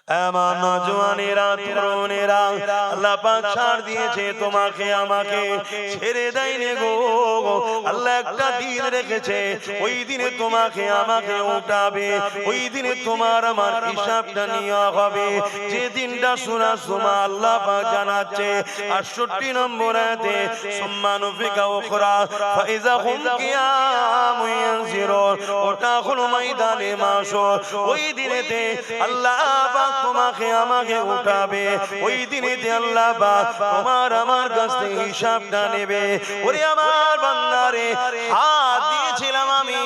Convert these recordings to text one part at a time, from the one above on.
আমার নওজওয়ানেরা তরুণেরা আল্লাহ পাক ছাড় দিয়েছে তোমাকে আমাকে ছেড়ে দেয়নি গো আল্লাহ একটা দিন রেখেছে ওই দিনে তোমাকে আমাকে উঠাবে ওই দিনে তোমার আমার হিসাবটা নেওয়া হবে যে দিনটা সূরা জুমা আল্লাহ পাক জানাচ্ছে 68 নম্বর আয়াতে সুম্মানু ফিকা উখরা ফাইজা হুম কিয়ামুন ইয়ানজিরুন ওটা হলো ময়দানে মাশর ওই দিনেতে আল্লাহ পাক তোমাকে আমাকে উঠাবে ওই দিনেতে আল্লাহ পাক তোমার আমার কাছ থেকে হিসাবটা নেবে ওরে আমার বান্দারে হাত দিয়েছিলাম আমি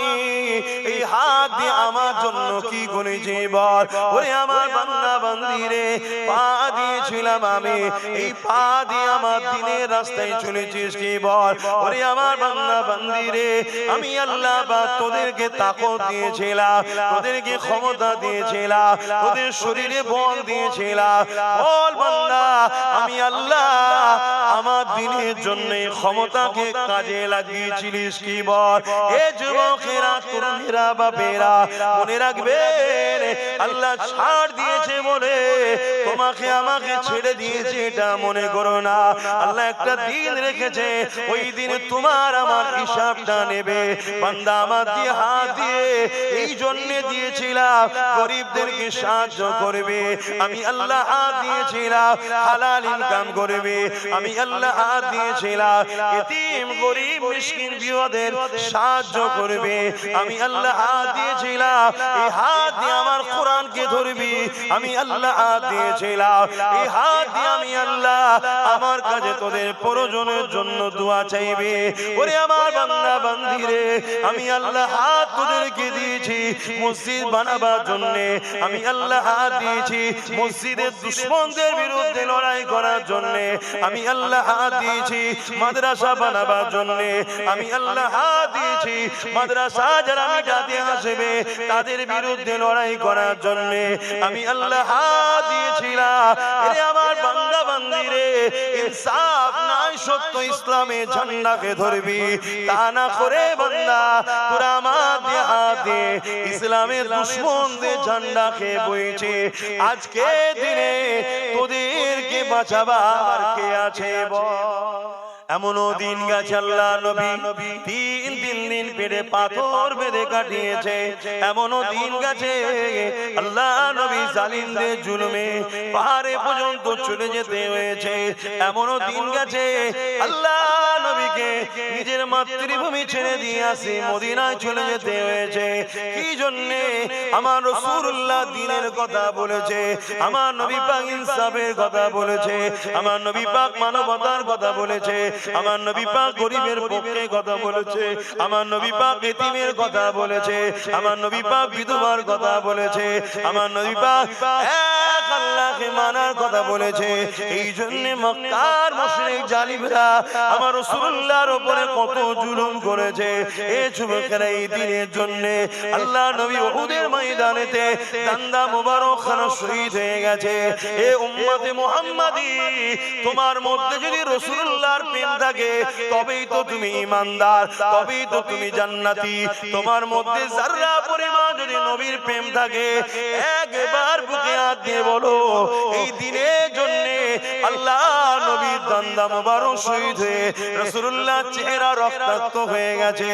এই হাত দিয়ে আমার জন্য কি করেছি বল ওরে আমার বান্দা বান্দিরে পা দিয়েছিলাম আমি এই পা দিয়ে আমার দিনের রাস্তায় চলেছিস কি বল ওরে আমার বান্দা বান্দিরে আমি আল্লাহ পাক তোদেরকে তাকত দিয়েছিলাম তোদেরকে ক্ষমতা দিয়েছিলাম তোদের শরীরে বল দিয়েছিলাম বল বান্দা আমি আল্লাহ আমার দিনের জন্য ক্ষমতাকে কাজে লাগিয়েছিলিস কি বল এ যুবকেরা তরুণেরা বাপেরা মনে রাখবেন আল্লাহ ছাড় দিয়েছে বলে তোমাকে আমাকে ছেড়ে দিয়েছে এটা মনে করো না আল্লাহ একটা দিন রেখেছে ওই দিনে তোমার আমার হিসাবটা নেবে বান্দা আমার দিয়ে হাত দিয়ে এই জন্য দিয়েছিলাম গরিবদেরকে সাহায্য করবে আমি আল্লাহ হাত দিয়েছিলাম হালাল ইনকাম করবে আমি আল্লাহ হাত দিয়েছিলাম এতিম গরিব মিসকিন বিধবাদের সাহায্য করবে আমি আল্লাহ হাত দিয়েছিলাম এই হাত দিয়ে আমার কোরআনকে ধরবি আমি আল্লাহ হাত দিয়েছিলাম এই হাত দিয়ে আমি আল্লাহ আমার কাছে তোদের প্রয়োজনের জন্য দোয়া চাইবে ওরে আমার বান্দা বান্দিরে আমি আল্লাহ হাত তোদেরকে দিয়েছি মসজিদ বানাবার জন্য আমি আল্লাহ হাত দিয়েছি মসজিদের দুশমনদের বিরুদ্ধে লড়াই করার জন্য আমি আল্লাহ হাত দিয়েছি মাদ্রাসা বানাবার জন্য আমি আল্লাহ হাত দিয়েছি মাদ্রাসা যারা মিটাতে আসবে তাদের বিরুদ্ধে লড়াই করার জন্য আমি আল্লাহ হাত দিয়েছিলাম এরে আমার বান্দা বান্দিরে ইনসাফ নাই সত্য ইসলামের ঝান্ডাকে ধরবি তা না করে বান্দা তোরা আমার দিয়ে হাত দিয়ে ইসলামের দুশমনদের ঝান্ডাকে বইছে আজকে দিনে তোদেরকে বাঁচাবার কে আছে বল এমনও দিন গেছে আল্লাহ নবী তিন দিন পেটে পাথর বেঁধে কাটিয়েছে এমনও দিন গেছে আল্লাহ নবী জালিমদের জুলুমে পাহাড়ে পর্যন্ত চলে যেতে হয়েছে এমনও দিন গেছে আল্লাহ নবীকে নিজের মাতৃভূমি ছেড়ে দিয়ে আসি মদিনায় চলে যেতে হয়েছে কি জন্য আমার রাসূলুল্লাহ দ্বীনের কথা বলেছে আমার নবী পাক ইনসাফের কথা বলেছে আমার নবী পাক মানবতার কথা বলেছে আমার নবী পাক গরিবের পক্ষে কথা বলেছে আমার নবী পাক এতিমের কথা বলেছে আমার নবী পাক বিধবার কথা বলেছে আমার নবী পাক এক আল্লাহকে মানার কথা বলেছে এই জন্য মক্কার মুশরিক জালিমরা আমার রাসূলুল্লাহর উপরে কত জুলুম করেছে এই যুবকেরা এই দিনের জন্য আল্লাহ নবী উহুদের ময়দানেতে দান্দা মুবারক খানা শহীদ হয়ে গেছে এ উম্মতে মুহাম্মাদি তোমার মধ্যে যদি রাসূলুল্লাহর প্রেম থাকে তবেই তো তুমি ঈমানদার তবেই তো তুমি জান্নাতি তোমার মধ্যে যারা পরিমাণ যদি নবীর প্রেম থাকে একবার বুকে হাত দিয়ে বলো এই দিনের জন্য আল্লাহ নবীর দান্দা মুবারক শহীদ হয়ে রাসূলুল্লাহ চেহারা রক্তাক্ত হয়ে গেছে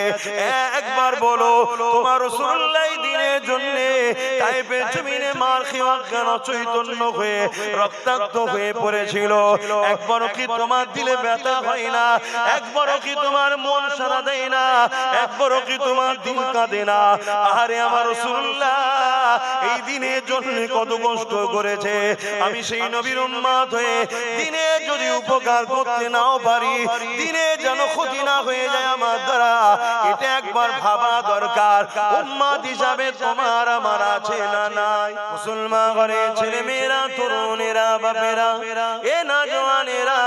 একবার বলো তোমার রাসূলুল্লাহ এই দিনের জন্য তায়েফের জমিনে মার খেয়ে কেন চৈতন্য হয়ে রক্তাক্ত হয়ে পড়েছিল একবারও কি তোমার দিলে ব্যথা হয় না একবারও কি তোমার মন সাড়া দেয় না একবারও কি তোমার দিল কাঁদে না আরে আমার রাসূলুল্লাহ এই দিনের জন্য কত কষ্ট করেছে আমি সেই নবীর উম্মত হয়ে দিনে যদি উপকার করতে নাও পারি দিনে যেন ক্ষতি না হয়ে যায় আমার দ্বারা এটা একবার ভাবা দরকার উম্মত হিসাবে তোমার আমার আছে না নাই মুসলমান ঘরে ছেলে মেয়েরা তরুণেরা বাপেরা এ না জওয়ানেরা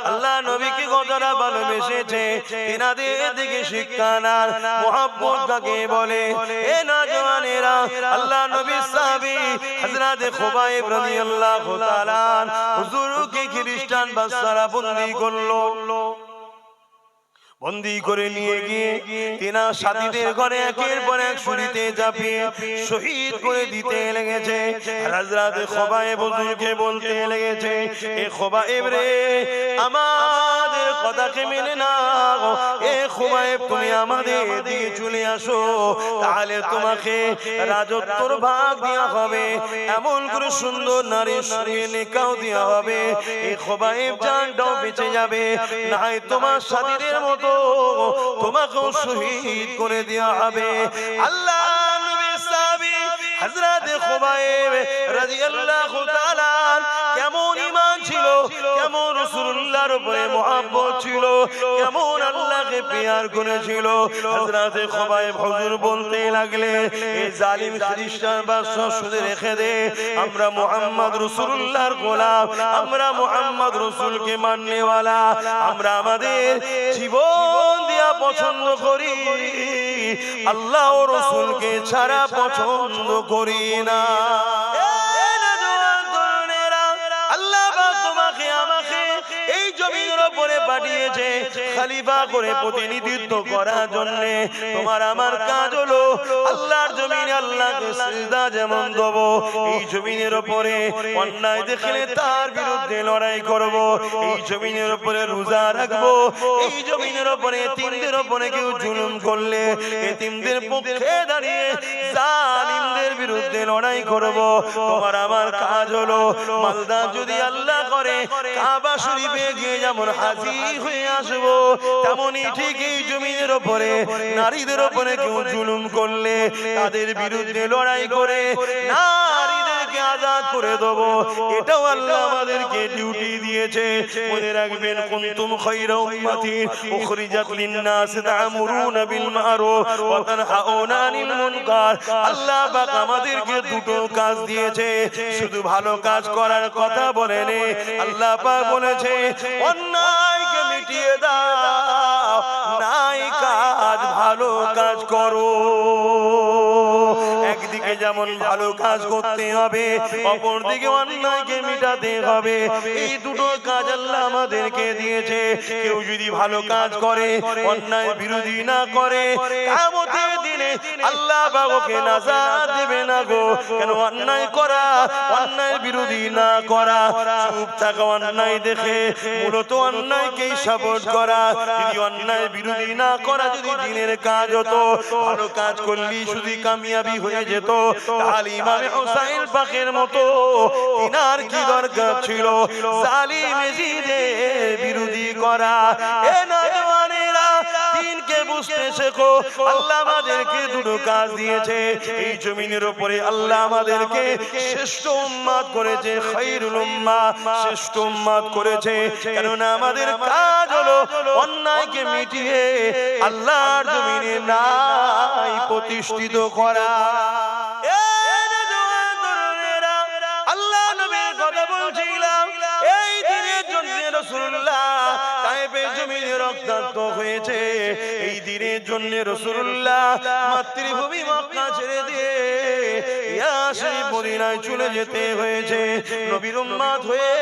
আল্লাহ নবীকে কতটা ভালোবেসেছে তিনাদের দিকে শিক্ষা নার মুহাব্বত কাকে বলে এ না জওয়ানেরা আল্লাহ নবী সাহাবী হযরত খুবাইব রাদিয়াল্লাহু তাআলা হুজুরকে খ্রিস্টান বাদশারা বন্দী করলো বন্দী করে নিয়ে গিয়ে তিনার সাথীদের ঘরে একের পর এক ছুরিতে চাপিয়ে শহীদ করে দিতে লেগেছে। হযরত খোবায়েব হুজুরকে বলতে লেগেছে, এ খোবায়েব রে, আমাদের কথাকে মেনে নাও। এ খোবায়েব, তুমি আমাদের দিকে চলে আসো, তাহলে তোমাকে রাজত্বর ভাগ দেওয়া হবে, এমন করে সুন্দর নারীর সঙ্গে নিকাহ দেওয়া হবে। এ খোবায়েব জানটাও বেঁচে যাবে, নাই তোমার সাথীদের মতো তোমাকেও শহীদ করে দেওয়া হবে। আল্লাহ নবীর সাহাবী হযরত খোবায়েব রাদিয়াল্লাহু তাআলা কেমন ঈমান ছিল, কেমন রাসূলুল্লাহর উপরে মুহাব্বত ছিল, কেমন আল্লাহকে প্যার করেছিল। হযরত খোবায়েব হুজুর বলতে লাগলে, এই জালিম খ্রিস্টান বাদশা শুধু রেখে দে, আমরা মুহাম্মদ রাসূলুল্লাহর গোলাম, আমরা মুহাম্মদ রাসূলকে মাননেওয়ালা, আমরা আমাদের জীবন দিয়া পছন্দ করি, আল্লাহ ও রাসূলকে ছাড়া পছন্দ করি না। এই জমিনের উপরে পাঠিয়েছে খলিফা করে প্রতিনিধিত্ব করার জন্য। তোমার আমার কাজ হলো আল্লাহর জমিনে আল্লাহকে সিজদা যেমন দেব, এই জমিনের উপরে অন্যায় দেখলে তার বিরুদ্ধে লড়াই করব, এই জমিনের উপরে রোজা রাখবো, এই জমিনের উপরে এতিমদের উপরে কেউ জুলুম করলে এতিমদের পক্ষে দাঁড়িয়ে জালিমদের বিরুদ্ধে লড়াই করব। তোমার আমার কাজ হলো মালদা যদি আল্লাহ করে কাবা শরীফে গিয়ে যেমন হাজির হয়ে আসবো, তেমনি ঠিক এই জমিনের উপরে নারীদের উপরে কেউ জুলুম করলে তাদের বিরুদ্ধে লড়াই করে নারীদেরকে আজাদ করে দেবো। এটাও আল্লাহ আমাদেরকে ডিউটি দিয়েছে। মনে রাখবেন, কুনতুম খায়রা উম্মাতিন উখরিজাত লিন-নাস তা'মুরুনা বিল মা'রুফ ওয়া তানহাউনা আনিল মুনকার। আল্লাহ পাক আমাদেরকে দুটো কাজ দিয়েছে, শুধু ভালো কাজ করার কথা বলেনি, আল্লাহ পাক বলেছে অন্যায়কে মিটিয়ে দাও, নাই কাজ ভালো কাজ করো। একদিকে যেমন ভালো কাজ করতে হবে, অপরদিকে অন্যায়কে মিটাতে হবে। এই দুটো কাজ আল্লাহ আমাদেরকে দিয়েছে। কেউ যদি ভালো কাজ করে, অন্যায় বিরোধী না করে, কিয়ামতের দিনে আল্লাহ বাবাকে নাজাত দেবে না গো। কেন অন্যায় করা, অন্যায় বিরোধী না করা, চুপ থাকা অন্যায় দেখে মূলত অন্যায়কেই সাপোর্ট করা। যদি অন্যায় বিরোধী না করা যদি দিনের কাজ হতো, ভালো কাজ করলেই শুধু কামিয়াবি হয়ে যেত, তাহলে ইমামে হুসাইন পাকের মতো তিনার কি দরকার ছিল জালিম এজিদের বিরোধী করা? এ নওজওয়ানেরা, দিনকে বুঝতে শেখো। আল্লাহ আমাদেরকে দুটো কাজ দিয়েছে। এই জমিনের উপরে আল্লাহ আমাদেরকে শ্রেষ্ঠ উম্মত করেছে, খায়রুল উম্মাহ, শ্রেষ্ঠ উম্মত করেছে। কেননা আমাদের কাজ হলো অন্যায়কে মিটিয়ে আল্লাহর জমিনে নাই প্রতিষ্ঠিত করা। আল্লাহ নবীর কথা বলছিলাম, এই দিনের জন্য রাসূলুল্লাহ তায়েফের জমিনে রক্তাক্ত হয়েছে। এই দিনের জন্য রাসূলুল্লাহ মাতৃভূমি মক্কা ছেড়ে দিয়ে ইয়াসরিব মদিনায় চলে যেতে হয়েছে। নবীর উম্মত হয়ে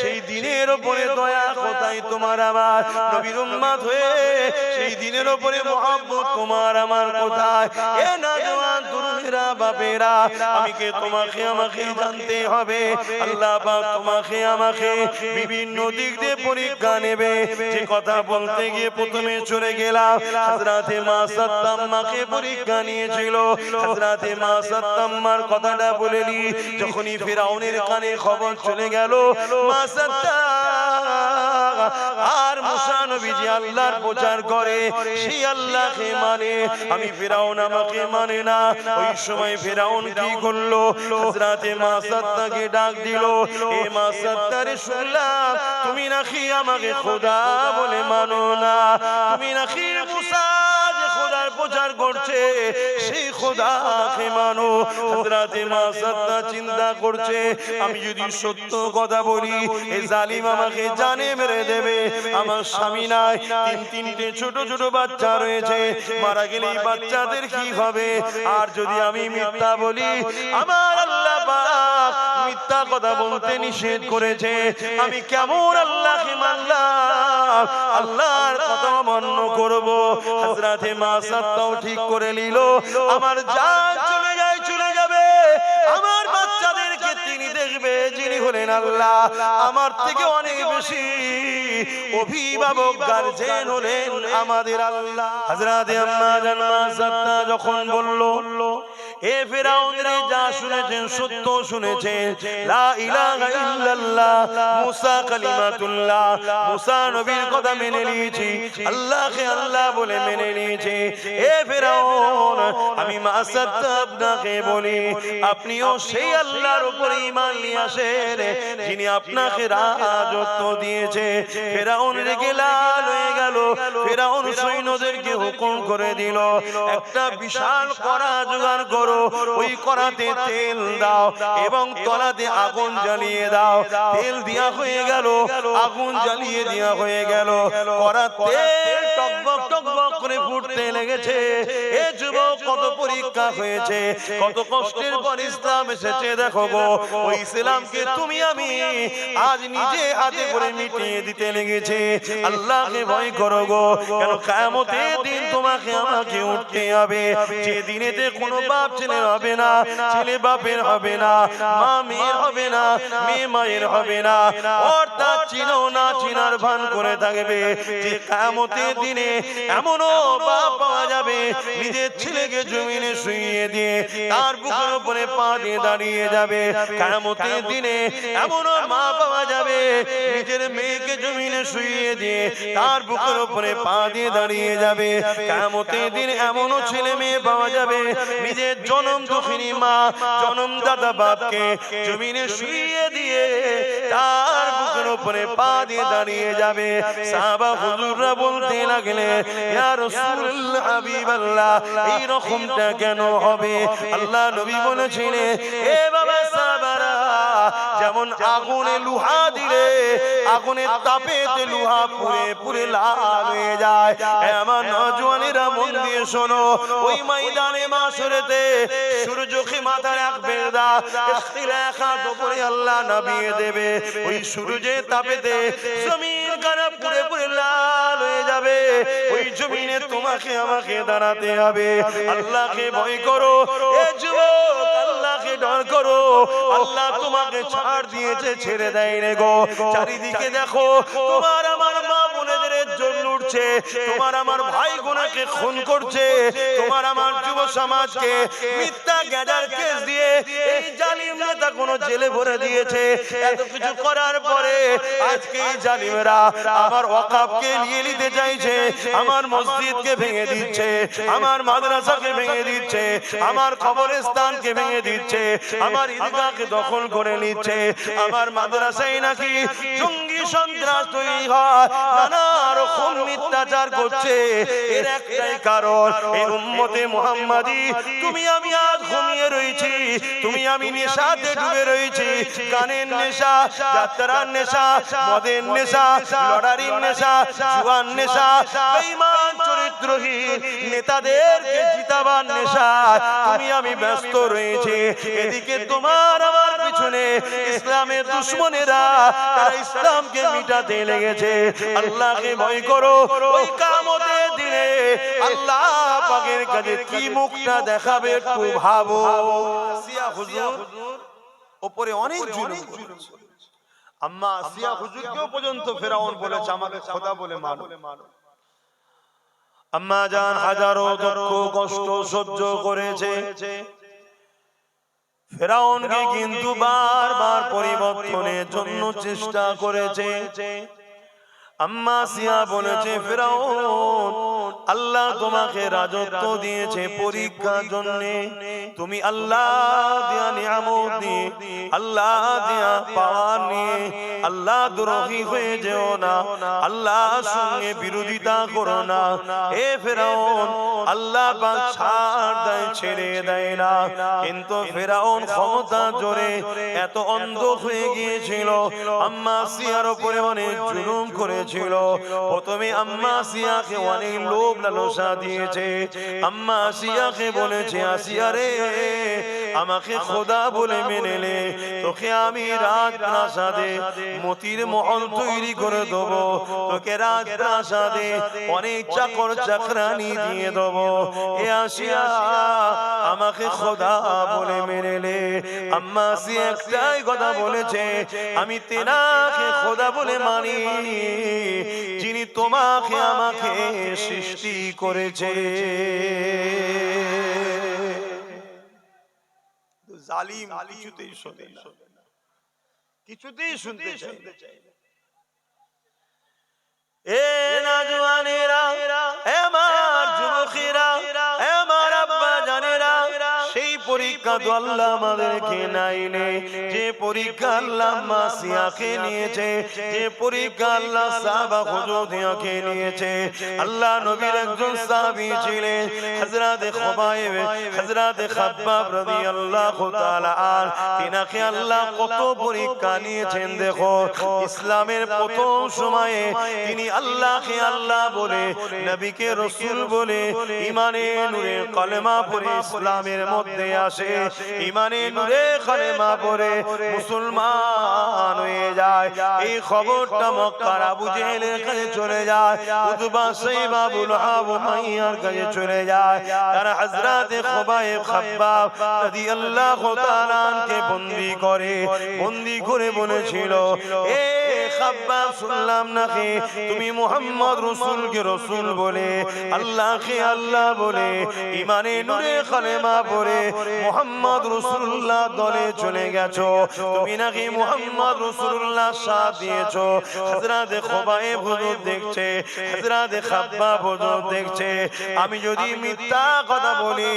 সেই দিনের উপরে দয়া কোথায় তোমার আমার? নবীর উম্মত হয়ে সেই দিনের উপরে মুহাব্বত তোমার আমার কোথায়? এ নওজওয়ান তরুণেরা, বাপেরা, আমিকে তোমাকে আমাকে জানতে হবে। আল্লাহ পাক তোমাকে আমাকে বিভিন্ন দিক দিয়ে পরীক্ষা নেবে। যে কথা বলতে গিয়ে প্রথমে চলে গেলাম, হযরতে মা সাত্তাম্মাকে পরীক্ষা নিয়েছিল। হযরতে মা সাত্তাম্মার কথাটা বলেনি, যখনই ফিরাউনের কানে খবর চলে গেল মা সাত্তাম্মা আর মুসা নবীজি আল্লাহর প্রচার করে, সেই আল্লাহকে মানে, আমি ফিরাউন আমাকে মানে না। ওই সময় ফিরাউন কি করলো? হযরতে মা সাত্তাকে ডাক দিল, এ মা সাত্তারে, শুনলাম তুমি নাকি আমাকে খোদা বলে মানো না, তুমি নাকি মুসা যে খোদার প্রচার করছে সেই খোদাকে মানো। হযরতে মা সাত্তা চিন্তা করছে, আমি যদি সত্য কথা বলি এই জালিম আমাকে জানে মেরে দেবে। আমার স্বামী নাই, তিনটে ছোট ছোট বাচ্চা রয়েছে, মারা গেলে এই বাচ্চাদের কি হবে? আর যদি আমি মিথ্যা বলি, আমার আল্লাহ পাক মিথ্যা মিথ্যা কথা বলতে নিষেধ করেছে, আমি কেমন আল্লাহকে মানলাম, আল্লাহর কথা অমান্য করব। হযরতে মাসাদটাও ঠিক করে নিল, আমার জান চলে যায়, চলে যাবে, আমার বাচ্চাদেরকে তিনি দেখবে যিনি হলেন আল্লাহ, আমার থেকে অনেক বেশি অভিভাবক গার্জেন হলেন আমাদের আল্লাহ। হযরতে আম্মা জান মাসাদটা যখন বলল, এ ফিরাউন রে, যা শুনেছেন সত্য শুনেছেন, লা ইলাহা ইল্লাল্লাহ, মুসা কালিমাতুল্লাহ, মুসা নবীর কথা মেনে নিয়েছি, আল্লাহকে আল্লাহ বলে মেনে নিয়েছি। এ ফিরাউন, আমি মাসাদটা আপনাকে বলি, আপনিও সেই আল্লাহর উপর ঈমান নিয়ে আসেন যিনি আপনাকে রাজত্ব দিয়েছে। ফিরাউন রেগে লাল হয়ে গেল, ফিরাউন সৈন্যদেরকে হুকুম করে দিল, একটা বিশাল কড়া জোগাড় করো, ওই কড়াতে তেল দাও এবং তলাতে আগুন জ্বালিয়ে দাও। তেল দেয়া হয়ে গেল, আগুন জ্বালিয়ে দেয়া হয়ে গেল, কড়া তেল টকবক টকবক করে ফুটতে লেগেছে। এ যুবক, কত পরীক্ষা হয়েছে, কত কষ্টের পর ইসলাম এসেছে, দেখো গো, ওই ইসলামকে তুমি আমি আজ নিজে হাতে করে মিটিয়ে দিতে লেগেছে। আল্লাহকে ভয় করো গো, কেন কিয়ামতের দিন তোমাকে আমাকে উঠতে হবে, যে দিনেতে কোনো বাপ ছেলের হবে না, ছেলে বাপের হবে না, মা মেয়ের হবে না, মেয়ে মায়ের হবে না, অর্থাৎ চিনো না চিনার ভান করে থাকবে। যে কিয়ামতের দিনে এমনও বাপ পাওয়া যাবে, নিজের ছেলেকে জমিনে শুইয়ে দিয়ে তার বুকের উপরে পা দিয়ে দাঁড়িয়ে যাবে। কিয়ামতের দিনে এমনও মা পাওয়া যাবে, নিজের মেয়েকে জমিনে শুইয়ে দিয়ে তার বুকের উপরে পা দিয়ে দাঁড়িয়ে যাবে। কিয়ামতের দিন এমনও ছেলে মেয়ে পাওয়া যাবে, নিজের জনম দুঃখিনী মা, জনমদাতা বাপকে জমিনে শুইয়ে দিয়ে তার বুকের উপরে পা দিয়ে দাঁড়িয়ে যাবে। সাহাবা হুজুররা বলতে লাগলেন, ইয়া রাসূলুল্লাহ, হাবিবাল্লাহ, এই রকমটা কেন হবে? আল্লাহ নবী বলেছিলেন, এ বাবা সাহাবারা, যেমন আগুনে লোহা দিলে আগুনের তাপেতে লোহা পুড়ে পুড়ে লাল হয়ে যায়, আমার নওজওয়ানেরা মন দিয়ে শোনো, ওই ময়দানে মাশরেতে সূর্যকে মাথায় রাখবে না, ইখতিলাফাত উপরে আল্লাহ নামিয়ে দেবে, ওই সূর্যের তাপেতে জমিন কানা পুড়ে পুড়ে লাল হয়ে যাবে। ওই জমিনে তোমাকে আমাকে দাঁড়াতে হবে। আল্লাহকে ভয় করো এ যুবক, আল্লাহকে ডর করো। আল্লাহ তোমাকে ছাড় দিয়েছে, ছেড়ে দেয় রে গো। চারিদিকে দেখো, তোমার আমার মা বোনেদের ইজ্জত লুটছে, তোমার আমার ভাই বোনকে খুন করছে, তোমার আমার যুব সমাজকে মিথ্যা গ্যাজার কেস দিয়ে এই জালিম নেতা কোন জেলে ভরে দিয়েছে। এত কিছু করার পরে আজকে এই জালিমেরা আমার ওয়াকফকে নিয়ে নিতে চাইছে, আমার মসজিদকে ভেঙে দিচ্ছে, আমার মাদ্রাসাকে ভেঙে দিচ্ছে, আমার কবরস্থানকে ভেঙে দিচ্ছে, আমার ঈদগাহকে দখল করে নিচ্ছে, আমার মাদ্রাসায় নাকি জঙ্গি সন্ত্রাস তৈরি হয়, নানা রকম মিথ্যাচার করছে। এর একটাই কারণ, এই উম্মতে মুহাম্মাদি তুমি আমি আজ ঘুমিয়ে রয়েছি, তুমি আমি নেশাতে ডুবে রয়েছি, গানের নেশা, যাত্রার নেশা, মদের নেশা, লটারির নেশা, জুয়ার নেশা, বেঈমান চরিত্রহীন নেতাদেরকে জিতাবার নেশা, তুমি আমি ব্যস্ত রয়েছি। এদিকে তোমার আমার পিছনে ইসলামের দুশমনেরা, তারা ইসলামকে মিটাতে লেগেছে। আল্লাহকে ভয় করো, ওই কিয়ামতের দিনে আল্লাহ পাকের কাছে কি মুখটা দেখাবে একটু ভাবো। আসিয়া হুজুর উপরে অনেক জুলুম করেছে, আম্মা আসিয়া হুজুরকেও পর্যন্ত ফেরাউন বলেছে আমাকে খোদা বলে মানো। আম্মা জান হাজারো দুঃখ কষ্ট সহ্য করেছে, ফেরাউনকে কিন্তু বারবার পরিবর্তনের জন্য চেষ্টা করেছে। আম্মা আসিয়া বলেছে, ফেরাউন, আল্লাহ তোমাকে রাজত্ব দিয়েছে পরীক্ষার জন্য, তুমি আল্লাহ দিয়া নিয়ামত নিয়ে, আল্লাহ দিয়া পাওয়ার নিয়ে আল্লাহ দ্রোহী হয়ে যেও না, আল্লাহর সঙ্গে বিরোধিতা করো না। এ ফেরাউন, আল্লাহ পাক ছাড় দেয়, ছেড়ে দেয় না, কিন্তু ফেরাউন ক্ষমতা জোরে এত অন্ধ হয়ে গিয়েছিল, আম্মা আসিয়ার উপরে অনেক জুলুম করেছিল। প্রথমে আম্মা আসিয়াকে অনেক লোভ লালসা দিয়েছে। আম্মা আসিয়াকে বলেছে, আসিয়া রে, আমাকে খোদা বলে মেনে নে, তোকে আমি রাজপ্রাসাদে মতির মহল তৈরি করে দেবো, তোকে রাজপ্রাসাদে অনেক চাকর চাকরানি দিয়ে দেবো। এ আসিয়া আমাকে খোদা বলে মেনে নে। আম্মা সে একটাই কথা বলেছে, আমি তেনাকে খোদা বলে মানি যিনি তোমাকে আমাকে সৃষ্টি করেছে। জালিম কিছুতেই শোনে না, কিছুতেই শুনতে চায় না। এ নওজওয়ানেরা, এ আমার যুবকেরা, এ আমার আব্বা জানেরা, সেই পরীক্ষা তো আল্লাহ আমাদেরকে নাইনে, যে পরীক্ষা আল্লাহ মাসিয়াকে নিয়েছে, যে পরীক্ষা আল্লাহ সাহাবা হুজুরকে নিয়েছে। আল্লাহ নবীর একজন সাহাবী ছিলেন হযরত খুবাইব, হযরত খাব্বাব রাদিয়াল্লাহু তাআলা আন, তিনাকে আল্লাহ কত পরীক্ষা নিয়েছেন। দেখো ইসলামের প্রথম সময়ে তিনি আল্লাহকে আল্লাহ বলে, নবীকে রাসূল বলে, ইমানে নূরে কলেমা পড়ে ইসলামের মধ্যে আসে, ইমানে নূরে কলেমা পড়ে মুসলমান হয়ে যায়। এই খবরটা মক্কার আবু জেহেলের কাছে চলে যায়, উতবা সাইবা আবু লাহাব উমাইয়ার কাছে চলে যায়। তারা হযরত খুবাইব খাব্বাব রাদিয়াল্লাহু তাআলা আনকে বন্দী করে বলেছিল, এ খাব্বাব শুনলাম নাকি তুমি মুহাম্মদ রাসূলকে রাসূল বলে, আল্লাহকে আল্লাহ বলে, ইমানে নূরে কলেমা পড়ে মুহাম্মদ রাসূলুল্লাহ দলে চলে গেছো, তুমি নাকি মুহাম্মদ রাসূলুল্লাহ সাথ দিয়েছো। হযরত খুবাইব হুজুর দেখছে, হযরত খাব্বাব হুজুর দেখছে, আমি যদি মিথ্যা কথা বলি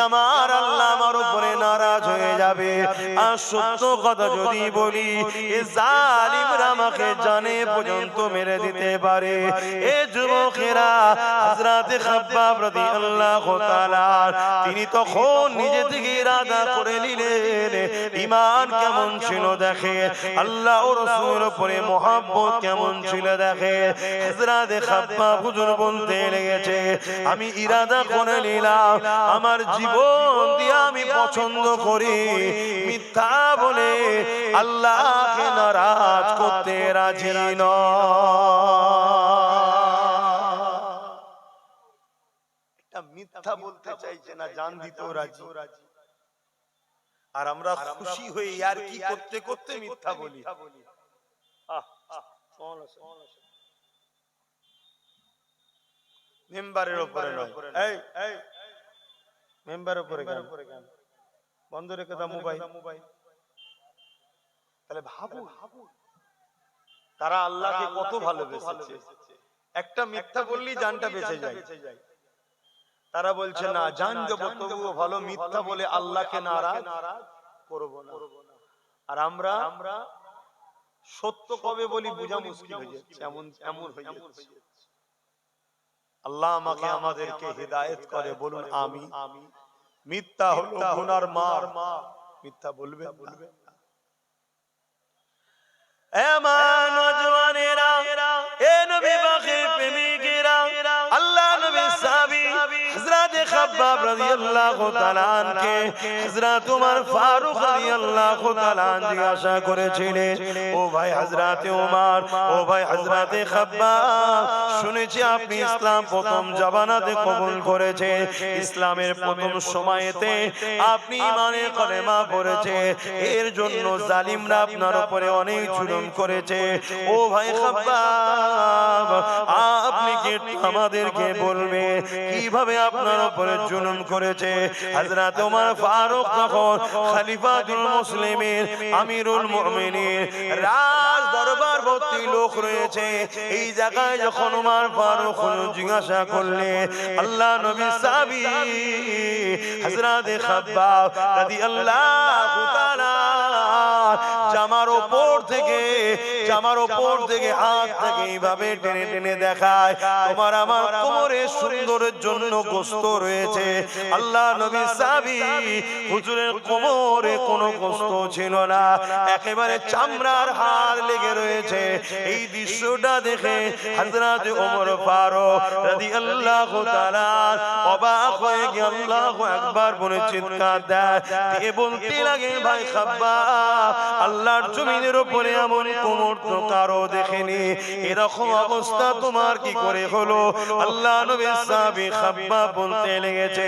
আমার আল্লাহ আমার উপরে নারাজ হয়ে যাবে, আর সত্য কথা যদি বলি এ জালিমরা আমাকে জানে পর্যন্ত মেরে দিতে পারে। এ যুবকেরা, হযরত খাব্বাব রাদিয়াল্লাহু তাআলা তিনি তখন নিজে থেকে ইরাদা করে নিলেন, ঈমান কেমন ছিল দেখে, আল্লাহ ও রাসূলের উপরে মহব্বত কেমন ছিল দেখে। হযরত খাব্বাব হুজুর বলতে লেগেছে, আমি ইরাদা করে নিলাম আমার জীবন দিয়ে আমি পছন্দ করি মিথ্যা বলে আল্লাহকে নারাজ করতে রাজি নয়। এটা মিথ্যা বলতে চাইছে না, জান দিতেও রাজি, আর আমরা খুশি হয়ে আর কি করতে করতে মিথ্যা বলি। মেম্বারের উপরে নয়, এই মেম্বারের উপরে কেন বন্ধ রেখে দাও মোবাইল। তাহলে ভাবো তারা আল্লাহকে কত ভালোবেসেছে, একটা মিথ্যা বললেই জানটা বেঁচে যায়। তারা বলছে না জান দেবো তবুও ভালো মিথ্যা বলে আল্লাহকে নারাজ করব না। আর আমরা সত্য কবে বলি বোঝা মুশকিল হয়ে যাচ্ছে, এমন হয়ে যাচ্ছে। আল্লাহ আমাকে আমাদেরকে হিদায়াত করে, বলুন আমি। মিথ্যা হলো গুনার মা, মিথ্যা বলবে বলবে। এ মা নওজওয়ানেরা, এ নবী পাকের প্রেমিকেরা, আল্লাহ নবী সাহাবী হযরত খাব্বাব রাদিয়াল্লাহু তাআলা আনকে হযরত ওমর ফারুক রাদিয়াল্লাহু তাআলা আন জিজ্ঞাসা করেছিলেন, ও ভাই হযরত ওমর, ও ভাই হযরত খাব্বাব, শুনেছি আপনি ইসলাম প্রথম জামানাতে কবুল করেছেন, ইসলামের প্রথম সময়েতে আপনি ঈমানে কলেমা পড়েছে, এর জন্য জালিমরা আপনার উপরে অনেক জুলুম করেছে। ও ভাই খাব্বাব, আপনি কি আমাদেরকে বলবে কিভাবে আপনার উপরে জুলুম করেছে? হযরত ওমর ফারুক তখন খলিফাতুল মুসলিমিন, আমিরুল মুমিনিন, রাজ দরবার ভর্তি লোক রয়েছে। এই জায়গায় যখন ওমর ফারুক জিজ্ঞাসা করলেন, আল্লাহ নবী সাহাবী হযরত খাব্বাব রাদিয়াল্লাহু তাআলা জামার উপর থেকে জামার উপর থেকে হাত থেকে এইভাবে টেনে টেনে দেখায় তোমার আমার কোমরে সুন্দরের জন্য গোশত রয়েছে। আল্লাহ নবী সাহাবী হুজুরের কোমরে কোনো গোশত ছিল না, একেবারে চামড়ার হাড় লেগে রয়েছে। এই দৃশ্যটা দেখে হযরত ওমর ফারুক রাদিয়াল্লাহু তাআলা অবাক হয়ে গিয়ে আল্লাহু আকবার বলে চিৎকার দেয়, দিয়ে বলতে লাগে ভাই খাব্বাব, আল্লাহর জমিনের উপরে এমন কোমর তো কারো দেখেনি, এরকম অবস্থা তোমার কি করে হলো? আল্লাহ নবী সাহাবী খাব্বাব বলতে লেগেছে,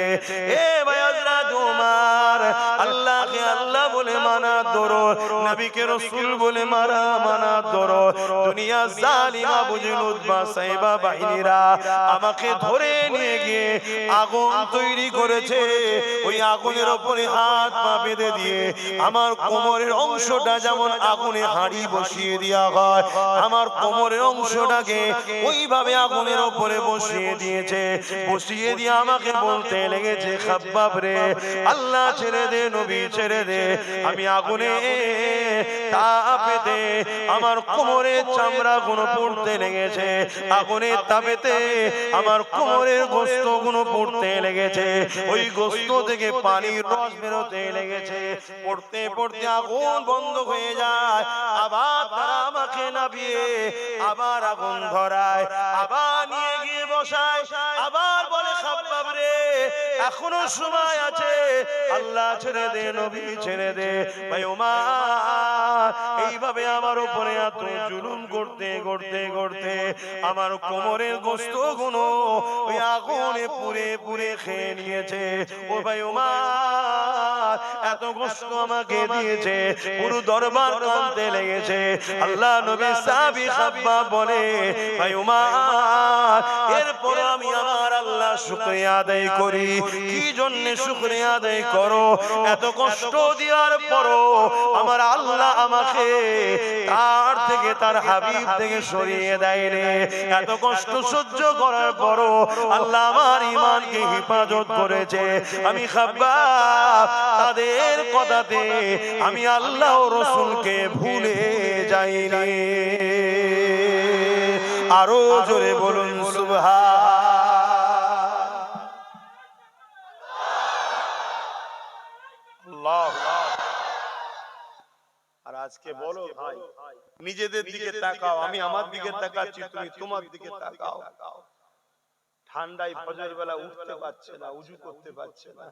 এ ভাই হযরত ওমর, আল্লাহকে আল্লাহ বলে মানা ধরো, নবীকে রাসূল বলে মানা ধরো। দুনিয়া জালিমা বুঝিল উতবা সাইবা বাহিনীরা আমাকে ধরে নিয়ে গিয়ে আগুন তৈরি করেছে, ওই আগুনের উপরে হাত পা বেঁধে দিয়ে আমার কোমরের অংশটা যেমন আগুনে হাঁড়ি বসিয়ে দেওয়া হয়, আমার কোমরের অংশটাকে ওইভাবে আগুনের উপরে বসিয়ে দিয়েছে। বসিয়ে দিয়ে আমাকে বলতে লেগেছে, খাব্বাব রে, আল্লাহ ছেড়ে দে, নবী ছেড়ে দে, আমি আগুনে তাপেতে আমার কোমরের চামড়া গুলো পড়তে লেগেছে, আগুনের তাপেতে আমার কোমরের গোশত গুলো পড়তে লেগেছে, ওই গোশত থেকে পানির রস বেরোতে লেগেছে। পড়তে পড়তে আগুন বন্ধ হয়ে যায়, আবার তারা আমাকে নামিয়ে আবার আগুন ধরায়, আবার নিয়ে গিয়ে বসায়, আবার বলে খাব্বাব রে, এখনো সময় আছে, আল্লাহ ছেড়ে দে, নবী ছেড়ে দে। ভাই ওমর এইভাবে আমার উপরে এত জুলুম করতে করতে করতে আমার কোমরের গোশত গুলো ওই আগুনে পুড়ে পুড়ে খেয়ে নিয়েছে। ও ভাই ওমর এত গোশত আমাকে দিয়েছে, পুরো দরবার কাঁদতে লেগেছে। আল্লাহ নবী সাহাবী খাব্বাব বলে, ভাই ওমর এরপর আমি আমার আল্লাহ শুকরিয়া আদায় করি। কি জন্য শুকরিয়া আদায় করো? এত কষ্ট দেওয়ার পরও আমার আল্লাহ আমাকে তার থেকে, তার হাবিব থেকে সরিয়ে দেয় রে। এত কষ্ট সহ্য করার পরও আল্লাহ আমার ঈমানকে হেফাজত করেছে। আমি খাব্বাব তাদের কথাতে আমি আল্লাহ ও রাসূলকে ভুলে যাইনি। আরো জোরে বলুন সুবহান। আর আজকে বলো ভাই, নিজেদের দিকে তাকাও, আমি আমার দিকে তাকাচ্ছি, তুমি তোমার দিকে তাকাও। ঠান্ডায় ফজর বেলা উঠতে পারছে না, উজু করতে পারছে না।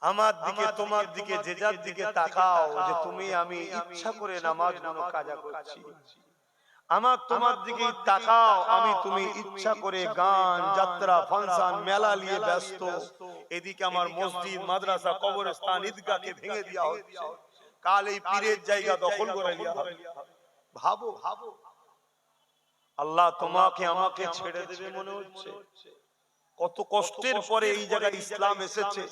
আমার দিকে তোমার দিকে যে যার দিকে তাকাও, যে তুমি আমি ইচ্ছা করে নামাজগুলো কাজা করছি। আমার তোমার দিকে তাকাও, আমি তুমি ইচ্ছা করে গান, যাত্রা, ফাংশন, মেলা নিয়ে ব্যস্ত। এদিকে আমার মসজিদ, মাদ্রাসা, কবরস্থান, ঈদগাহকে ভেঙে দেওয়া হচ্ছে, কাল এই পীরের জায়গা দখল করে নেওয়া হবে। ভাবো ভাবো, আল্লাহ তোমাকে আমাকে ছেড়ে দেবে মনে হচ্ছে? কত কষ্টের পরে এই জায়গায় ইসলাম এসেছে,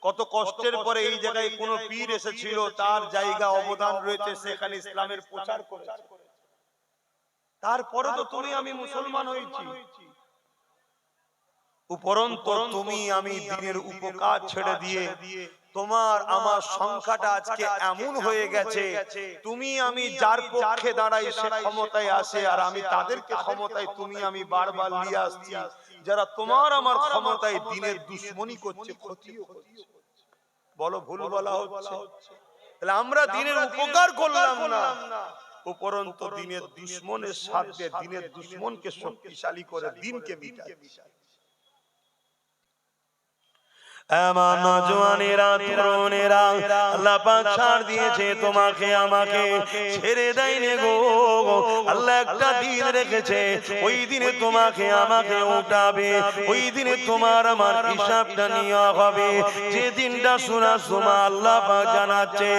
কত কষ্টের পরে এই জায়গায় কোন পীর এসেছিল, তার জায়গা অবদান রয়েছে, সেখানে ইসলামের প্রচার করেছে। তারপরে তো তুমি আমি মুসলমান হয়েছি। উপরন্তু তুমি আমি দিনের উপকার ছেড়ে দিয়ে তোমার আমার সংখ্যাটা আজকে এমন হয়ে গেছে, তুমি আমি যার পক্ষে দাঁড়াই সে ক্ষমতায় আসে, আর আমি তাদেরকে ক্ষমতায় তুমি আমি বারবার নিয়ে আসছি, যারা তোমার আমার ক্ষমতায় দিনের দুশ্মনী করছে, ক্ষতিও করছে। বলো ভুল বলা হচ্ছে? তাহলে আমরা দিনের উপকার করলাম না, উপরন্তু দিনের দুশ্মনের সাথে দিনের দুশ্মনকে শক্তিশালী করে দিনকে মিটাচ্ছি। আমার নওজওয়ানেরা, তরুণেরা, আল্লাহ পাক ছাড় দিয়েছে তোমাকে আমাকে, ছেড়ে দেয়নি গো। আল্লাহ একটা দিন রেখেছে, ওই দিনে তোমাকে আমাকে উঠাবে, ওই দিনে তোমার আমার হিসাবটা নেওয়া হবে। যে দিনটা সূরা জুমা আল্লাহ পাক জানাচ্ছে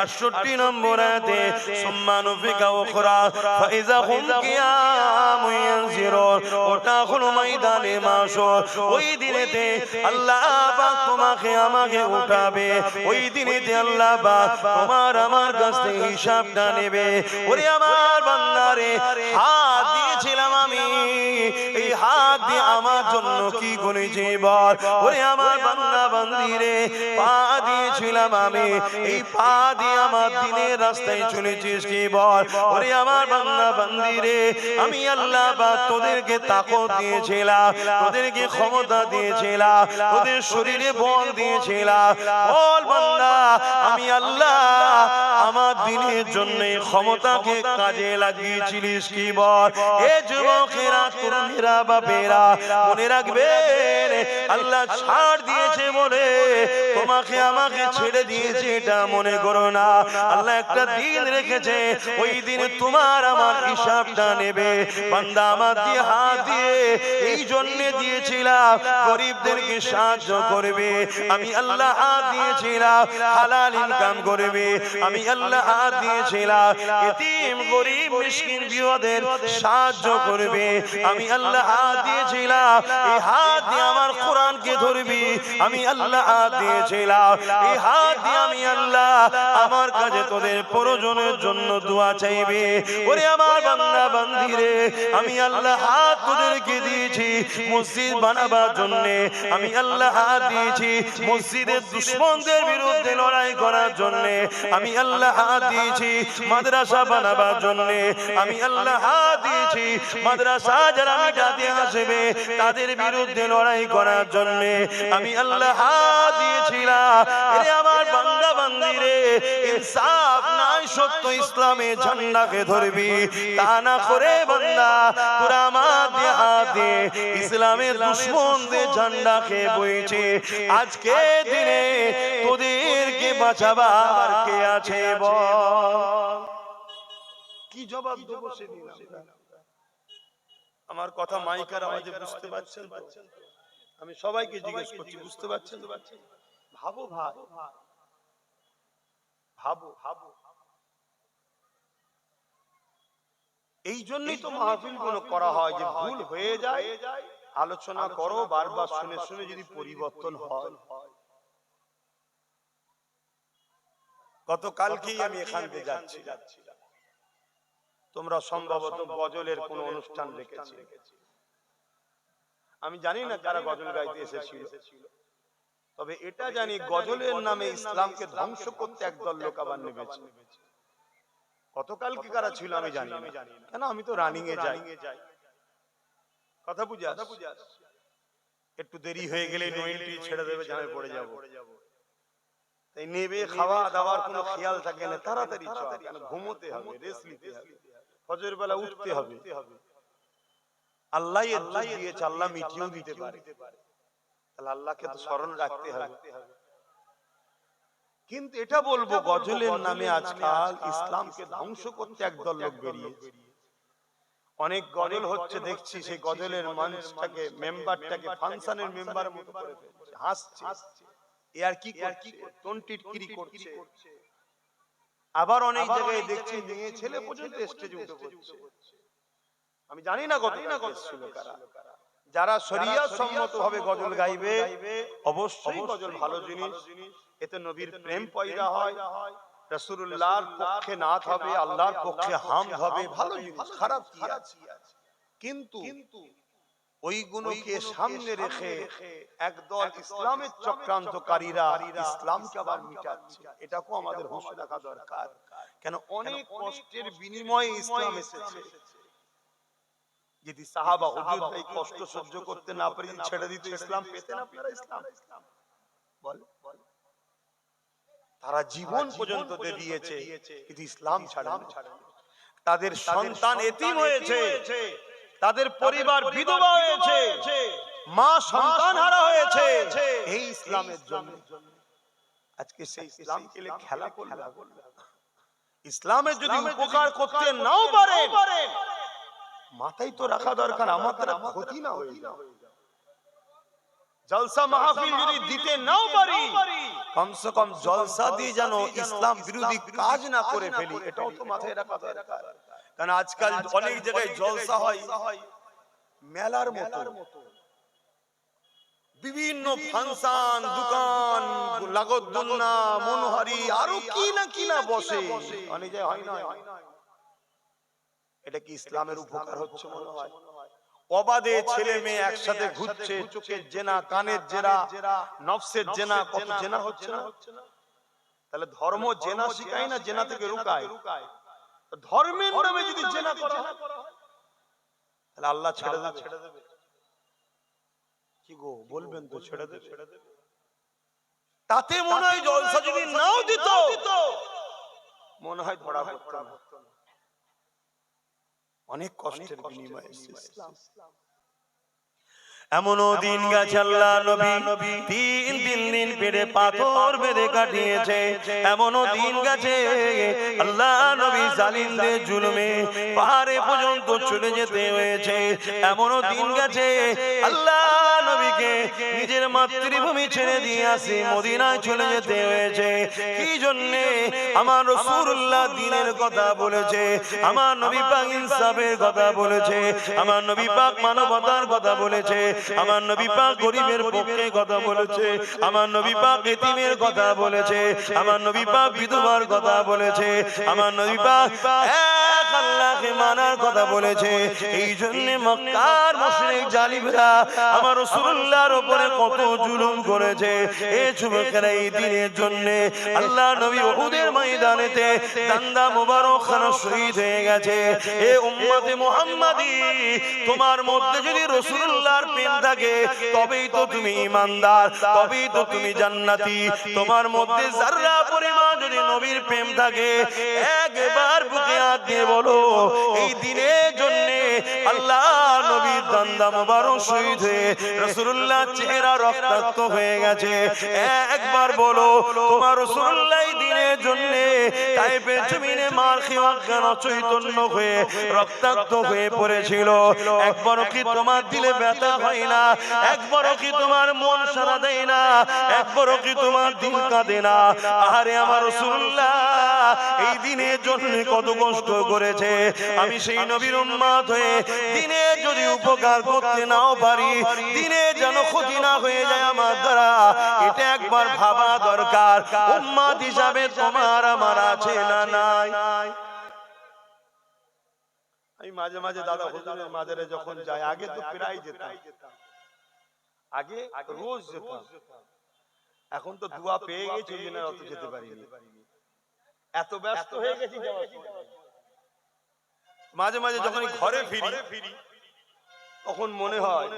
68 নম্বর আয়াতে, সুম্মা নুফিকা উখরা ফাইযা হুম কিয়ামুন ইয়ানজিরুন, ওটা হলো ময়দানে মাশর। ওই দিনেতে আল্লাহ পাক তোমাকে আমাকে উঠাবে, ওই দিনেতে আল্লাহ পাক তোমার আমার কাছ থেকে হিসাবটা নেবে। ওরে আমার বান্দারে, হাত দিয়েছিলাম আমি, এই হাত দিয়ে আমার জন্য কি করেছে বল। ওরে আমার বান্দা বান্দি রে, পা দিয়েছিলাম আমি, এই পা দিয়ে আমার দিনের রাস্তায় চলেছিস কি বল। ওরে আমার বান্দা বান্দি রে, আমি আল্লাহ বা তোদেরকে তাকত দিয়েছিলাম, তোদেরকে ক্ষমতা দিয়েছিলাম, তোদের শরীরে বল দিয়েছিলাম। বল বান্দা, আমি আল্লাহ আমার দিনের জন্য ক্ষমতাকে কাজে লাগিয়েছিলিস কি বল। এ যুবকেরা, তরুণীরা, বাপেরা, মনে রাখবেন আল্লাহ ছাড় দিয়েছে বলে তোমাকে আমাকে ছেড়ে দিয়েছে এটা মনে করো না। আল্লাহ একটা দিন রেখেছে, ওই দিন তোমার আমার হিসাবটা নেবে। বান্দা আমার দিয়ে হাত দিয়ে এই জন্য দিয়েছিলাম গরিবদেরকে সাহায্য করবে, আমি আল্লাহ হাত দিয়েছিলাম হালাল ইনকাম করবে, আমি আল্লাহ হাত দিয়েছিলাম এতিম গরিব মিসকিন বিধবাদের সাহায্য করবে, আমি আল্লাহ হাত দিয়েছিলাম এই হাত দিয়ে আমার কোরআনকে ধরবি, আমি আল্লাহ হাত দিয়েছিলাম এই হাত দিয়ে আমি আল্লাহ আমার কাছে তোদের প্রয়োজনের জন্য দোয়া চাইবে। ওরে আমার বান্দা বান্দি রে, আমি আল্লাহ হাত তোদেরকে দিয়েছি মসজিদ বানাবার জন্য, আমি আল্লাহ হাত দিয়েছি মসজিদের দুশমনদের বিরুদ্ধে লড়াই করার জন্য, আমি আল্লাহ হাত দিয়েছি মাদ্রাসা বানাবার জন্য, আমি আল্লাহ হাত দিয়েছি মাদ্রাসা যারা মিটাতে আসবে তাদের বিরুদ্ধে লড়াই করার জন্য, আমি আল্লাহ হাত দিয়েছিলাম। এরে আমার বান্দা বান্দি রে, ইনসাফ নাই সত্য ইসলামের ঝান্ডাকে ধরবি, তা না করে বান্দা তোরা আমার দিয়ে হাত দিয়ে ইসলামের দুশমনদের ঝান্ডাকে বইছে। আজকে দিনে তোদেরকে বাঁচাবার কে আছে বল। কি জবাব দেবো সেদিন? আমার কথা মাইকার আওয়াজে বুঝতে পারছেন তো? আমি সবাইকে জিজ্ঞেস করছি, বুঝতে পারছেন? ভাবো ভাই, ভাবো ভাবো। এই জন্যই তো মাহফিল গুলো করা হয়, যে ভুল হয়ে যায় আলোচনা করো, বারবার শুনে শুনে যদি পরিবর্তন হয়। গতকালকেই আমি এখান থেকে যাচ্ছি, তোমরা সম্ভবত গজলের কোন অনুষ্ঠান রেখেছি, আমি জানি না কারা গজল গাইতে এসেছিল, তবে এটা জানি গজলের নামে ইসলামকে ধ্বংস করতে একদল লোক আবার নেমেছে। গতকালকে কারা ছিল আমি জানি না, কেন আমি তো রানিং এ যাই, কথা বুঝে একটু দেরি হয়ে গেলে নইনটি ছেড়ে দেবে, জামে পড়ে যাবো, তাই নেবে খাওয়া দাওয়ার কোনো খেয়াল থাকে না, তাড়াতাড়ি চল, কেন ঘুমোতে হবে, রেস্ট নিতে হবে, ফজর বেলা উঠতে হবে। আল্লাহ দিয়েছে, আল্লাহ মিটিয়েও দিতে পারে, তাহলে আল্লাহকে তো স্মরণ রাখতে হবে। কিন্তু এটা বলবো, গজলের নামে আজকাল ইসলামকে ধ্বংস করতে একদল লোক বেরিয়েছে। অনেক গজল হচ্ছে দেখছি, সেই গজলের মঞ্চটাকে, মেম্বারটাকে ফাংশনের মেম্বারের মতো করে ফেলছে, হাসছে, এ আর কি করছে, টন্টিটকিরি করছে। আবার অনেক জায়গায় দেখছি মেয়ে ছেলে পর্যন্ত স্টেজে উঠে পড়ছে। আমি জানি না কত ছিল কারা, যারা শরিয়ত সম্মতভাবে গজল গাইবে, অবশ্যই গজল ভালো জিনিস, এতে নবীর প্রেম পয়দা হয়, রাসূলুল্লাহর পক্ষে নাত হবে, আল্লাহর পক্ষে হামদ হবে, ভালো জিনিস, খারাপ কি আছে? কিন্তু ওইগুলোকে সামনে রেখে একদল ইসলামের চক্রান্তকারীরা ইসলামকে আবার মিটাচ্ছে, এটাকেও আমাদের হুঁশ রাখা দরকার। কেন অনেক কষ্টের বিনিময়ে ইসলাম এসেছে। যদি সাহাবা হুজুর এই কষ্ট সহ্য করতে না পারে ছেড়ে দিত, ইসলাম পেতেন আপনারা? ইসলাম বল, তারা জীবন পর্যন্ত দিয়েছে, কিন্তু ইসলাম ছাড়েন। তাদের সন্তান এতিম হয়েছে, তাদের পরিবার বিধবা হয়েছে, মা সন্তানহারা হয়েছে এই ইসলামের জন্য। আজকে সেই ইসলামকে খেলা করলে, ইসলামের যদি উপকার করতে নাও পারেন, মাথায় তো রাখা দরকার আমার দ্বারা ক্ষতি না হয়ে যায়। জলসা মাহফিল যদি দিতে নাও পারি, কমসে কম জলসা দিয়ে যেন ইসলাম বিরোধী কাজ না করে ফেলি, এটাও তো মাথায় রাখা দরকার। কারণ আজকাল অনেক জায়গায় জলসা হয় মেলার মতো, বিভিন্ন ফাংশন, দোকান, লাগতদুলনা, মনোহারি, আরো কি না বসে, অনেক জায়গায় হয় না। এটা কি ইসলামের উপকার হচ্ছে মনে হয়? অবাধে ছেলে মেয়ে একসাথে ঘুরছে, চোখের জেনা, কানের জেনা, নফসের জেনা, কত জেনা হচ্ছে না? তাহলে ধর্ম জেনা শিখায় না জেনা থেকে রুকায়? ধর্মের নামে যদি জেনা করা হয় তাহলে আল্লাহ ছেড়ে দেবে? কি গো বলবেন তো ছেড়ে দেবে? তাতে মনে হয় জলসা যদি নাও দিত মনে হয় ধরা পড়তো না। অনেক কষ্টের বিনিময়ে ইসলাম। এমনও দিন গেছে আল্লাহ নবী তিন দিন পেটে পাথর বেঁধে কাটিয়েছে। এমনও দিন গেছে আল্লাহ নবী জালিমদের জুলুমে পাহাড়ে পর্যন্ত চলে যেতে হয়েছে। এমনও দিন গেছে আল্লাহ নবীকে নিজের মাতৃভূমি ছেড়ে দিয়ে আসি মদিনায় চলে যেতে হয়েছে। কি জন্যে? আমার রাসূলুল্লাহ দ্বীনের কথা বলেছে, আমার নবী পাক ইনসাফের কথা বলেছে, আমার নবী পাক মানবতার কথা বলেছে, আমার নবী পাক গরিবের পক্ষে কথা বলেছে, আমার নবী পাক এতিমের কথা বলেছে, আমার নবী পাক বিধবার কথা বলেছে, আমার নবী পাক এক আল্লাহকে মানার কথা বলেছে। এই জন্য মক্কার মুশরিক জালিমরা আমার রাসূলুল্লাহর উপরে কত জুলুম করেছে। এই যুবকেরা এই দিনের জন্য আল্লাহ নবী উহুদের ময়দানেতে দান্দা মুবারক খানা শহীদ হয়ে গেছে। এ উম্মতে মুহাম্মাদি, তোমার মধ্যে যদি রাসূলুল্লাহর প্রেম থাকে তবেই তো তুমি ঈমানদার, তবেই তো তুমি জান্নাতি। তোমার মধ্যে যারা পরিমাণ যদি নবীর প্রেম থাকে একবার বুকে হাত দিয়ে বলো এই দিনের জন্য আল্লাহ নবীর দান্দা মুবারক শহীদ হয়ে রাসূলুল্লাহ চেহারা রক্তাক্ত হয়ে গেছে। একবার বলো তোমার রাসূলুল্লাহ এই দিনের জন্য তাইফের জমিনে মার খেয়ে অজ্ঞান অচৈতন্য হয়ে রক্তাক্ত হয়ে পড়েছিল। একবারও কি তোমার দিলে ব্যথা হয় না? একবারও কি তোমার মন সাড়া দেয় না? একবারও কি তোমার দিল কাঁদে না? আরে আমার রাসূলুল্লাহ এই দিনের জন্য কত কষ্ট করেছে। আমি সেই নবীর উম্মত হয়ে দিনে যদি উপকার করতে নাও পারি, দিনে যেন ক্ষতি না হয়ে যায় আমার দ্বারা, এটা একবার ভাবা দরকার। উম্মত হিসাবে তোমার আমার আছে না নাই? আমি মাঝে মাঝে দাদা হুজুরের মাজারে যখন যাই, আগে তো প্রায় যেতাম, আগে রোজ যেতাম, এখন তো দুয়া পেয়ে গেছি ওই জন্য অত যেতে পারিনি, এত ব্যস্ত হয়ে গেছি। মাঝে মাঝে যখন ঘরে ফিরি তখন মনে হয়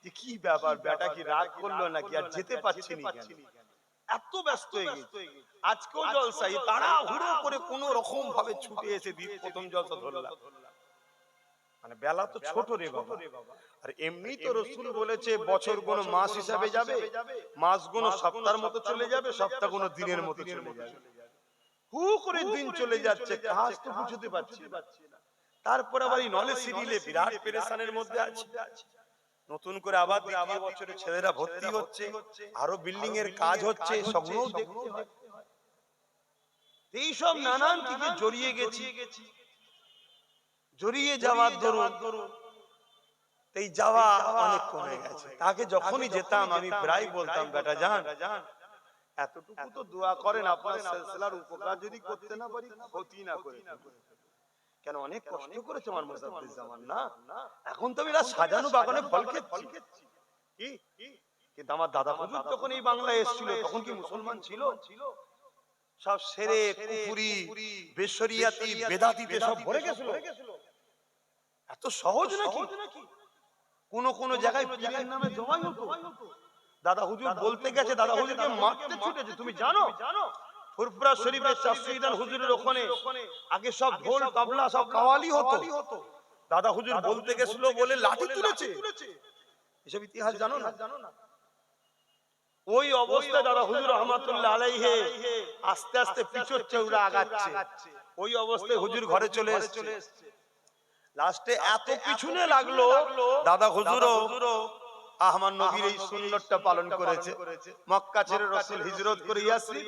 যে কি ব্যাপার, বেটা কি রাগ করলো নাকি, আর যেতে পারছি না কেন, এত ব্যস্ত হয়ে গেছি। আজকেও জলসাই তাড়াহুড়ো করে কোন রকম ভাবে ছুটে এসে প্রথম জলসা ধরলাম। মানে বেলা তো ছোট রে বাবা, আর এমনি তো রাসূল বলেছে বছর কোন মাস হিসাবে যাবে, মাস কোন সপ্তাহের মতো চলে যাবে, সপ্তাহ কোন দিনের মতো চলে যাবে। হু করে দিন চলে যাচ্ছে, কাজ তো বুঝতে পারছি না। তারপর আবার এই নলেজ সিরিলে বিরাট পেরেশানের মধ্যে আছে। নতুন করে আবার দ্বিতীয় বছরে ছেলেরা ভর্তি হচ্ছে, আরো বিল্ডিং এর কাজ হচ্ছে, সবগুলো দেখতে হয়। এই সব নানান দিকে জড়িয়ে গেছি, জড়িয়ে যাওয়ার দরুন এই যাওয়া অনেক কমে গেছে। আগে যখনই যেতাম আমি প্রায় বলতাম বেটা জান এতটুকু তো দোয়া করেন আপনার সিলসিলার উপকার যদি করতে না পারি ক্ষতি না করে, কেন অনেক কষ্ট করেছে আমার মুসাফির জামান না, এখন তো আমি সাজানো বাগানে ফল খেচ্ছি। কি কিন্তু আমার দাদা হুজুর যখন এই বাংলায় এসেছিল তখন কি মুসলমান ছিল? সব সেরে কুফরি বেশরিয়াতি বেদাতিতে সব ভরে গেছিল। এত সহজ নাকি? কোন জায়গায় পীরের নামে জমাই হতো। দাদা হুজুর বলতে গেছে, দাদা হুজুরকে মারতে ছুটেছে, তুমি জানো? ফুরফুরা শরীফের শাস্ত্রীদান হুজুরের ওখানে আগে সব ঢোল তবলা সব কাওয়ালি হতো। দাদা হুজুর বলতে গেছিল বলে লাঠি তুলেছে, এসব ইতিহাস জানো না? ওই অবস্থায় দাদা হুজুর রহমাতুল্লাহ আলাইহি আস্তে আস্তে পিছচ্ছে, ওরা আগাচ্ছে। ওই অবস্থায় হুজুর ঘরে চলে এসেছে। লাস্টে এত পিছনে লাগলো, দাদা হুজুরও আমার নবীর এই সুন্নতটা পালন করেছে। মক্কা ছেড়ে রাসূল হিজরত করে ইয়াসরিব,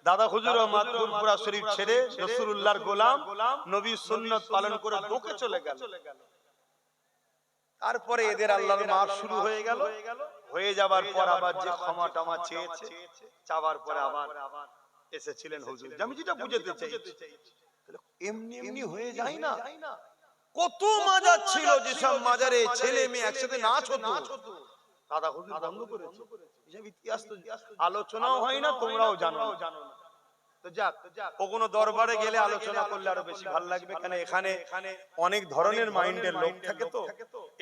দাদা হুজুরও ফুরফুরা শরীফ ছেড়ে রাসূলুল্লাহর গোলাম নবীর সুন্নত পালন করে বকে চলে গেল। তারপরে এদের আল্লাহর মার শুরু হয়ে গেল। হয়ে যাবার পর আবার যে ক্ষমা টমা চেয়েছে, চাওয়ার পরে আবার এসেছিলেন হুজুর। আমি যেটা বুঝাতে চাই এমনি এমনি হয়ে যায় না। কত মাজার ছিল যেসব মাজারে ছেলে মেয়ে একসাথে নাচ হতো, দাদা হুজুর বন্ধ করেছে। এসব ইতিহাস তো আলোচনাও হয় না, তোমরাও জানো না। তো যাক, ও কোনো দরবারে গেলে আলোচনা করলে আরো বেশি ভালো লাগবে, কেন এখানে অনেক ধরনের মাইন্ডের লোক থাকে, তো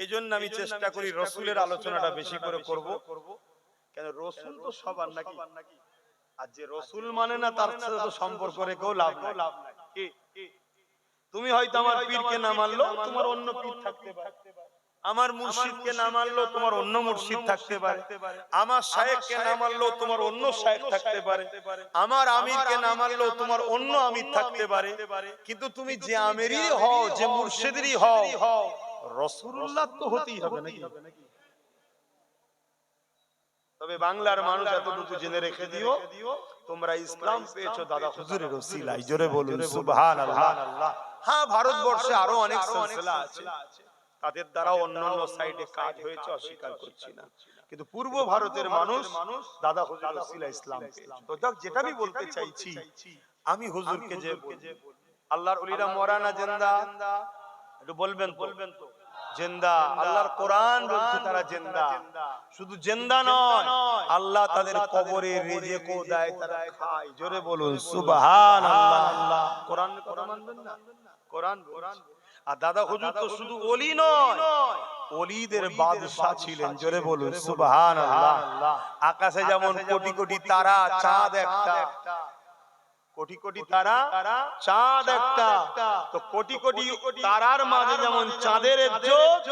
এজন্য আমি চেষ্টা করি রসুলের আলোচনাটা বেশি করে করব। কেন রসুল তো সবার নাকি, আর যে রসুল মানে না তার সাথে তো সম্পর্ক রেখেও লাভ নাই। কি তুমি হয়তো আমার পীরকে না মানলো, তোমার অন্য পীর থাকতে পারে, আমার মুর্শিদকে না মানলো তোমার অন্য মুর্শিদ থাকতে পারে, আমার শায়েখকে না মানলো তোমার অন্য শায়েখ থাকতে পারে, আমার আমিরকে না মানলো তোমার অন্য আমির থাকতে পারে, কিন্তু তুমি যে আমিরই হও, যে মুর্শিদেরই হও, রাসূলুল্লাহ তো হতেই হবে নাকি। তবে বাংলার মানুষ এতটুকু জেনে রেখে দিও, তোমরা ইসলাম পেয়েছো দাদা হুজুরের ওসিলায়, জোরে বলুন সুবহানাল্লাহ। হ্যাঁ, ভারতবর্ষে আরো অনেক সিলসিলা আছে, তাদের দ্বারা অন্যান্য সাইডে কাজ হয়েছে, অস্বীকার করছি না, কিন্তু পূর্ব ভারতের মানুষ দাদা হুজুরের ওসিলায় ইসলাম পেয়েছে। তো যেটা আমি বলতে চাইছি, আমি হুজুরকে যে আল্লাহর ওলিরা মরা না জিন্দা, একটু বলবেন তো জিন্দা, আল্লাহর কোরআন বলছে তারা জিন্দা, শুধু জিন্দা নয়, আল্লাহ তাদের কবরে রিজিকও দেয়, তারা খায়, জোরে বলুন সুবহানাল্লাহ। কোরআন কথা মানবেন না, কোরআন। আর দাদা হুজুর তো শুধু ওলি নয়, ওলিদের বাদশা ছিলেন, জোরে বলুন সুবহানাল্লাহ। আকাশে যেমন কোটি কোটি তারা, চাঁদ একটা, কোটি কোটি তারা, চাঁদ একটা, তো কোটি কোটি তারার মাঝে যেমন চাঁদের ইজ্জত,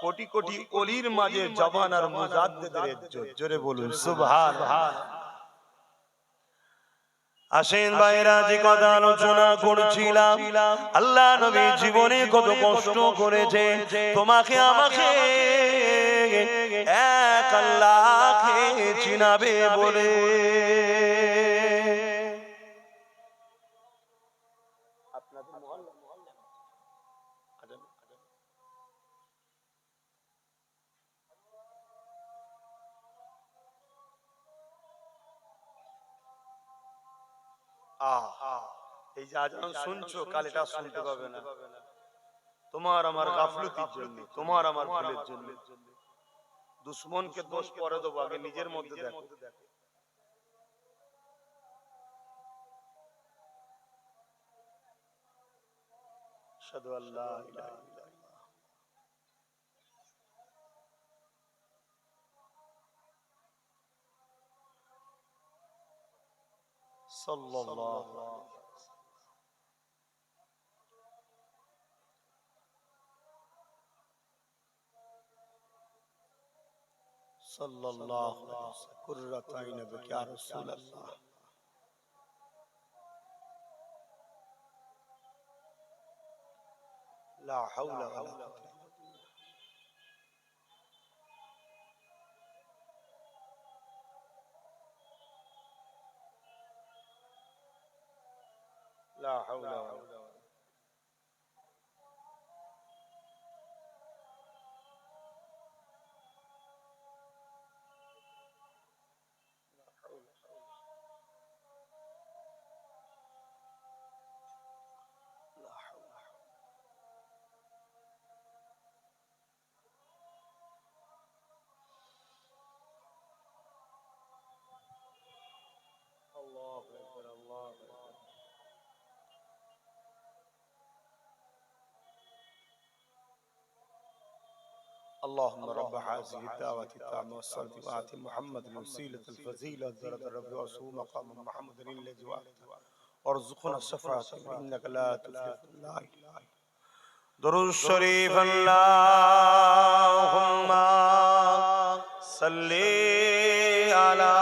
কোটি কোটি ওলির মাঝে জবান আর মুজাদ্দিদের ইজ্জত, জোরে বলুন সুবহানাল্লাহ। আসেন ভাইরা, যে কথা আলোচনা করছিলাম, আল্লাহ নবী জীবনে কত কষ্ট করেছে, তোমাকে আমাকে এক আল্লাহকে চিনাবে বলে। এই যে আজান শুনছো, কাল এটা শুনতে পাবে না, তোমার আমার গাফলতির জন্য, তোমার আমার ভুলের জন্য। দুশমনকে দোষ পরে দেবো, আগে নিজের মধ্যে দেখো। আশহাদু আল্লা ইলাহা ইল্লাল্লাহ। সাল্লাল্লাহু আলাইহি সাল্লাল্লাহু আলাইহি ওয়াসাল্লাম। কুররাত আইনি বিকা ইয়া রাসূলুল্লাহ। লা হাওলা ওয়ালা কুওয়াতা لا حول ولا قوة. الله أكبر الله أكبر. اللهم رب هذه الدعوة التامة والصلاة وآت محمد الوسيلة الفضيلة درجة الرب وأصوم مقام محمد الذي وعدته وارزقنا الشفاعة إنك لا تخلف الميعاد. درود شريف اللهم صل على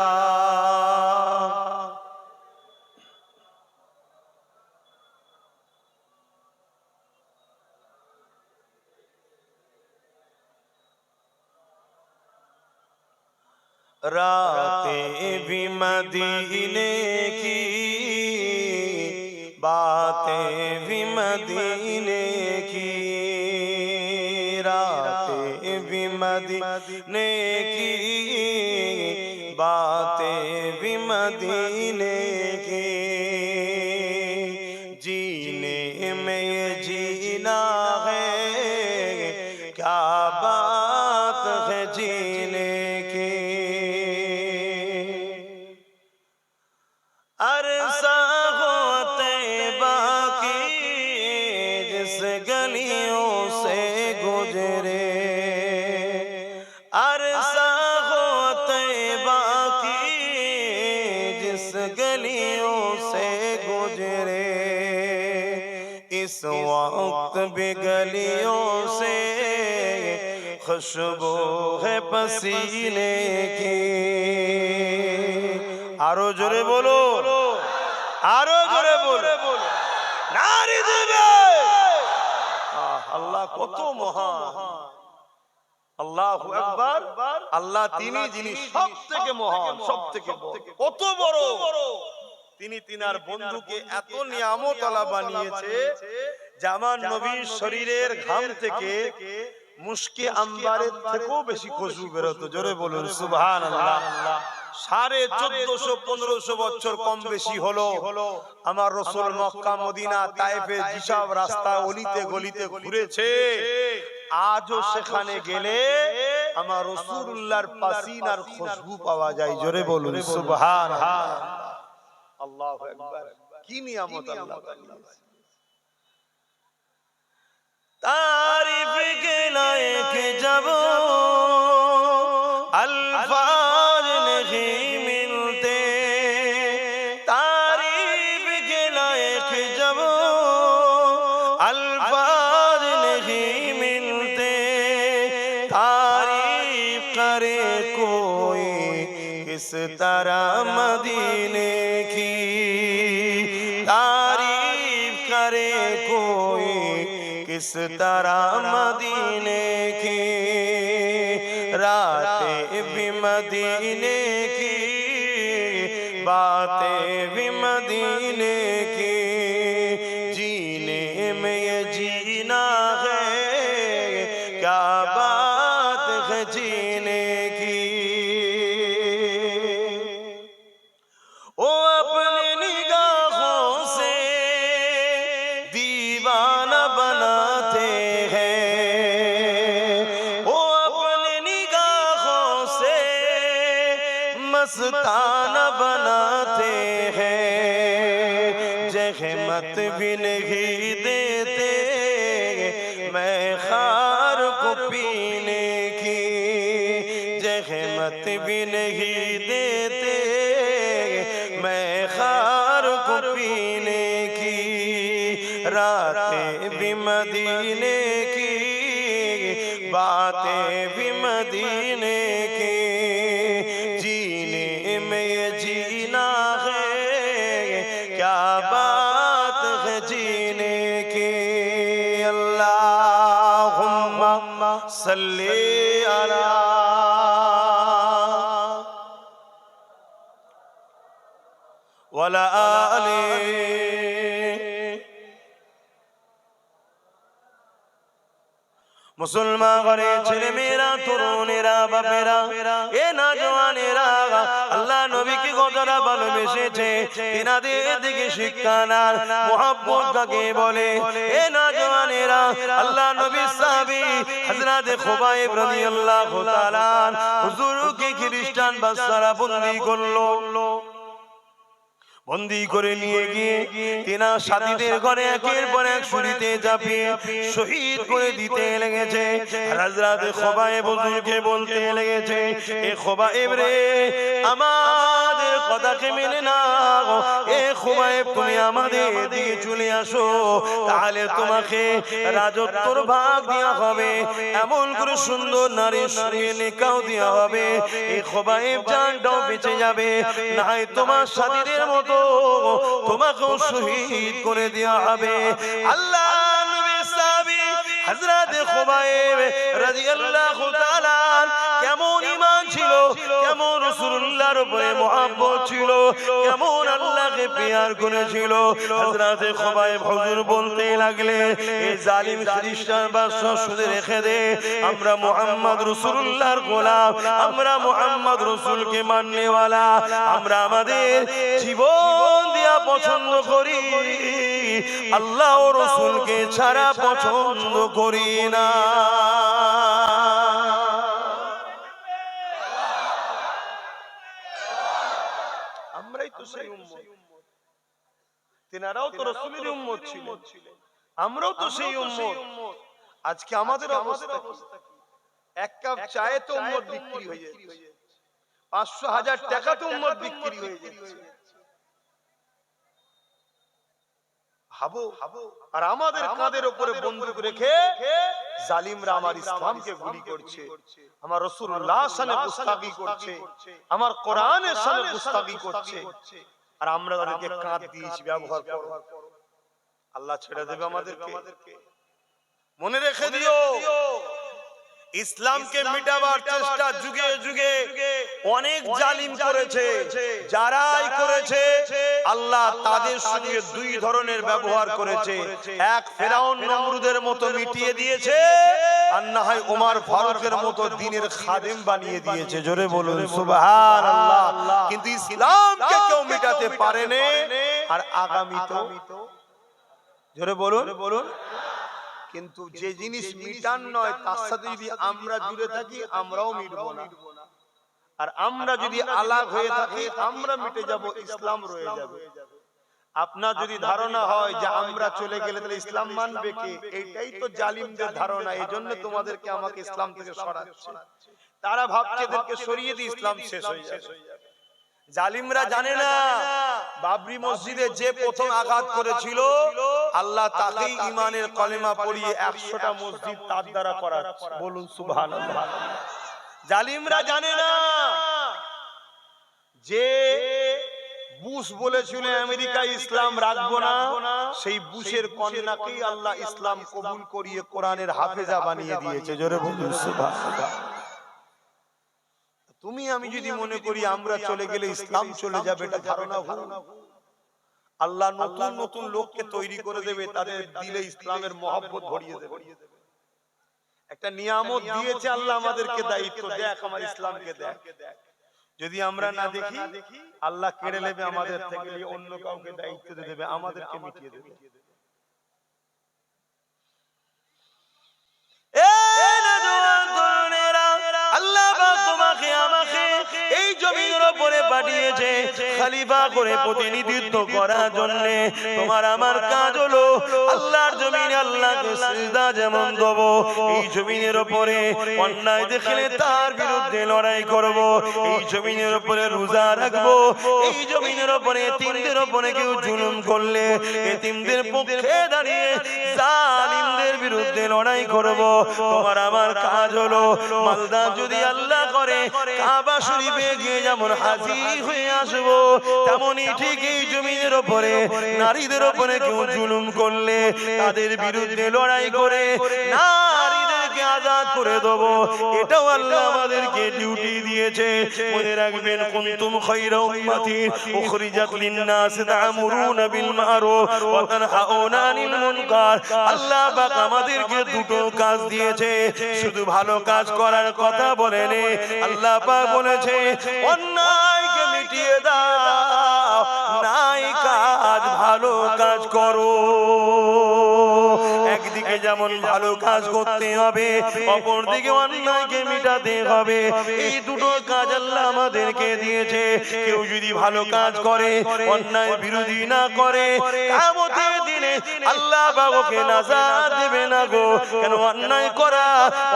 रातें भी मदीने की, बातें भी मदीने की, रातें भी मदीने की, बातें भी मदीने की, जीने में ये जीना है तैबा की जिस गलियों से गुजरे, अरसा हो तैबा की जिस गलियों से गुजरे, इस वक्त भी गलियों से खुशबू है पसीने की। आरो जोरे बोलो, आरो जोरे बोलो, नारी दिবে। আল্লাহ কত মহান, আল্লাহু আকবার। আল্লাহ তিনি যিনি সবথেকে মহান, সবথেকে বড়। কত বড় তিনি তিনার বন্ধুকে এত নিয়ামত আলা বানিয়েছে যে আমার নবীর শরীরের ঘাম থেকে মুশকে আম্বারের থেকেও বেশি খুশবু বেরোতো। জোরে বলুন সুবহানাল্লাহ। 1450-1500 বছর কম বেশি হলো আমার রাসূল মক্কা মদিনা তায়েফে যেসব রাস্তা অলিতে গলিতে ঘুরেছে, আজও সেখানে গেলে আমার রাসূলুল্লাহর পাসিনার খুশবু পাওয়া যায়। জোরে বলুন সুবহানাল্লাহ। আল্লাহু আকবার। কি নিয়ামত আল্লাহ বানিয়েছে। तारीफ के लायक जब अल्फाज नहीं मिलते, तारीफ के लायक जब अल्फाज नहीं मिलते, तारीफ करे कोई किस तरह मदीने की, तारीफ करे कोई किस तरह मदीने की, रातें भी मदीने की, बातें भी मदीने की, जीने में ये जीना है क्या बात है जीने की। ओ अपने निगाहों से दीवाना बनाते हैं, वो अपने निगाहों से मस्ताना बनाते हैं, जहमत भी नहीं देते मैं खार को पीने की, जहमत भी नहीं देते मैं खार को पीने की, रातें भी मदीने की, बातें भी मदीने की, जीने में ये जीना है क्या बात है जीने की। अल्लाहुम्मा सल्ली अला वला आली। मुसलमान घरे ছেলে মেয়েরা, তরুণেরা, বাপেরা, এ নওজওয়ানেরা আল্লাহ নবীকে কতটা ভালোবেসেছে তিনাদের দিকে শিক্ষা নার। মুহাব্বত কাকে বলে? এ নওজওয়ানেরা, আল্লাহ নবীর সাহাবী হযরত খুবাইব রাদিয়াল্লাহু তাআলা হুজুরকে খ্রিস্টান বাদশারা বন্দী করলো। বন্দী করে নিয়ে গিয়ে তিনা সাথীদের ঘরে একের পর এক ছুরিতে চাপিয়ে শহীদ করে দিতে লেগেছে। হযরত খুবাইব হুজুরকে বলতে লেগেছে, এ খুবাইব রে, আমাদের কথাকে মেনে নাও। এ খুবাইব, তুমি আমাদের দিকে চলে আসো, তাহলে তোমাকে রাজত্বর ভাগ দেওয়া হবে, এমন করে সুন্দর নারীর সঙ্গে নিকাহ দেওয়া হবে। এই খুবাইব জানটাও বেঁচে যাবে, না হয় তোমার সাথীদের মতো তোমাকেও শহীদ করে দেওয়া হবে। আল্লাহ নবীর সাহাবী হযরত খুবাইব রাদিয়াল্লাহু তাআলা কেমন ঈমান ছিল, কেমন রাসূলুল্লাহর উপরে মুহাব্বত ছিল, কেমন আল্লাহকে প্যার করেছিল। হযরত খুবাইব হুজুর বলতে লাগলে, এই জালিম খ্রিস্টান বাদশা শুধু রেখে দে, আমরা মুহাম্মদ রাসূলুল্লাহর গোলাম, আমরা মুহাম্মদ রাসূলকে মাননেওয়ালা, আমরা আমাদের জীবন দিয়া পছন্দ করি, আল্লাহ ও রাসূলকে ছাড়া পছন্দ করি না। আমরাই তো সেই উম্মত, তেনারাও তো রাসূলের উম্মত ছিলেন, আমরাও তো সেই উম্মত। আজকে আমাদের অবস্থা কি? এক কাপ চায়ে তো উম্মত বিক্রি হয়ে যাচ্ছে, 500,000 টাকা তো উম্মত বিক্রি হয়ে যাচ্ছে। ভাবো, আর আমাদের কাঁধের উপরে বন্দুক রেখে জালিমরা আমার ইসলামকে গুলি করছে, আমার রাসূলুল্লাহ শানে গুস্তাখি করছে, আমার কোরআনের শানে গুস্তাখি করছে, আর আমরা তাদেরকে কাঁধ দিয়েছি ব্যবহার করো। আল্লাহ ছেড়ে দেবে আমাদেরকে? মনে রেখে দিও, ইসলামকে মিটাবার চেষ্টা যুগে যুগে অনেক জালিম করেছে, যারাই করেছে আল্লাহ তাদের সঙ্গে দুই ধরনের ব্যবহার করেছে। এক ফেরাউন নমরুদের মতো মিটিয়ে দিয়েছে, আর না হয় ওমর ফারুকের মতো দ্বীনের খাদেম বানিয়ে দিয়েছে। জোরে বলুন সুবহানাল্লাহ। কিন্তু ইসলামকে কেউ মিটাতে পারেনি, আর আগামী তো জোরে বলুন। কিন্তু যে জিনিস মিটান নয় তার সাথে যদি আমরা জুড়ে থাকি আমরাও মিটবো না, আর আমরা যদি আলাগ হয়ে থাকি আমরা মিটে যাব, ইসলাম রয়ে যাবে। আপনার যদি ধারণা হয় যে আমরা চলে গেলে তাহলে ইসলাম মানবে কে, এটাই তো জালিমদের ধারণা। এই জন্য তোমাদেরকে আমাকে ইসলাম থেকে সরাচ্ছে। তারা ভাবছে এদেরকে সরিয়ে দিয়ে ইসলাম শেষ হয়ে যাবে। জালিমরা জানে না বাবরি মসজিদে যে প্রথম আঘাত করেছিল আল্লাহ তাকেই ঈমানের কলেমা পড়িয়ে 100টা মসজিদ তার দ্বারা করাচ্ছে। বলুন সুবহানাল্লাহ। জালিমরা জানে না যে বুশ বলেছিল আমেরিকা ইসলাম রাখবো না, সেই বুশের কন্যাকেই আল্লাহ ইসলাম কবুল করিয়ে কোরআনের হাফেজা বানিয়ে দিয়েছে। জোরে বলুন সুবহানাল্লাহ। তুমি আমি যদি মনে করি আমরা চলে গেলে ইসলাম চলে যাবে, এটা ধারণা ভুল। আল্লাহ নতুন নতুন লোককে তৈরি করে দেবে, তাদের দিলে ইসলামের মহব্বত ভরিয়ে দেবে। একটা নিয়ামত দিয়েছে আল্লাহ আমাদেরকে, দায়িত্ব, দেখ আমার ইসলামকে দেখ। যদি আমরা না দেখি আল্লাহ কেড়ে নেবে আমাদের থেকে, অন্য কাউকে দায়িত্ব দিয়ে দেবে, আমাদেরকে মিটিয়ে দেবে। এই জমিনের উপরে পাঠিয়েছে খলিফা করে প্রতিনিধিত্ব করার জন্য। তোমার আমার কাজ হলো আল্লাহর জমিনে আল্লাহকে সিজদা যেমন দেব, এই জমিনের উপরে অন্যায় দেখলে তার বিরুদ্ধে লড়াই করব, এই জমিনের উপরে রোজা রাখবো, এই জমিনের উপরে এতিমদের উপরে কেউ জুলুম করলে এতিমদের পক্ষে দাঁড়িয়ে জালিমদের বিরুদ্ধে লড়াই করব। তোমার আমার কাজ হলো মালদা যদি আল্লাহ করে কাবা শরীফে গিয়ে যেমন হাজির হয়ে আসবো, তেমনি ঠিক এই জমিনের উপরে নারীদের উপরে কেউ জুলুম করলে তাদের বিরুদ্ধে লড়াই করে নারীদেরকে আজাদ করে দেব। এটাও আল্লাহ আমাদেরকে ডিউটি দিয়েছে। মনে রাখবেন, কুনতুম খায়রা উম্মাতিন উখরিজাত লিন-নাস তা'মুরুনা বিল মা'রুফ ওয়া তানহাউনা আনিল মুনকার। আল্লাহ পাক আমাদেরকে দুটো কাজ দিয়েছে, শুধু ভালো কাজ করার কথা বলেনি, আল্লাহ পাক বলেছে অন্যায়কে মিটিয়ে দাও, নাই কাজ ভালো কাজ করো। একদিকে যেমন ভালো কাজ করতে হবে, অপরদিকে অন্যায়কে মিটাতে হবে। এই দুটো কাজ আল্লাহ আমাদেরকে দিয়েছে। কেউ যদি ভালো কাজ করে, অন্যায় বিরোধী না করে, কিয়ামতের দিনে আল্লাহ বাবাকে নাজাত দেবে না গো। কেন? অন্যায় করা,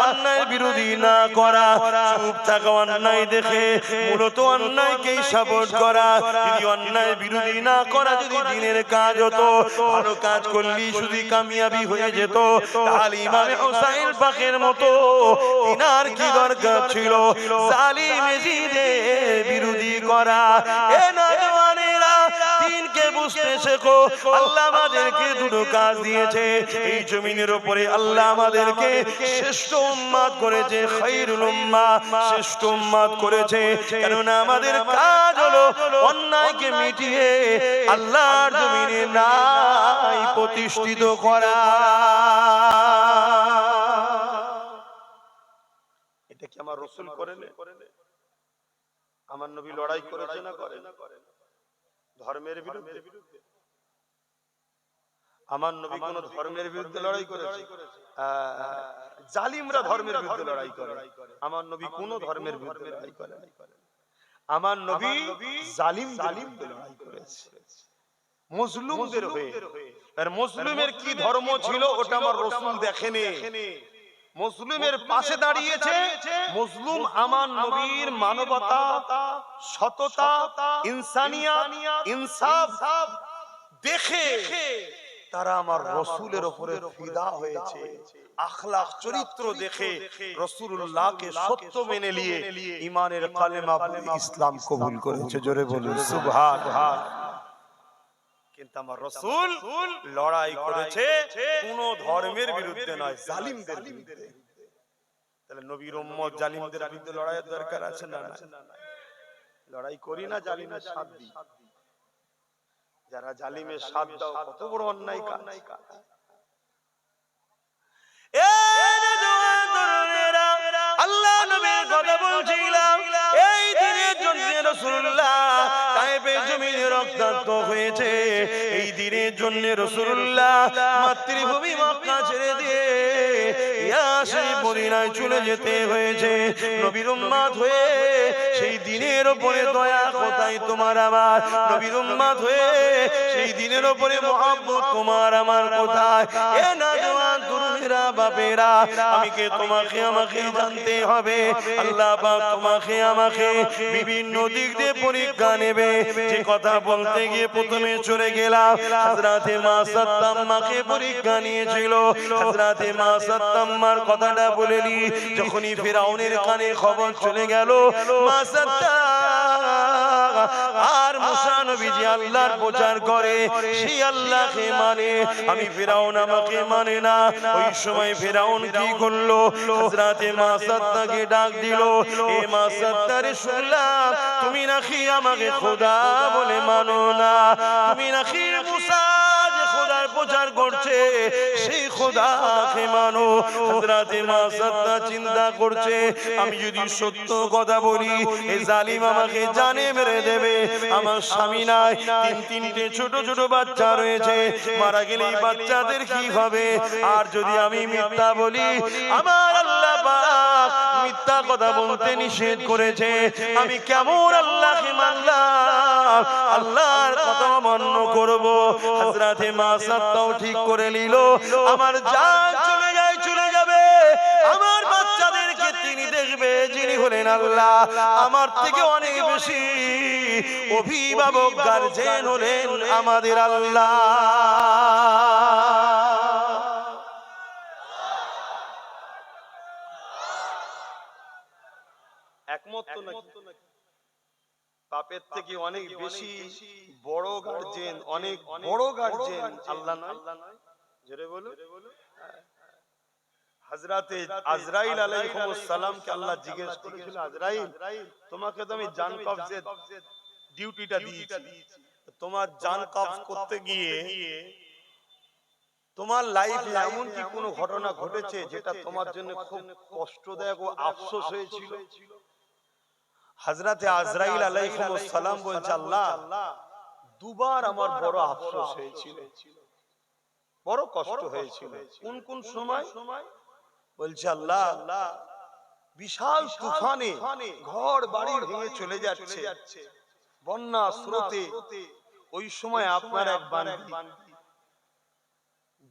অন্যায় বিরোধী না করা, চুপ থাকা, অন্যায় দেখে মূলত অন্যায়কেই সাপোর্ট করা। যদি অন্যায় বিরোধী না করা যদি দিনের কাজ হতো, ভালো কাজ করলেই শুধু কামিয়াবি হয়ে যেত, তাহলে ইমামে হুসাইন পাকের মতো তিনার কি দরকার ছিল জালিম এজিদের বিরোধী করা? এ নওজওয়ানেরা, দিনকে বুঝতে শেখো। আল্লাহ আমাদেরকে দুটো কাজ দিয়েছে। এই জমিনের উপরে আল্লাহ আমাদেরকে শ্রেষ্ঠ উম্মত করেছে, খায়রুল উম্মাহ, শ্রেষ্ঠ উম্মত করেছে। কেননা আমাদের কাজ হলো অন্যায়কে মিটিয়ে আল্লাহর জমিনে নাই প্রতিষ্ঠিত করা। এটা কি আমার রাসূল করেন? আমার নবী লড়াই করেছে না করেন? ধর্মের বিরুদ্ধে? আমার নবী কোন ধর্মের বিরুদ্ধে লড়াই করেছে? জালিমরা ধর্মের বিরুদ্ধে লড়াই করে, আমার নবী কোন ধর্মের বিরুদ্ধে লড়াই করে? আমার নবী জালিমদের বিরুদ্ধে লড়াই করেছে। মুসলিমদের হয়ে। আর মুসলিমের কি ধর্ম ছিল ওটা আমার রাসূল দেখেনি। মুসলিমের পাশে দাঁড়িয়েছে, মুসলিম আমার নবীর মানবতা, সততা, ইনসানিয়াত, ইনসাফ দেখে তারা আমার রাসূলের উপরে ফিদা হয়েছে। আখলাক চরিত্র দেখে রাসূলুল্লাহকে সত্য মেনে নিয়ে ঈমানের কালেমা বলে ইসলাম কবুল করেছে। জোরে বলুন সুবহানাল্লাহ। কিন্তু আমার রাসূল লড়াই করেছে কোন ধর্মের বিরুদ্ধে নয়, জালিমদের বিরুদ্ধে। তাহলে নবীর উম্মত জালিমদের বিরুদ্ধে লড়াইয়ের দরকার আছে না? লড়াই করি না, জালিমের সাথ দিই। যারা জালিমের সাথ দাও কত বড় অন্যায় কাজ। আল্লাহ নবীর কথা বলছিলাম, এই দিনের জন্য রাসূলুল্লাহ তায়েফের জমিনে রক্তাক্ত হয়েছে। এই দিনের জন্য রাসূলুল্লাহ মাতৃভূমি মক্কা ছেড়ে দিয়ে ইয়াসরিব মদিনায় চলে যেতে হয়েছে। নবীর উম্মত হয়ে সেই দিনের উপরে দয়া কোথায় তোমার আমার? নবীর উম্মত হয়ে সেই দিনের উপরে মহব্বত তোমার আমার কোথায়? এ নওজওয়ান তরুণেরা, বাপেরা, আমাকে তোমাকে আমাকে জানতে হবে। আল্লাহ পাক তোমাকে আমাকে বিভিন্ন দিক দিয়ে পরীক্ষা নেবে। যে কথা বলতে গিয়ে প্রথমে চলে গেলাম, হযরতে মা সাত্তাম্মাকে পরীক্ষা নিয়েছিল। হযরতে মা সাত্তাম্মার কথাটা বলেনি, যখনই ফিরাউনের কানে খবর চলে গেল মা সাত্তাম্মা আর মুসা নবীজি আল্লাহর প্রচার করে, সেই আল্লাহকে মানে, আমি ফিরাউন আমাকে মানে না। ওই সময় ফিরাউন কি করলো? হযরতে মা সাত্তাকে ডাক দিল, এ মা সাত্তারে শুনলাম তুমি নাকি আমাকে খোদা বলে মানো না, তুমি নাকি মুসা যে খোদার প্রচার করছে সেই খোদাকে মানো। হযরতে মা সাত্তা চিন্তা করছে, আমি যদি সত্য কথা বলি এই জালিম আমাকে জানে মেরে দেবে। আমার স্বামী নাই, তিনটে ছোট ছোট বাচ্চা রয়েছে, মারা গেলে এই বাচ্চাদের কি হবে? আর যদি আমি মিথ্যা বলি, আমার আল্লাহ পাক মিথ্যা কথা বলতে নিষেধ করেছে। আমি কেমন আল্লাহকে মানলাম, আল্লাহর কথা মান্য করব? হযরতে মা সাত্তাও ঠিক করে নিল, আমার জান চলে যায়, চলে যাবে, আমার বাচ্চাদেরকে তিনি দেখবে যিনি হলেন আল্লাহ। আমার থেকে অনেক বেশি অভিভাবক গার্জেন হলেন আমাদের আল্লাহ। একমত তো নাকি? বাপের থেকে অনেক বেশি বড় গার্জেন, অনেক বড় গার্জেন আল্লাহ নয়? জোরে বলুন। হযরতে আজরাইল আলাইহিস সালামকে আল্লাহ জিজ্ঞেস করেছিল, আজরাইল তোমাকে তো আমি জান কবজের ডিউটিটা দিয়েছি, তোমার জান কবজ করতে গিয়ে তোমার লাইফে এমন কি কোনো ঘটনা ঘটেছে যেটা তোমার জন্য খুব কষ্টদায়ক ও আফসোস হয়েছিল? হযরতে আজরাইল আলাইহিস সালাম বলছে, আল্লাহ দুবার আমার বড় আফসোস হয়েছিল, বড় কষ্ট হয়েছিল। কোন কোন সময়? বলছে, আল্লাহ বিশাল তুফানে ঘর বাড়ি ভেঙে চলে যাচ্ছে, বন্যা স্রোতে, ওই সময় আপনার এক বান্দী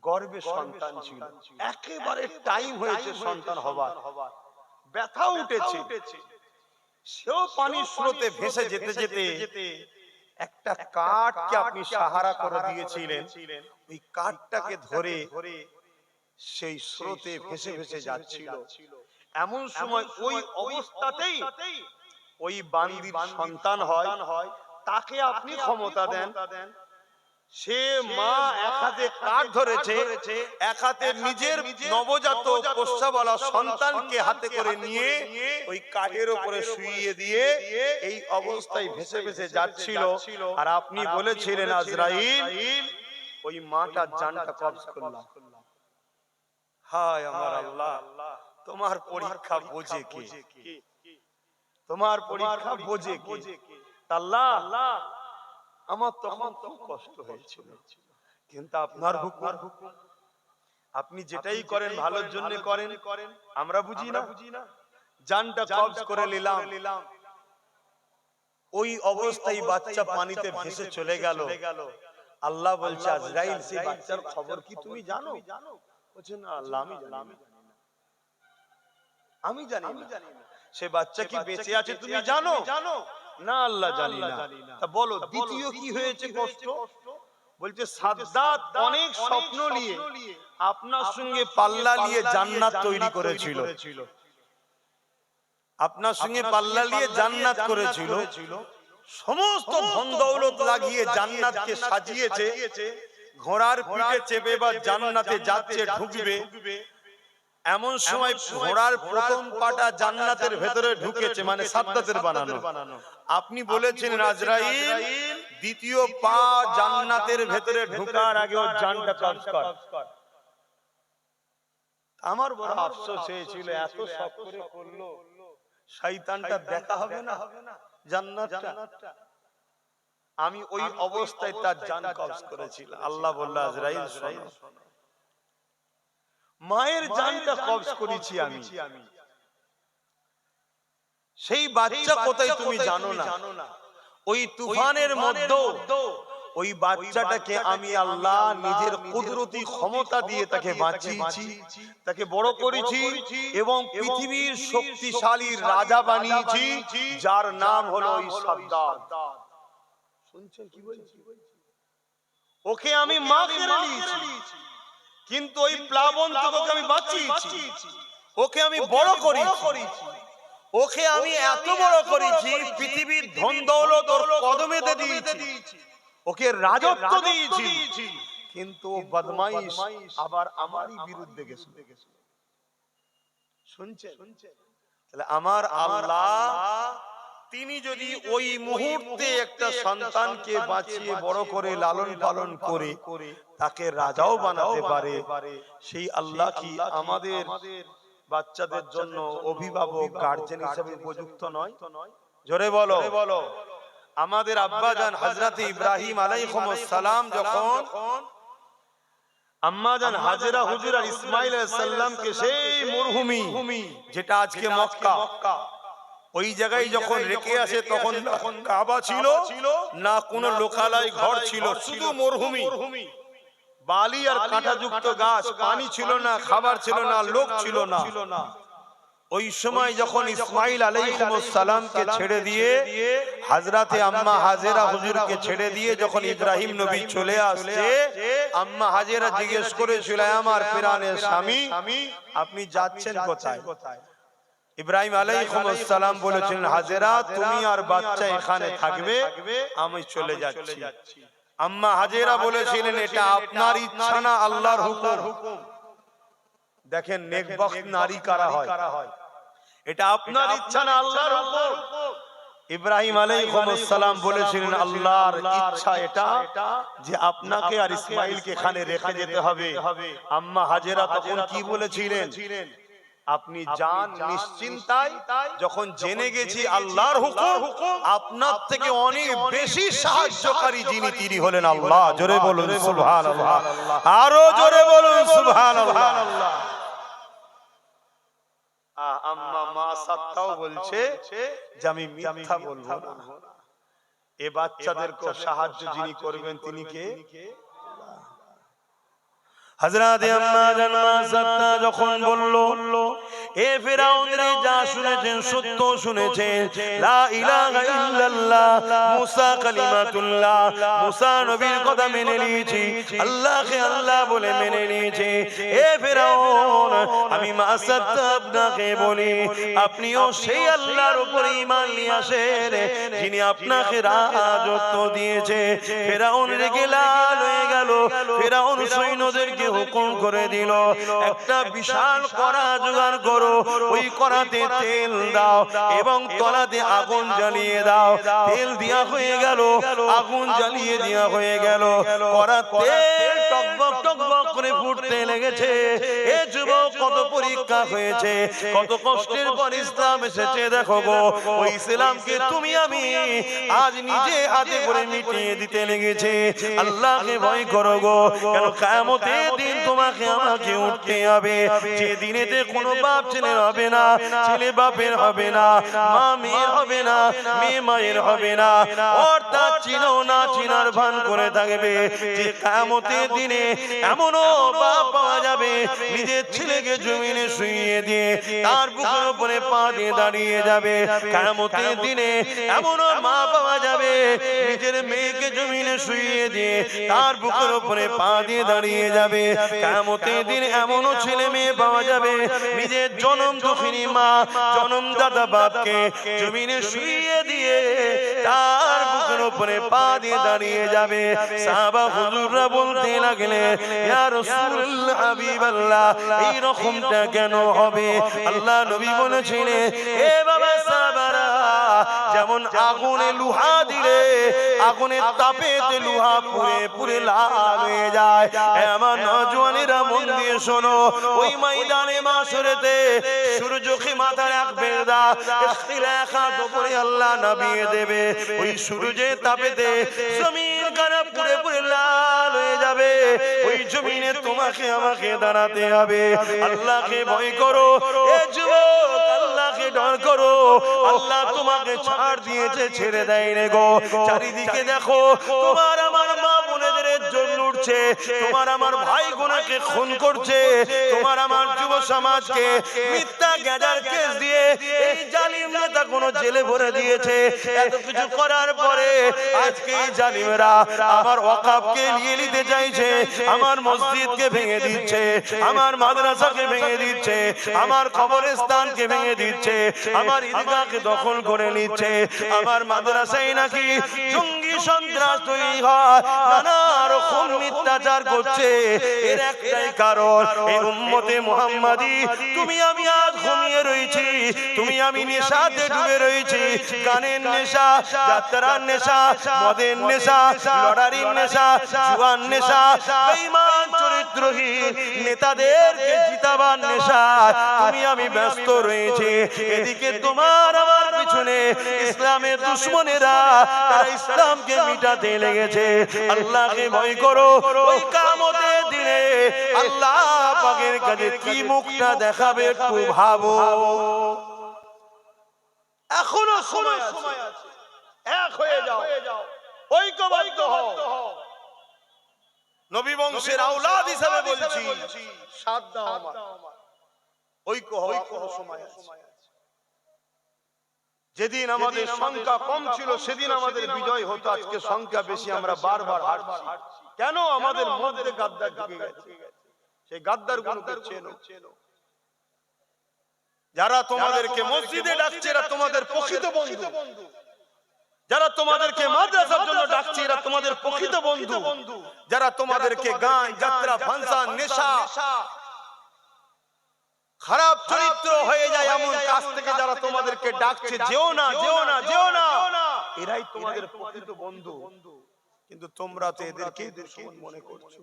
গর্ভে সন্তান ছিল, একেবারে টাইম হয়েছে সন্তান হবার, ব্যথা উঠেছে, সেও পানির স্রোতে ভেসে যেতে যেতে একটা কাঠকে আপনি সাহারা করে দিয়েছিলেন, ওই কাঠটাকে ধরে সেই স্রোতে ভেসে ভেসে যাচ্ছিল। এমন সময় ওই অবস্থাতেই ওই বান্দির সন্তান হয়, তাকে আপনি ক্ষমতা দেন, সে মা এক হাতে কাঠ ধরেছে, এক হাতে নিজের নবজাত পোষ্যবলা সন্তানকে হাতে করে নিয়ে ওই কাঠের উপরে শুইয়ে দিয়ে এই অবস্থায় ভেসে ভেসে যাচ্ছিল। আর আপনি বলেছিলেন, আজরাইল ওই মাটার জানটা কবজ করলাম। হায় আমার আল্লাহ, তোমার পরীক্ষা বোঝে কে? তোমার পরীক্ষা বোঝে কে? আল্লাহ আমার তখন খুব কষ্ট হয়েছিল, কিন্তু আপনার হুকুম, আপনি যেটাই করেন ভালোর জন্য করেন, আমরা বুঝি না, জানটা কবজ করে নিলাম। ওই অবস্থায় বাচ্চা পানিতে ভেসে চলে গেল। আল্লাহ বলছে আজরাইল সেই বাচ্চার খবর কি তুমি জানো? বলছে না আল্লাহ আমি জানি না। সে বাচ্চা কি বেঁচে আছে তুমি জানো? না আল্লাহ জানি না। তা বলো দ্বিতীয় কি হয়েছে কষ্ট? বলছে সাদ্দাত অনেক স্বপ্ন নিয়ে আপনার সঙ্গে পাল্লা নিয়ে জান্নাত তৈরি করেছিল, আপনার সঙ্গে পাল্লা নিয়ে জান্নাত করেছিল, সমস্ত ধন দৌলত লাগিয়ে জান্নাতকে সাজিয়েছে, ঘোড়ার পিঠে চেপে বা জান্নাতে যাচ্ছে ঢুকবে, এমন সময় ঘোড়ার প্রথম পাটা জান্নাতের ভেতরে ঢুকেছে, মানে সাদ্দাতের বানানো। আপনি বলেছেন আজরাইল দ্বিতীয় পা জান্নাতের ভেতরে ঢোকার আগে ওর জানটা কবজ কর। আমার বড় আফসোস হয়েছিল, এত শখ করে করলো, শয়তানটা দেখা হবে না জান্নাতটা। আমি ওই অবস্থায় তার জান কবজ করেছিল। আল্লাহ বলল আজরাইল শোনো, মায়ের জানটা কবজ করেছি আমি, সেই বাচ্চা কোথায় তুমি জানো না। ওই তুফানের মধ্যে ওই বাচ্চাটাকে আমি আল্লাহ নিজের কুদরতি ক্ষমতা দিয়ে তাকে বাঁচিয়েছি, তাকে বড় করেছি এবং পৃথিবীর শক্তিশালী রাজা বানিয়েছি, যার নাম হলো ওই সাদ্দাত। শুনছেন কি বলছি? ওকে আমি মা কেড়ে নিয়েছি, কিন্তু ওই প্লাবন্তকে আমি বাঁচিয়েছি, ওকে আমি বড় করেছি, ওকে আমি এত বড় করেছি পৃথিবীর ধন দৌলত ওর কদমেতে দিয়েছি, ওকে রাজত্ব দিয়েছি, কিন্তু বদমাইশ আবার আমারই বিরুদ্ধে গেছে। শুনছেন? তাহলে আমার আল্লাহ তিনি যদি ওই মুহূর্তে একটা সন্তানকে বাঁচিয়ে বড় করে লালন পালন করে তাকে রাজাও বানাতে পারে, সেই আল্লাহ কি আমাদের বাচ্চাদের জন্য অভিভাবক গার্জেন হিসেবে উপযুক্ত নয়? জোরে বলো। আমাদের আব্বাজান হযরত ইব্রাহিম আলাইহিস সালাম যখন আম্মাজান হাজেরা হুজুর আর ইসমাইল আলাইহিস সালামকে সেই মরুভূমি যেটা আজকে মক্কা, ওই জায়গায় যখন রেখে আসে তখন কাবা ছিল না, কোন লোকালয় ঘর ছিল, শুধু মরুভূমি, বালি আর কাঁটাযুক্ত গাছ, পানি ছিল না, খাবার ছিল না, লোক ছিল না। ওই সময় যখন ইসমাইল আলাইহিস সালামকে ছেড়ে দিয়ে হযরতে আম্মা হাজেরা হুজুরকে ছেড়ে দিয়ে যখন ইব্রাহিম নবী চলে আসছে, আম্মা হাজেরা জিজ্ঞেস করেছিল আমার প্রাণের স্বামী আপনি যাচ্ছেন কোথায়? ইব্রাহিম আলাইহিস সালাম বলেছিলেন হাজেরা তুমি আর বাচ্চা এখানে থাকবে, আমি চলে যাচ্ছি। আম্মা হাজেরা বলেছিলেন এটা আপনার ইচ্ছা না আল্লাহর হুকুম। দেখেন নেকবখত নারী কারা হয়, এটা আপনার ইচ্ছা না আল্লাহর হুকুম। ইব্রাহিম আলাইহিস সালাম বলেছিলেন আল্লাহর ইচ্ছা এটা যে আপনাকে আর ইসমাইলকে এখানে রেখে যেতে হবে। আম্মা হাজেরা তখন কি বলেছিলেন? আপনি যান নিশ্চিন্তায়, যখন জেনে গেছি আল্লাহর হুকুম, আপনার থেকে অনেক বেশি সাহায্যকারী যিনি তিনি হলেন আল্লাহ। জোরে বলুন সুবহানাল্লাহ, আরো জোরে বলুন সুবহানাল্লাহ। আম্মা মা সাত্তাও বলছে যে আমি মিথ্যা বলবো না, এ বাচ্চাদেরকে সাহায্য যিনি করবেন তিনি কে? হযরত আম্মা জান মা সাত্তা যখন বলল এ ফিরাউন রে যা শুনেছেন সত্য শুনেছেন, লা ইলাহা ইল্লাল্লাহ মুসা কালিমাতুল্লাহ, মুসা নবীর কথা মেনে নিয়েছি, আল্লাহকে আল্লাহ বলে মেনে নিয়েছি। এ ফিরাউন আমি মা সাত্তা আপনাকে বলি আপনিও সেই আল্লাহর উপর ঈমান নিয়ে আসেন যিনি আপনাকে রাজত্ব দিয়েছে। ফিরাউন রেগে লাল হয়ে গেল, ফিরাউন সৈন্যদেরকে হুকুম করে দিল একটা বিশাল কড়া জোগাড় করো, ওই কড়াতে তেল দাও এবং তলাতে আগুন জ্বালিয়ে দাও। তেল দেয়া হয়ে গেল, আগুন জ্বালিয়ে দেয়া হয়ে গেল, কড়া তেল টকবক টকবক করে ফুটতে লেগেছে। এ যুবক কত পরীক্ষা হয়েছে, কত কষ্টের পর ইসলাম এসেছে। দেখো গো, ওই ইসলামকে তুমি আমি আজ নিজে হাতে করে মিটিয়ে দিতে লেগেছে। আল্লাহকে ভয় করো গো, কেন কিয়ামতের দিন তোমাকে আমাকে উঠতে হবে, যে দিনেতে কোনো বাপ ছেলের হবে না, ছেলে বাপের হবে না, মা মেয়ের হবে না, মেয়ে মায়ের হবে না, অর্থাৎ চিনো না চিনার ভান করে থাকবে। যে কিয়ামতের দিনে এমনও বাপ পাওয়া যাবে নিজের ছেলেকে জমিনে শুইয়ে দিয়ে তার বুকের উপরে পা দিয়ে দাঁড়িয়ে যাবে। কিয়ামতের দিনে এমনও মা পাওয়া যাবে নিজের মেয়েকে জমিনে শুইয়ে দিয়ে তার বুকের উপরে পা দিয়ে দাঁড়িয়ে যাবে। কিয়ামতের দিন এমনও ছেলে মেয়ে পাওয়া যাবে নিজের জনম দুঃখিনী মা, জনমদাতা বাপকে জমিনে শুইয়ে দিয়ে তার বুকের উপরে পা দিয়ে দাঁড়িয়ে যাবে। সাহাবা হুজুররা বলতে লাগলেন, ইয়া রাসূলুল্লাহ হাবিবাল্লাহ, এই রকমটা কেন হবে? আল্লাহ নবী বলেছিলেন, এ বাবা সাহাবারা, যেমন আগুনে লোহা দিলে আগুনের তাপেতে লোহা পুড়ে পুড়ে লাল হয়ে যায়, আমার নওজওয়ানেরা মন দিয়ে শোনো, ওই ময়দানে মাশরেতে সূর্যকে মাথা রাখবে না, ইখতিলাফাত উপরে আল্লাহ নামিয়ে দেবে। ওই সূর্যের তাপেতে জমিন কানা পুড়ে পুড়ে লাল হয়ে যাবে। ওই জমিনে তোমাকে আমাকে দাঁড়াতে হবে। আল্লাহকে ভয় করো এ যুবক, আল্লাহকে ডর করো। আল্লাহ তোমাকে ছাড় দিয়েছে, ছেড়ে দেয় রে গো। চারিদিকে দেখো, তোমার আমার মা বোনেদের জন্য উঠছে, তোমার আমার ভাই বোনকে খুন করছে, তোমার আমার যুব সমাজকে মিথ্যা গ্যাজার কেস দিয়ে এই জালিম নেতা কোন জেলে ভরে দিয়েছে। এত কিছু করার পরে আজকে এই জালিমরা আমার ওয়াকফকে নিয়ে নিতে চাইছে, আমার মসজিদকে ভেঙে দিচ্ছে, আমার মাদ্রাসাকে ভেঙে দিচ্ছে, আমার কবরস্থানকে ভেঙে দিচ্ছে, আমার ঈদগাহকে দখল করে নিচ্ছে। আমার মাদ্রাসায় নাকি জঙ্গি সন্ত্রাস তৈরি হয়, নানা রকম মিথ্যাচার করছে। এর একটাই কারণ, এই উম্মতে মুহাম্মাদি তুমি আমি আজ ঘুমিয়ে রয়েছি, তুমি আমি নেশাতে ডুবে রয়েছি। গানের নেশা, যাত্রার নেশা, মদের নেশা, লটারির নেশা, জুয়ার নেশা, বেঈমান চরিত্রহীন নেতাদেরকে জিতাবার নেশা তুমি আমি ব্যস্ত রয়েছে। এদিকে তোমার আমার পিছনে ইসলামের দুশমনেরা, তারা ইসলামকে মিটাতে লেগেছে। আল্লাহকে ভয় করো, ওই কিয়ামতের দিনে আল্লাহ পাকের কাছে কি মুখটা দেখাবে একটু ভাবো। এখনো সময় আছে, এক হয়ে যাও, ঐক্যবদ্ধ হও। নবী বংশের আওলাদ হিসেবে বলছি, সাথ দাও আমার, ঐক্য হও, এখনো সময় আছে। যেদিন আমাদের সংখ্যা কম ছিল সেদিন আমাদের বিজয় হতো, আজকে সংখ্যা বেশি, আমরা বারবার হারছি। কেন? আমাদের মধ্যে গাদ্দার ঢুকে গেছে। সেই গাদ্দার গুলোকে চেনো। যারা তোমাদেরকে মসজিদে ডাকছে এরা তোমাদের প্রকৃত বন্ধু, যারা তোমাদেরকে মাদ্রাসার জন্য ডাকছে এরা তোমাদের প্রকৃত বন্ধু, যারা তোমাদেরকে গান, যাত্রা, ফাংশন, নেশা, খারাপ চরিত্র হয়ে যায় এমন কাজ থেকে যারা তোমাদেরকে ডাকছে, যেও না যেও না যেও না, এরাই তোমাদের প্রকৃত বন্ধু। কিন্তু তোমরা তো এদেরকে দুশমন মনে করছো,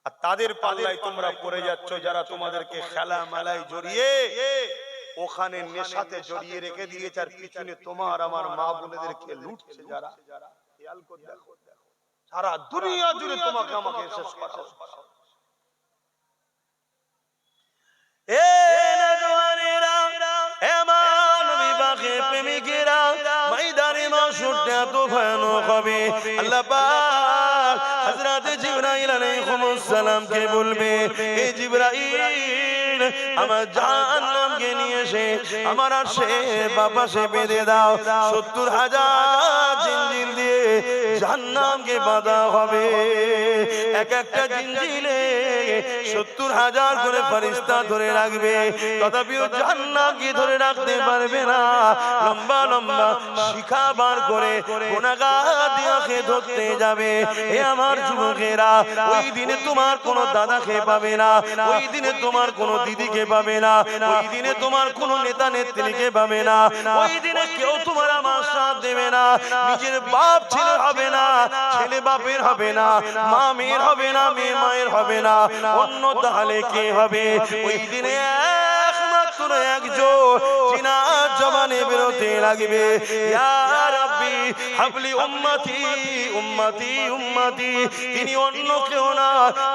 আর তাদের পাল্লায় তোমরা পড়ে যাচ্ছ, যারা তোমাদেরকে খেলা মেলায় জড়িয়ে ওখানে নেশাতে জড়িয়ে রেখে দিয়েছে, আর পিছনে তোমার আমার মা বোনেদেরকে লুটছে যারা। খেয়াল করে দেখো, সারা দুনিয়া জুড়ে তোমাকে আমাকে শেষ করা হচ্ছে। এ নওজওয়ানেরা, এ মা নবী পাকের প্রেমিকেরা, ময়দানে মাশরটা এত ভয়ানক হবে। আল্লাহ পাক হযরত জিবরাইল আলাইহিস সালামকে বলবে, এ জিবরাইল, আমার জাহান্নামকে নিয়ে এসে আমার আরশে বাপাশে বেঁধে দাও। ৭০,০০০ জিনজির দিয়ে জাহান্নামকে বাঁধা হবে। এক একটা জিনজিরে ৭০,০০০ করে ফেরেশতা ধরে রাখবে, তথাপিও জাহান্নামকে ধরে রাখতে পারবে না। লম্বা লম্বা শিখা বার করে গুনাহগার দিয়াকে ধরতে যাবে। এ আমার যুবকেরা, ওই দিনে তোমার কোনো দাদাকে পাবে না, ওই দিনে তোমার কোনো দিদিকে পাবে না, ওই দিনে তোমার কোনো নেতা নেত্রীকে পাবে না, ওই দিনে কেউ তোমার আমার সাথ দেবে না। নিজের বাপ ছেলে হবে না, ছেলে বাপের হবে না, মা মেয়ের হবে না, মেয়ে মায়ের হবে না, অন্য তাহলে কে হবে? ওই দিনে একমাত্র একজন জিনার জবানে বেরোতে লাগবে, ইয়া রাব্বি হাবলি উম্মতি উম্মতি উম্মতি। তিনি অন্য কেউ না,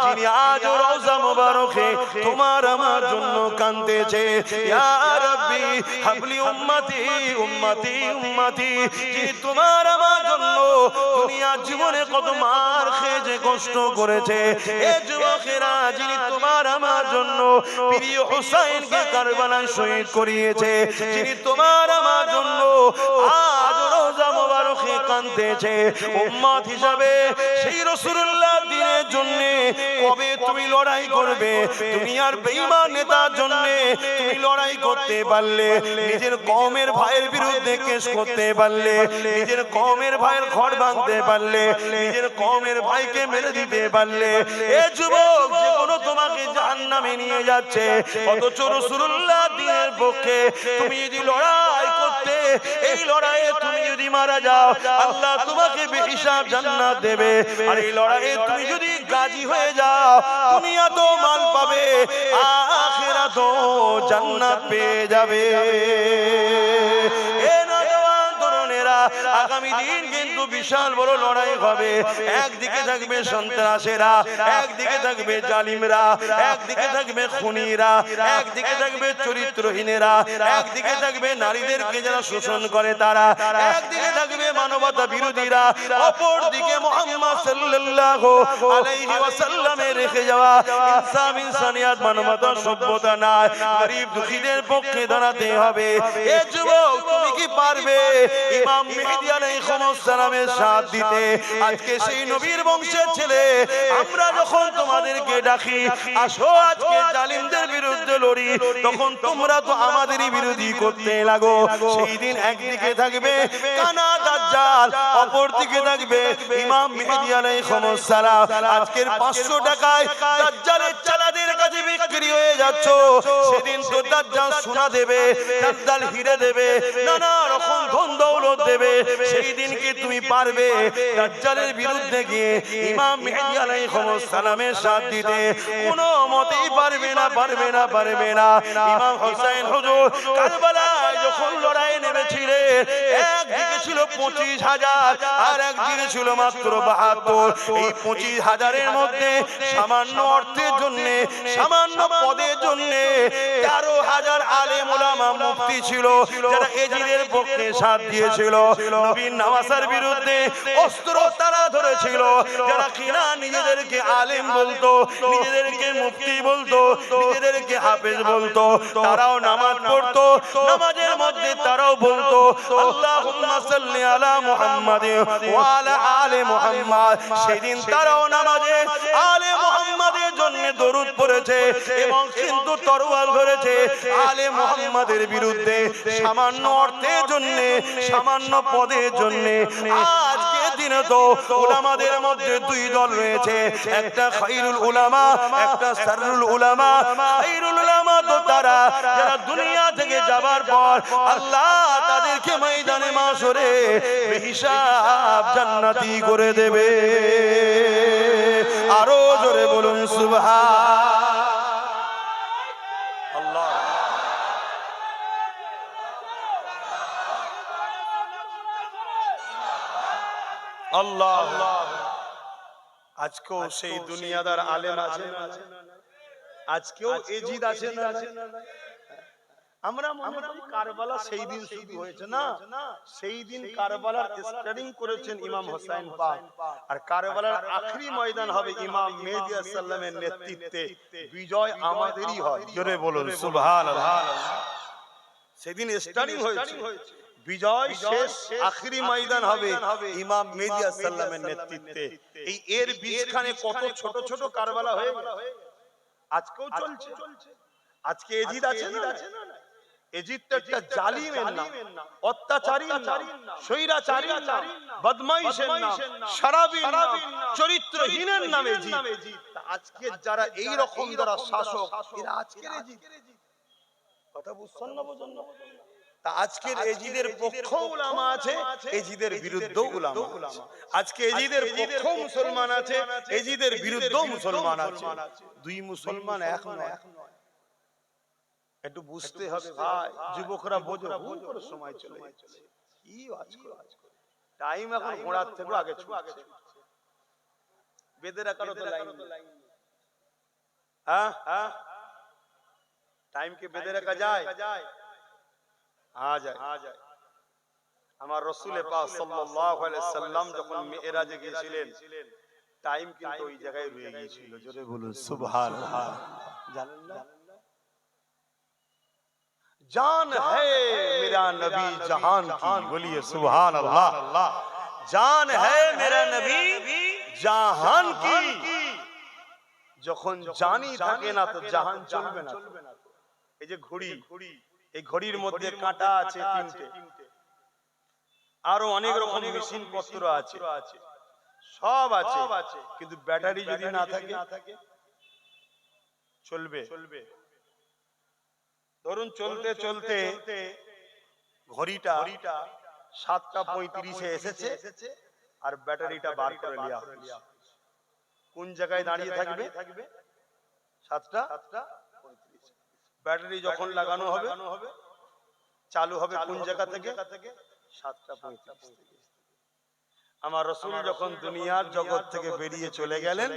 যিনি আজ রওজা মুবারকে তোমার আমার জন্য কাঁদতেছে, ইয়া রাব্বি হাবলি উম্মতি উম্মতি উম্মতি। যিনি তোমার আমার জন্য দুনিয়া জীবনে কত মার খেয়ে যে কষ্ট করেছে, এ যুবকেরা যিনি তোমার আমার জন্য প্রিয় হুসাইনকে কারবালায় শহীদ করিয়েছে, যিনি তোমার আমার জন্য আজ রওজা মুবারকে কাঁদতেছে, উম্মত হিসাবে সেই রাসূলুল্লাহ দ্বীনের জন্য কবে তুমি লড়াই করবে? দুনিয়ার বেঈমান নেতার জন্য তুমি লড়াই করতে পারলে, নিজের কওমের ভাইয়ের বিরুদ্ধে কেস করতে পারলে, নিজের কওমের ভাইয়ের ঘর ভাঙতে পারলে, নিজের কওমের ভাইকে মেরে দিতে পারলে, এ যুবক যেগুলো তোমাকে জাহান্নামে নিয়ে যাচ্ছে, অথচ রাসূলুল্লাহ দ্বীনের পক্ষে তুমি যদি লড়াই করতে, এই লড়াইয়ে তুমি যদি মারা যাও, আল্লাহ তোমাকে বেহিসাব জান্নাত দেবে। আর এই লড়াইয়ে তুমি যদি গাজী হয়ে যাও, দুনিয়া তো মাল পাবে, আখিরাতো জান্নাত পেয়ে যাবে। এ নওজওয়ান তরুণেরা, আগামী দিন কিন্তু বিশাল বড় লড়াই হবে। একদিকে থাকবে সন্ত্রাসীরা, একদিকে থাকবে জালিমরা, একদিকে থাকবে খুনিরা, একদিকে থাকবে চরিত্রহীনেরা, একদিকে থাকবে নারীদেরকে যারা শোষণ করে তারা, একদিকে থাকবে মানবতা বিরোধীরা, অপর দিকে মুহাম্মদ সাল্লাল্লাহু আলাইহি ওয়াসাল্লামের রেখে যাওয়া ইনসাফ ইনসানিয়াত মানবতা সভ্যতা নাই, গরীব দুঃখীদের পক্ষে দাঁড়াতে হবে। এ যুবক তুমি কি পারবে ইমাম মেহেদী আলাইহিস সালামের সাথ দিতে? আজকে সেই নবীর বংশের ছেলে আমরা যখন তোমাদেরকে ডাকি, আসো আজকে জালিমদের বিরুদ্ধে লড়ি, তখন তোমরা তো আমাদেরই বিরোধী করতে লাগো। সেই দিন একদিকে থাকবে কানা দাজ্জাল, অপর দিকে থাকবে ইমাম মেহেদী আলাইহিস সালাম। আজকের 500 টাকায় দাজ্জালের চালাদের কাছে বিক্রি হয়ে যাচ্ছ, সেদিন তো দাজ্জাল সোনা দেবে, দাজ্জাল হিরে দেবে, নানা রকম ধন দৌলত দেবে। সেই দিন কি তুমি পারবে দাজ্জালের বিরুদ্ধে গিয়ে ইমাম মেহেদী আলাইহিস সালামের সাথ দিতে? কোনো মতেই পারবে না, পারবে না, পারবে না। ইমাম হোসেন হুজুর কারবালায় যখন লড়াই নেমেছিলেন, একদিকে ছিল 25,000 আর একদিকে ছিল মাত্র 72। এই 25,000-এর মধ্যে সামান্য অর্থের জন্য, সামান্য পদের জন্য 13,000 আলেম উলামা মুফতি ছিল, যারা এজিদের পক্ষে সাথ দিয়েছিল। নবীর নামাজের বিরুদ্ধে অস্ত্র তারা ধরেছিল, যারা কিনা নিজেদেরকে আলেম বলতো, নিজেদেরকে মুফতি বলতো, নিজেদেরকে হাফেজ বলতো, তারাও নামাজ পড়তো, নামাজের মধ্যে তারাও বলতো আল্লাহুম্মা সাল্লি আলা মুহাম্মাদ ওয়া আলা আলি মুহাম্মাদ। সেদিন তারাও নামাজে আলে মুহাম্মাদের জন্য দরুদ পড়েছে এবং কিন্তু তরোয়াল ধরেছে আলে মুহাম্মাদের বিরুদ্ধে, সামান্য অর্থের জন্য, সামান্য পদের জন্য। আজকে দিনে তো উলামাদের মধ্যে দুই দল রয়েছে, একটা খায়রুল উলামা, একটা শাররুল উলামা। খায়রুল উলামা তো তারা যারা দুনিয়া থেকে যাবার পর আল্লাহ তাদেরকে ময়দানে মাশরে বেহিসাব জান্নাতি করে দেবে। আরো জোরে বলুন সুবহান আল্লাহ। আল্লাহ আজকেও সেই দুনিয়াদার আলেম আছে, আজকেও এজিদ আছে না? আমরা মনে করি কারবালা সেই দিন শুরু হয়েছে, না, সেই দিন কারবালার স্টার্টিং করেছেন ইমাম হোসেন পাক, আর কারবালার আখেরি ময়দান হবে ইমাম মেহেদী আলাইহিস সালামের নেতৃত্বে। বিজয় আমাদেরই হয়, জোরে বলুন সুবহানাল্লাহ। সেদিন স্টার্টিং হয়েছে, বিজয় শেষ, আখেরি ময়দান হবে ইমাম মেহেদী আলাইহিস সালামের নেতৃত্বে। এই এর বীজখানে কত ছোট ছোট কারবালা হয়ে গেল, আজকেও চলছে। আজকে এজিদ আছে না? এজিদ তো একটা জালিমের নাম, অত্যাচারীর নাম, স্বৈরাচারীর নাম, বদমাইশের নাম, শরাবীর নাম, চরিত্রহীনের নাম এজিদ। আজকে যারা এই রকম যারা শাসক, এরা আজকের এজিদ। কথা বুঝছেন না? বোঝেন না? তা আজকের এজিদের পক্ষ উলামা আছে, এজিদের বিরুদ্ধ উলামা আছে। আজকে এজিদের পক্ষ মুসলমান আছে, এজিদের বিরুদ্ধ মুসলমান আছে। দুই মুসলমান এক নয়। একটু বুঝতে হবে ভাই, যুবকরা বোঝো, ভুল করে সময় চলে যাচ্ছে। কি আজকে টাইম এখন ঘোড়ার থেকে আগে ছুটছে। বেঁধে রাখারও তো লাইন, হ্যাঁ হ্যাঁ, টাইমকে বেঁধে রাখা যায়? যায়। আমার রাসূল পাক সাল্লাল্লাহু আলাইহি সাল্লাম যখন মিরাজে গিয়েছিলেন, টাইম কিন্তু ওই জায়গায় রয়ে গিয়েছিল। জোরে বলুন সুবহানাল্লাহ। জানেন না, जान है मेरा नबी जहान की, बोलिए सुभान अल्लाह। जान है मेरा नबी জাহান কি। যখন জানি থাকে না তো জাহান চলবে না। এই যে ঘড়ি, এই ঘড়ির মধ্যে কাঁটা আছে তিনটে, আরো অনেক রকম মেশিন পত্র আছে, সব আছে, কিন্তু ব্যাটারি যদি না থাকে চলবে? ধরুন চলতে চলতে ঘড়িটা 7:35 এসেছে আর ব্যাটারিটা বার করে নেওয়া হয়েছে, কোন জায়গায় দাঁড়িয়ে থাকবে? 7:35। ব্যাটারি যখন লাগানো হবে চালু হবে কোন জায়গা থেকে? 7:35 থেকে। আমার রাসূল যখন দুনিয়ার জগৎ থেকে বেরিয়ে চলে গেলেন,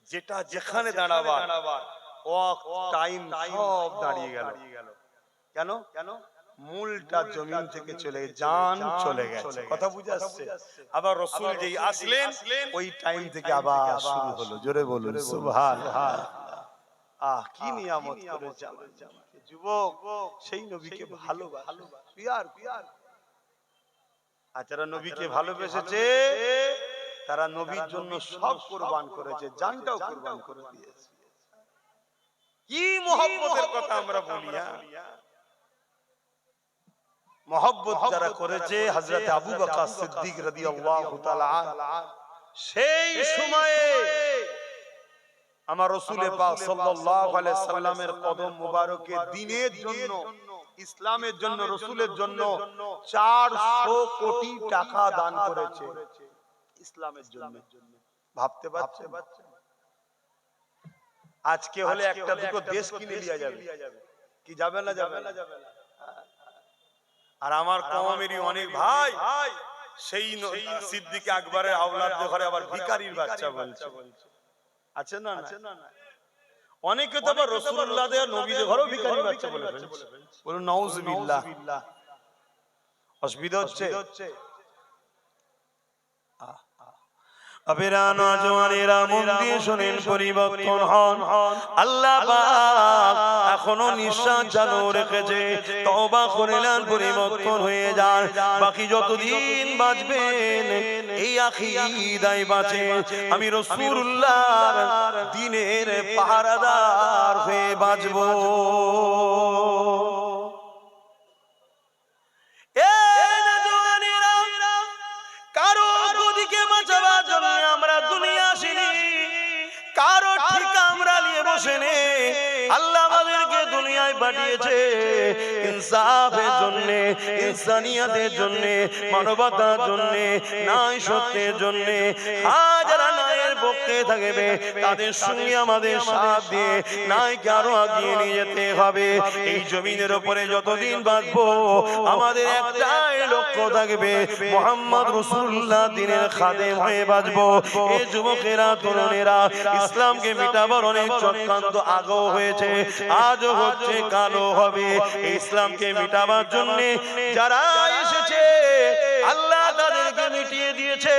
যেটা যেখানে দাঁড়াবার ওয়াক্ত টাইম সব দাঁড়িয়ে গেল। কেন? মূলটা জমিন থেকে জান চলে গেছে। কথা বুঝে আসছে? আবার রাসূল যেই আসলেন ওই টাইম থেকে আবার শুরু হলো। জোরে বলুন সুবহানাল্লাহ। কি নিয়ামত করেছে আমাকে যুবক, সেই নবীকে ভালোবাসো। পিয়ার আর যারা নবীকে ভালোবেসেছে তারা নবীর জন্য সব কুরবান করেছে, জানটাও কুরবান করে দিয়েছে। কি মহব্বতের কথা আমরা বলি। মহব্বত যারা করেছে হযরত আবু বকর সিদ্দিক রাদিয়াল্লাহু তাআলা সেই সময়ে আমার রাসূল পাক সাল্লাল্লাহু আলাইহি সাল্লামের কদম মুবারকে দ্বীনের জন্য, ইসলামের জন্য, রাসূলের জন্য 400 কোটি টাকা দান করেছে ইসলামের জন্য। ভাবতে পারছেন? আজকে হলে একটা দুটো দেশ কিনে লিয়া যাবে, কি যাবে না? যাবে না। আর আমার কওমেরই অনেক ভাই সেই সিদ্দিক আকবরের আওলাদদের ঘরে আবার ভিখারির বাচ্চা বলছে। আছে না? অনেকে তো আবার রাসূলুল্লাহদের নবীদের ঘরেও ভিখারির বাচ্চা বলে ফেলছে। বলুন নাউযুবিল্লাহ। অসুবিধা হচ্ছে? আবেরা নওজওয়ানেরা মন দিয়ে শুনেন, পরিবর্তন হন। আল্লাহ পাক এখনো নিঃশ্বাস চালু রেখেছে, তওবা করে নেন, পরিবর্তন হয়ে যান। বাকি যতদিন বাঁচবেন এই আকীদায় বাঁচেন, আমি রাসূলুল্লাহর দ্বীনের পাহারাদার হয়ে বাঁচবো। কারো গদিকে বাঁচাবার জন্য আমরা দুনিয়া আসিনি, কারো ঠিকা আমরা নিয়ে বসে নেই। আল্লাহ আমাদেরকে দুনিয়ায় পাঠিয়েছে ইনসাফের জন্য, ইনসানিয়াতের জন্য, মানবতার জন্য, ন্যায় সত্যের জন্য। যারা ন্যায়ের পক্ষে থাকবে তাদের সঙ্গে আমাদের সাথ দিয়ে ন্যায়কে আরো এগিয়ে নিয়ে যেতে হবে। এই জমিনের উপরে যতদিন বাঁচবো আমাদের একটাই লক্ষ্য থাকবে, মুহাম্মদ রাসূলুল্লাহ দ্বীনের খাদেম হয়ে বাঁচবো। এই যুবকেরা, তরুণেরা, ইসলামকে মিটাবার অনেক চক্রান্ত আগেও হয়েছে, আজও হচ্ছে, কালো হবে। ইসলামকে মিটাবার জন্য যারা এসেছে আল্লাহ তাদেরকে মিটিয়ে দিয়েছে,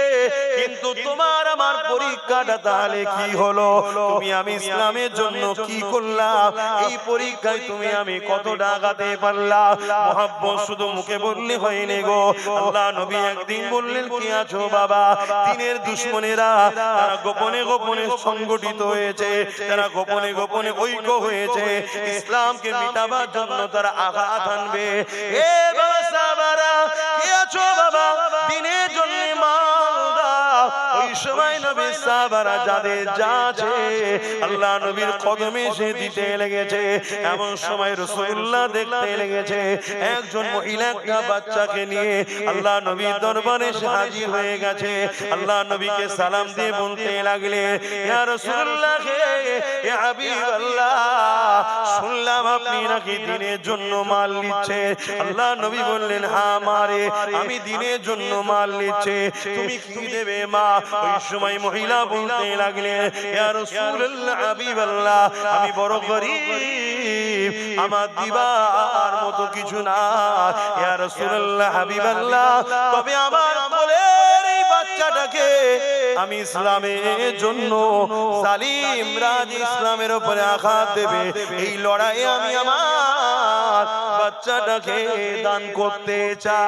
কিন্তু তোমার আমার পরীক্ষাটা তাহলে কি হলো? তুমি আমি ইসলামের জন্য কি করলাম? এই পরীক্ষায় তুমি আমি কতটা আগাতে পারলাম? মুহাব্বত শুধু মুখে বললে হয়নি গো। আল্লাহ নবী একদিন বললেন, কি আছো বাবা? দ্বীনের দুশমনেরা তারা গোপনে গোপনে সংগঠিত হয়েছে, তারা গোপনে গোপনে ঐক্য হয়েছে, ইসলামকে মিটাবার জন্য তারা আঘাত আনবে। এ বাবা সাহাবারা, কি আছো বাবা? দ্বীনের জন্য মাল দাও। ওই সময় নবীর সাহাবারা যাদের যা আছে আল্লাহ নবীর কদমে এসে দিতে লেগেছে। এমন সময় রাসূলুল্লাহ দেখতে লেগেছে একজন মহিলা একটা বাচ্চাকে নিয়ে আল্লাহ নবীর দরবারে এসে হাজির হয়ে গেছে। আল্লাহ নবীকে সালাম দিয়ে বলতে লাগলে, ইয়া রাসূলুল্লাহ, ইয়া হাবিবাল্লাহ, শুনলাম আপনি নাকি দিনের জন্য মাল নিচ্ছে। আল্লাহ নবী বললেন, হ্যাঁ মারে, আমি দিনের জন্য মাল নিচ্ছে, তুমি কি দেবে মা? ওই সময় মহিলা বলতে লাগলেন, ইয়া রাসূলুল্লাহ, হাবিবাল্লাহ, আমি বড় গরীব, আমার দিবার মতো কিছু না। ইয়া রাসূলুল্লাহ, হাবিবাল্লাহ, তবে আমার কোলের এই বাচ্চাটাকে আমি ইসলামের জন্য, জালিমরা যে ইসলামের উপরে আঘাত দেবে, এই লড়াইয়ে আমি আমার বাচ্চাটাকে দান করতে চাই।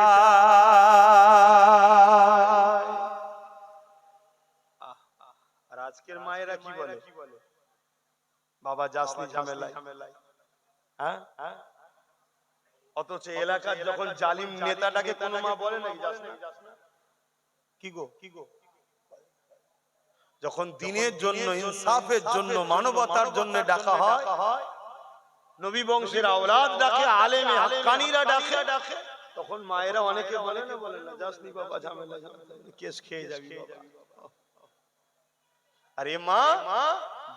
আর আজকের মায়েরা কি বলে? বাবা যাসনি ঝামেলায়, হ্যাঁ? অথচ এলাকার যখন জালিম নেতাটাকে কোনো মা বলে নাকি যাসনি? কি গো, কি গো? যখন দিনের জন্য, ইনসাফের জন্য, মানবতার জন্য ডাকা হয়, নবী বংশের আওলাদ ডাকে, আলেমে হাক্কানীরা ডাকে, তখন মায়েরা অনেকে বলে না, বলে না, যাসনি বাবা, ঝামেলা, কেস খেয়ে যাবি বাবা। আরে মা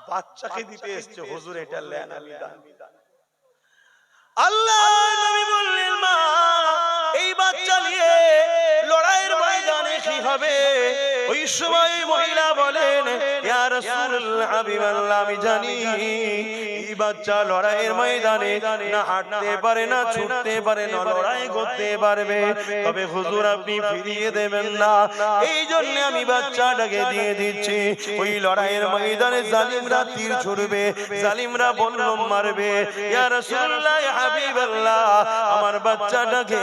বাচ্চাকে দিতে এসছে, হুজুর এটা নেন, আমি দান। আল্লাহ নবী বললেন, মা এই বাচ্চা নিয়ে লড়াইয়ের ময়দানে কি হবে? ওই সময় মহিলা বলেন, ইয়া রাসূলুল্লাহ, হাবিবাল্লাহ, আমি জানি এই বাচ্চা লড়াইয়ের ময়দানে না হাঁটতে পারে, না ছুটতে পারে, না লড়াই করতে পারবে, তবে হুজুর আপনি ফিরিয়ে দেবেন না, এই জন্য আমি বাচ্চাটাকে দিয়ে দিচ্ছি। ওই লড়াইয়ের ময়দানে জালিমরা তীর ছুড়বে, জালিমরা বল্লম মারবে, ইয়া রাসূলুল্লাহ, হাবিবাল্লাহ, আমার বাচ্চাটাকে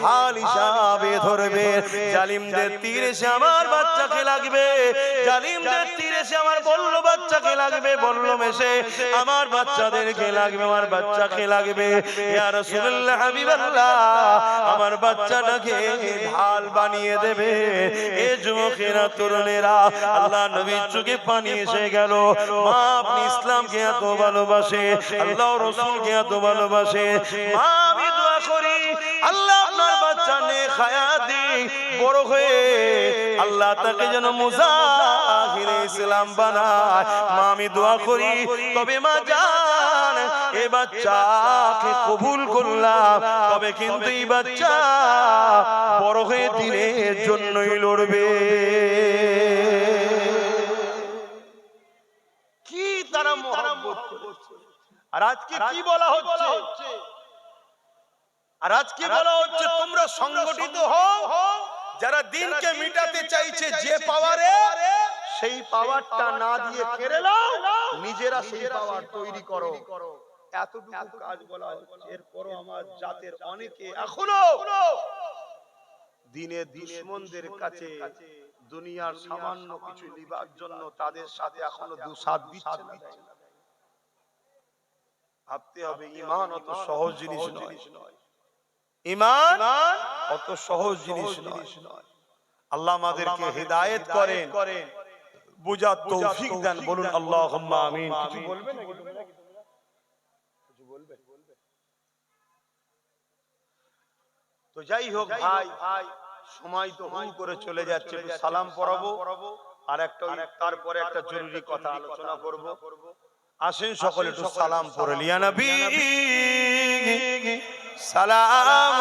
ঢাল হিসাবে ধরবে। জালিমদের তীর এসে আমার বাচ্চাকে লাগবে, জালিমদের তীর এসে আমার বল্ল বাচ্চাকে লাগবে, বল্লম এসে আমার বাচ্চাদেরকে লাগবে, আমার বাচ্চাকে লাগবে। ইয়া রাসূলুল্লাহ, হাবিবাল্লাহ, আমার বাচ্চাটাকে ঢাল বানিয়ে দেবে। এ যুবকেরা, তরুণেরা, আল্লাহ নবীর চোখে পানি এসে গেল। মা আপনি ইসলামকে এত ভালোবাসে, আল্লাহ রাসূলকে এত ভালোবাসে, মা আমি দোয়া করি আল্লাহ আপনার বাচ্চা নেক হায়াত দিন, বড় হয়ে আল্লাহ তাকে যেন মুজাহিরে ইসলাম বানায়। মা আমি দোয়া করি, তবে মা জান এই বাচ্চাকে কবুল করলাম, তবে কিন্তু এই বাচ্চা বড় হয়ে দিনের জন্যই লড়বে। কি তারা মহব্বত করছে। আর আজকে কি বলা হচ্ছে? আর আজকে বলা হচ্ছে তোমরা সংগঠিত হও, যারা দিনকে মিটাতে চাইছে যে পাওয়ারে, সেই পাওয়ারটা না দিয়ে কেড়ে নাও, নিজেরা সেই পাওয়ার তৈরি করো। এতটুকু কাজ বলা হচ্ছে। এরপরও আমার জাতের অনেকে এখনো দিনের দুশমনদের কাছে দুনিয়ার সামান্য কিছু লিবার জন্য তাদের সাথে এখনো দুসাদ দিচ্ছে না। ভাবতে হবে, ঈমান অত সহজ জিনিস নয়, ঈমান অত সহজ জিনিস নয়। আল্লাহ আমাদেরকে হিদায়াত করেন, বুঝার তৌফিক দেন। বলুন আল্লাহুম্মা আমিন। কিছু বলবেন নাকি তোমরা? কিছু বলবে? তো যাই হোক ভাই, সময় তো হুম করে চলে যাচ্ছে, সালাম পড়াবো, আর একটা তারপরে একটা জরুরি কথা আলোচনা করব। আসেন সকলে একটু সালাম পড়ে লিয়া নবী সালাম।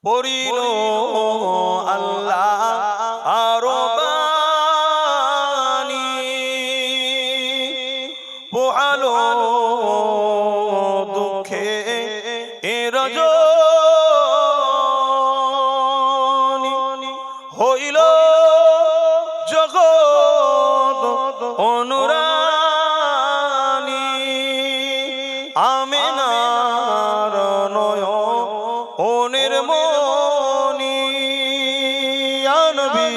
পড়িল আল্লাহ আরো বাণী, পোহালো দুঃখে এ রজনী, হইল জগৎ অনুরানী, আমিনার নয়ন মনি ইয়া নবী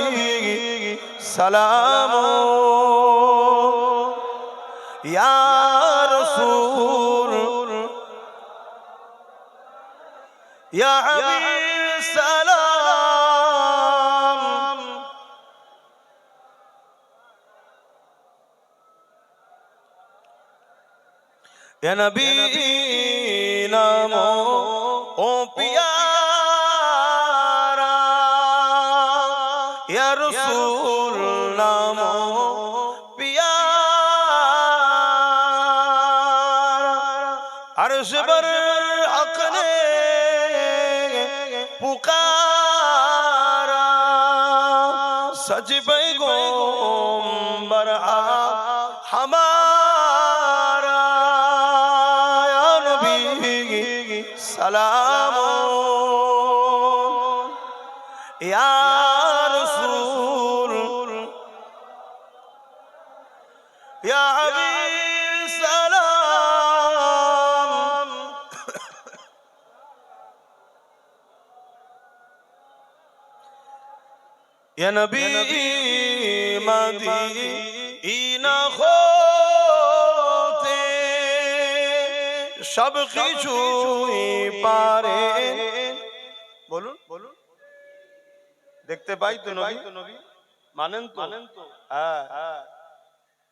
সালাম ইয়া রাসূল ইয়া হাবিব সালাম ইয়া নবী নামো ও পিয়ারা ইয়া রাসূল নামো পিয়ারা আরশ বর হক ने पुकारा सज पैगंबर हमारा या नबी सलाम या रसूल या हबीब सलाम या नबी मदीना होते सब কিছুই পারে বলুন বলুন দেখতে পাই তো নবী মানেন তো হ্যাঁ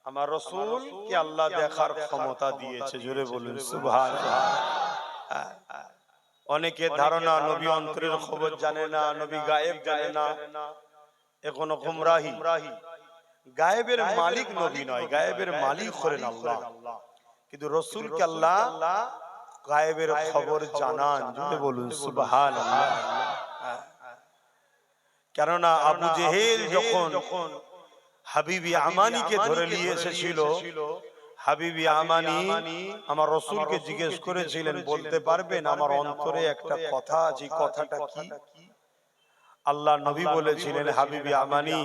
আমার রাসূল কে আল্লাহ দেখার ক্ষমতা দিয়েছে জোরে বলুন সুবহানাল্লাহ অনেকের ধারণা নবী অন্তরের খবর জানে না নবী গায়েব জানে না এখনো গুমরাহি গায়েবের মালিক নবী নয় গায়েবের মালিক হলেন আল্লাহ কিন্তু রাসূলকে আল্লাহ গায়েবের খবর জানান জোরে বলুন সুবহানাল্লাহ কেননা আবু জেহেল যখন হাবিবি আমানিকে ধরে নিয়ে এসেছিল হাবিবি আমানি আমার রাসূলকে জিজ্ঞেস করেছিলেন বলতে পারবেন আমার অন্তরে একটা কথা আছে কথাটা কি আল্লাহ নবী বলেছিলেন হাবিবি আমানি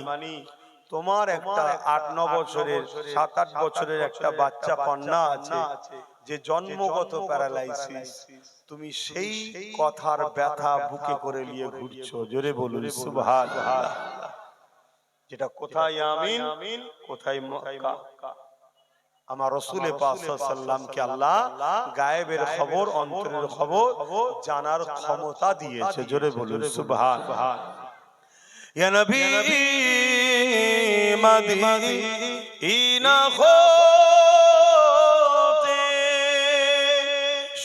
তোমার একটা 8-9 বছরের 7-8 বছরের একটা বাচ্চা কন্যা আছে যে জন্মগত প্যারালাইসিস তুমি সেই কথার ব্যথা বুকে করে নিয়ে ঘুরছো জোরে বলুন সুবহানাল্লাহ যেটা কোথায় আমিন কোথায় মক্কা আমার রাসূল পাক সাল্লাল্লাহু আলাইহি সাল্লামকে আল্লাহ গায়েবের খবর অন্তরের খবর জানার ক্ষমতা দিয়েছে জোরে বলুন সুবহানাল্লাহ ইয়া নবী মদীনা হতে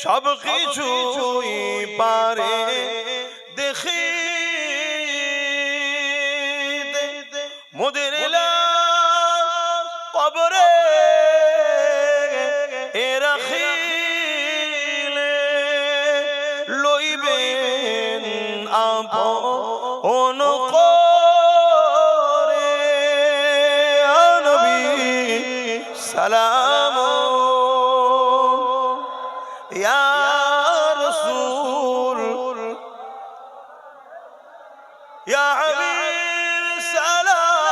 সব কিছুই পারে দেখিতে মোদের কবরে রাখিলে লইবেন আপন করে নবী সালাম ইয়া রাসূল ইয়া হাবিব সালাম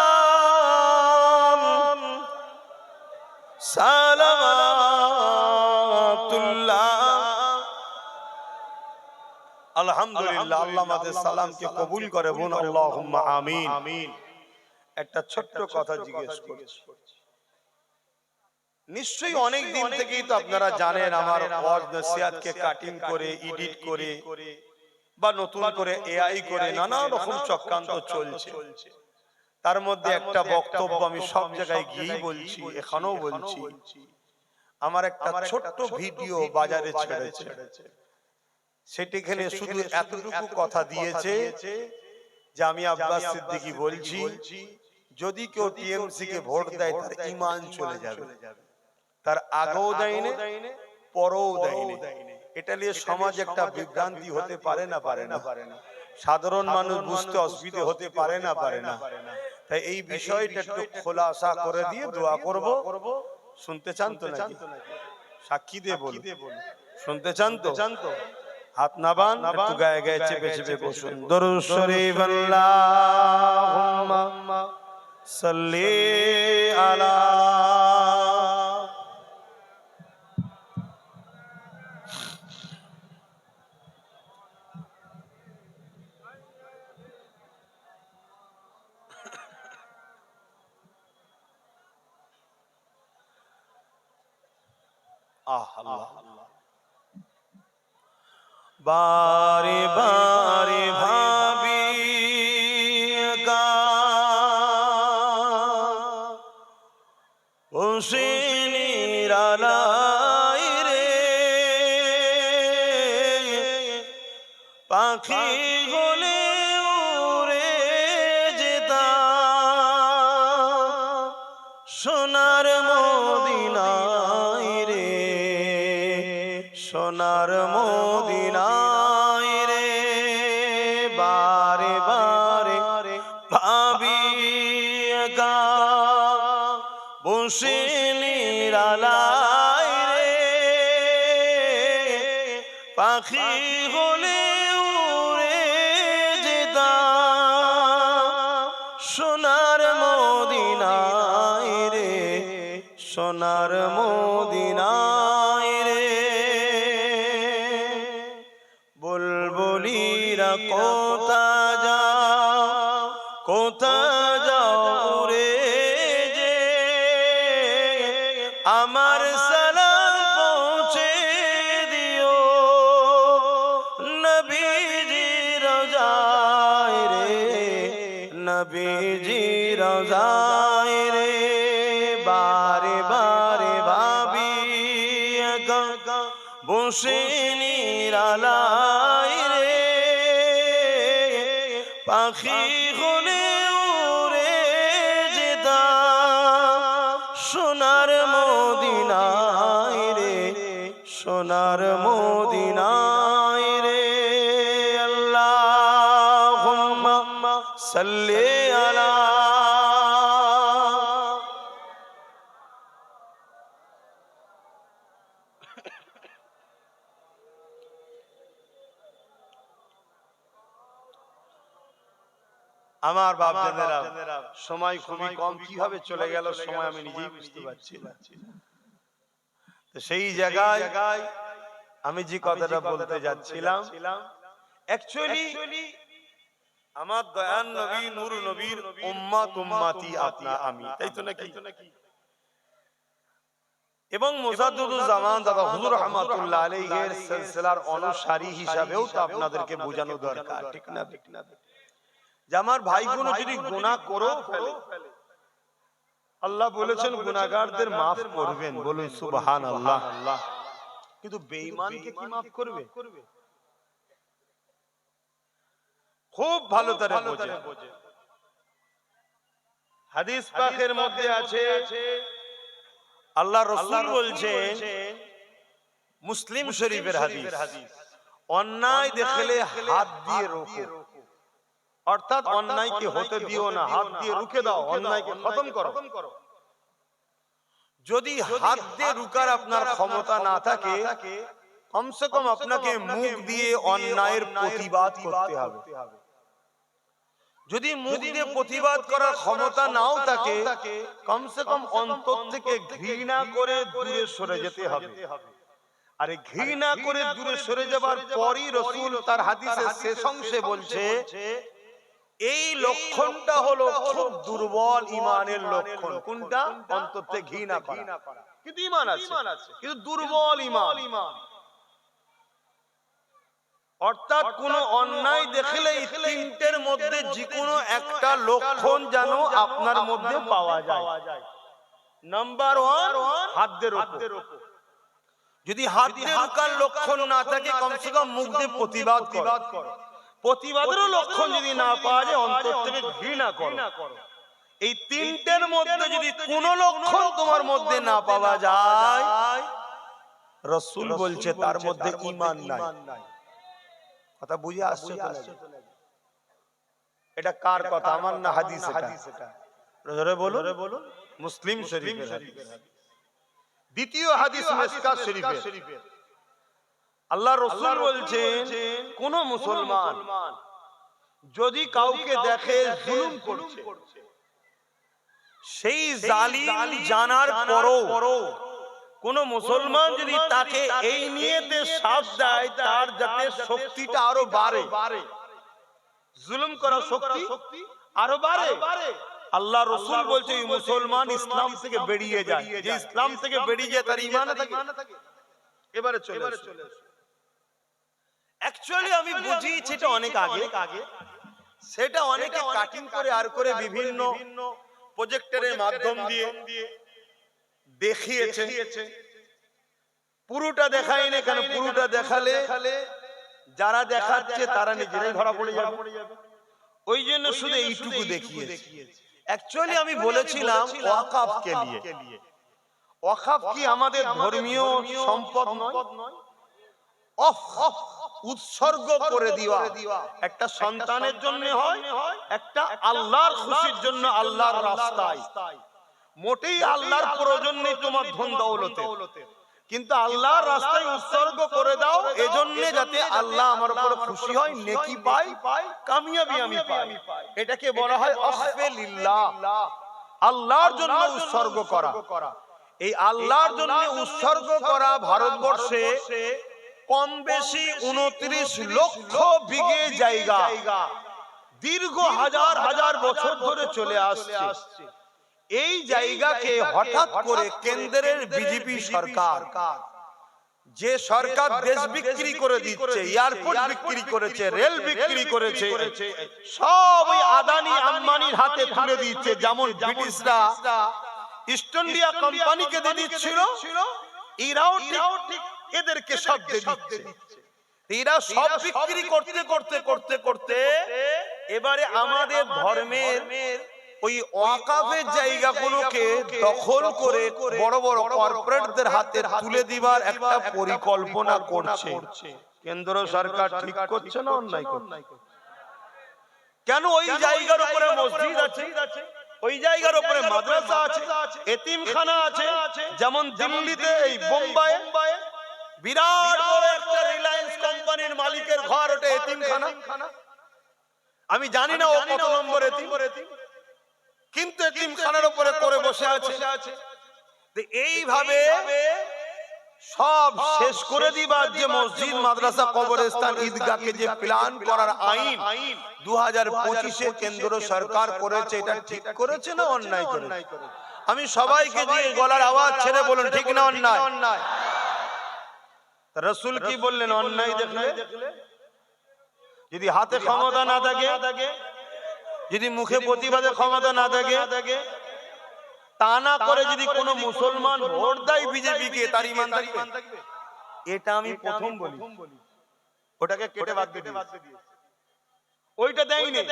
সালামাতুল্লাহ আলহামদুলিল্লাহ আল্লাহ আমাদের সালামকে কবুল করে বলুন আল্লাহুম্মা আমিন একটা ছোট্ট কথা জিজ্ঞেস করছি নিশ্চয়ই অনেক দিন থেকেই তো আপনারা জানেন আমার ওয়াজ নসিহতকে কাটিং করে এডিট করে বা নতুন করে এআই করে নানা রকম চক্রান্ত চলছে তার মধ্যে একটা বক্তব্য আমি সব জায়গায় গিয়েই বলছি এখনো বলছি আমার একটা ছোট্ট ভিডিও বাজারে ছেড়েছে সেটিখানে শুধু এতটুকু কথা দিয়েছে যে আমি আব্বাস সিদ্দিকী বলছি যদি কেউ টিএমসি কে ভোট দেয় তার ঈমান চলে যাবে তার আগেও দেয়নি পরেও দেয়নি এটা নিয়ে সমাজ একটা বিভ্রান্তি হতে পারে না সাধারণ মানুষ বুঝতে অসুবিধা হতে পারে না তাই এই বিষয়টা একটু খোলাসা করে দিয়ে দোয়া করব শুনতে চান তো নাকি সাক্ষী দিয়ে বল শুনতে চান তো হাত নাবান একটু গায়ে গায়ে চেপে চেপে বসুন দরুদ শরীফ আল্লাহুম্মা সাল্লি আলা আল্লাহ বারে বারে ভাবি বসে নিরালাই রে পাখি গলে উড়ে যেতাম সোনার মদিনায় রে, সোনার মদিনায় রে। বারে বারে ভাবি একা বসে নিরালায় রে পাখি হলে উড়ে যেতাম সোনার মদিনায় রে, সোনার মদিনায় রে। বুলবুলিরা কোথা যাও, কোথা যাও রে যে আমার সালাম পৌঁছে দিও নবীজি রওজায় রে, নবীজি রওজায় রে। বারে বারে ভাবি একা বসে নিরালায় রে পাখি হলে উড়ে যেতাম সোনার মদিনায় রে, সোনার মদিনায় রে। আল্লাহুম্মা সাল্লি আলা আমার বাপ জানেরা, সময় খুবই কম, কিভাবে চলে গেল সময় আমি নিজেই বুঝতে পারছি না। তো সেই জায়গায় আমি যে কথাটা বলতে যাচ্ছিলাম, অ্যাকচুয়ালি আমার দয়ান নবী নূর নবীর উম্মত উম্মতি আপনা আমি, তাই তো নাকি? এবং মুজাদ্দিদুল জামান দাদা হুজুর রাহমাতুল্লাহ আলাইহির সিলসিলার অনুসারী হিসাবেও তো আপনাদেরকে বোঝানো দরকার, ঠিক না? যে আমার ভাইগুলো যদি গুনাহ করেও ফেলে, আল্লাহ বলেছেন গুনাহগারদের maaf করবেন, বলুন সুবহানাল্লাহ। কিন্তু বেঈমানকে কি maaf করবে? খুব ভালো করে বোঝে। হাদিস পাকের মধ্যে আছে, আল্লাহ রাসূল বলছেন, মুসলিম শরীফের হাদিস, অন্যায় দেখলে হাত দিয়ে রোকো, অর্থাৎ অন্যায়কে হতে দিও না, হাত দিয়ে রুখে দাও, অন্যায়কে খতম করো। যদি হাত দিয়ে রুকার আপনার ক্ষমতা না থাকে, কমসে কম আপনাকে মুখ দিয়ে অন্যায়ের প্রতিবাদ করতে হবে। যদি মুখ দিয়ে প্রতিবাদ করার ক্ষমতা নাও থাকে, কমসে কম অন্তর থেকে ঘৃণা করে দূরে সরে যেতে হবে। আরে ঘৃণা করে দূরে সরে যাবার পরই রাসূল তার হাদিসের শেষ অংশে বলছে, এই লক্ষণটা হলো খুব দুর্বল ঈমানের লক্ষণ। কোনটা? অন্তর থেকে ঘৃণা করা, কিন্তু ঈমান আছে, কিন্তু দুর্বল ঈমান। অর্থাৎ কোন অন্যায় দেখলে এই তিনটের মধ্যে যে কোনো একটা লক্ষণ যেন আপনার মধ্যে পাওয়া যায়। নাম্বার 1, হাত দিয়ে রোকো। যদি হাত দিয়ে রোকার লক্ষণ না থাকে, কমসে কম মুখ দিয়ে প্রতিবাদ করো। প্রতিবাদেরও লক্ষণ যদি না পাওয়া যায়, অন্তর থেকে ঘৃণা করো। এই তিনটের মধ্যে যদি কোনো লক্ষণ তোমার মধ্যে না পাওয়া যায়, রাসূল বলছে তার মধ্যে ঈমান নাই। কথা বুঝে আসছে তো? এটা কার কথা? আমার না হাদিস এটা? জোরে বলুন। মুসলিম শরীফের হাদিস। দ্বিতীয় হাদিস মিশকাত শরীফের। আল্লাহ রাসূল বলছেন, কোন মুসলমান যদি কাউকে দেখে জুলুম করছে, সেই জালিম জানার পরও কোন মুসলমান যদি তাকে এই নিয়তে সাথ দেয় তার যাতে শক্তিটা আরো বাড়ে, জুলুম করার শক্তি আরো বাড়ে, আল্লাহ রাসূল বলছে এই মুসলমান ইসলাম থেকে বেরিয়ে যায়। যে ইসলাম থেকে বেরিয়ে যায় তার ঈমান থাকে? এবারে চলে অ্যাকচুয়ালি আমি বুঝি সেটা অনেক আগে সেটা অনেকে কাটিং করে আর করে বিভিন্ন প্রজেক্টরের মাধ্যম দিয়ে দেখিয়েছে। পুরোটা দেখাই না কেন, পুরোটা দেখালে যারা দেখাচ্ছে তারা নিজেরাই ধরা পড়ে যাবে। ওই জন্য শুধু এইটুকু দেখিয়েছে। অ্যাকচুয়ালি আমি বলেছিলাম ওয়াকফকে নিয়ে। ওয়াকফ কি আমাদের ধর্মীয় সম্পদ নয়? উৎসর্গ করে দেওয়া একটা সন্তানের জন্য হয়, একটা আল্লাহর খুশির জন্য, আল্লাহর রাস্তায়। মোটেই আল্লাহর প্রয়োজন নেই তোমার ধন দৌলতে, কিন্তু আল্লাহর রাস্তায় উৎসর্গ করে দাও এজন্য যাতে আল্লাহ আমার উপর খুশি হয়, নেকি পাই, কামিয়াবি আমি পাই। এটাকে বলা হয় ওয়াকফে লিল্লাহ, আল্লাহর জন্য উৎসর্গ করা। এই আল্লাহর জন্য উৎসর্গ করা ভারতবর্ষে কম বেশি 29 লক্ষ বিঘে জায়গা দীর্ঘ হাজার হাজার বছর ধরে চলে আসছে। এই জায়গাকে হঠাৎ করে কেন্দ্রের বিজেপি সরকার, যে সরকার দেশ বিক্রি করে দিচ্ছে, এয়ারপোর্ট বিক্রি করেছে, রেল বিক্রি করেছে, সব ওই আদানি আম্বানির হাতে তুলে দিচ্ছে। যেমন ব্রিটিশরা ইস্ট ইন্ডিয়া কোম্পানিকে দিয়ে দিচ্ছিল, এরাও ঠিক এদেরকে সব দিয়ে দিচ্ছে। এরা সব বিক্রি করতে করতে করতে করতে এবারে আমাদের ধর্মের ওই ওয়াকফের জায়গাগুলোকে দখল করে বড় বড় কর্পোরেটদের হাতে তুলে দিবার একটা পরিকল্পনা করছে কেন্দ্র সরকার। ঠিক করছে না অন্যায় করছে? কেন ওই জায়গার উপরে মসজিদ আছে, ওই জায়গার উপরে মাদ্রাসা আছে, এতিমখানা আছে। যেমন দিল্লিতে, এই বোম্বাই বিরাট বড় একটা রিলায়েন্স কোম্পানির মালিকের ঘর, ওটা এতিমখানা। আমি জানি না ও কত নম্বর এতিম, কিন্তু এতিমখানার উপরে করে বসে আছে। এইভাবে সব শেষ করে দিবার যে মসজিদ, মাদ্রাসা, কবরস্থান, ঈদগাহকে যে প্ল্যান করার আইন 2025-এ কেন্দ্র সরকার করেছে, এটা ঠিক করেছে না অন্যায় করেছে? আমি সবাইকে দিয়ে গলার আওয়াজ ছেড়ে বলুন, ঠিক না অন্যায়? রাসূল কি বললেন? অন্যায় দেখলে যদি হাতে ক্ষমতা না থাকে, যদি মুখে প্রতিবাদে ক্ষমতা না থাকে, তা না করে যদি কোনো মুসলমান ভোট দেয় বিজেপিকে, তার ঈমান থাকবে? এটা আমি প্রথম বলি। ওটাকে কেটে বাদ দিয়ে ওইটা দেয়নি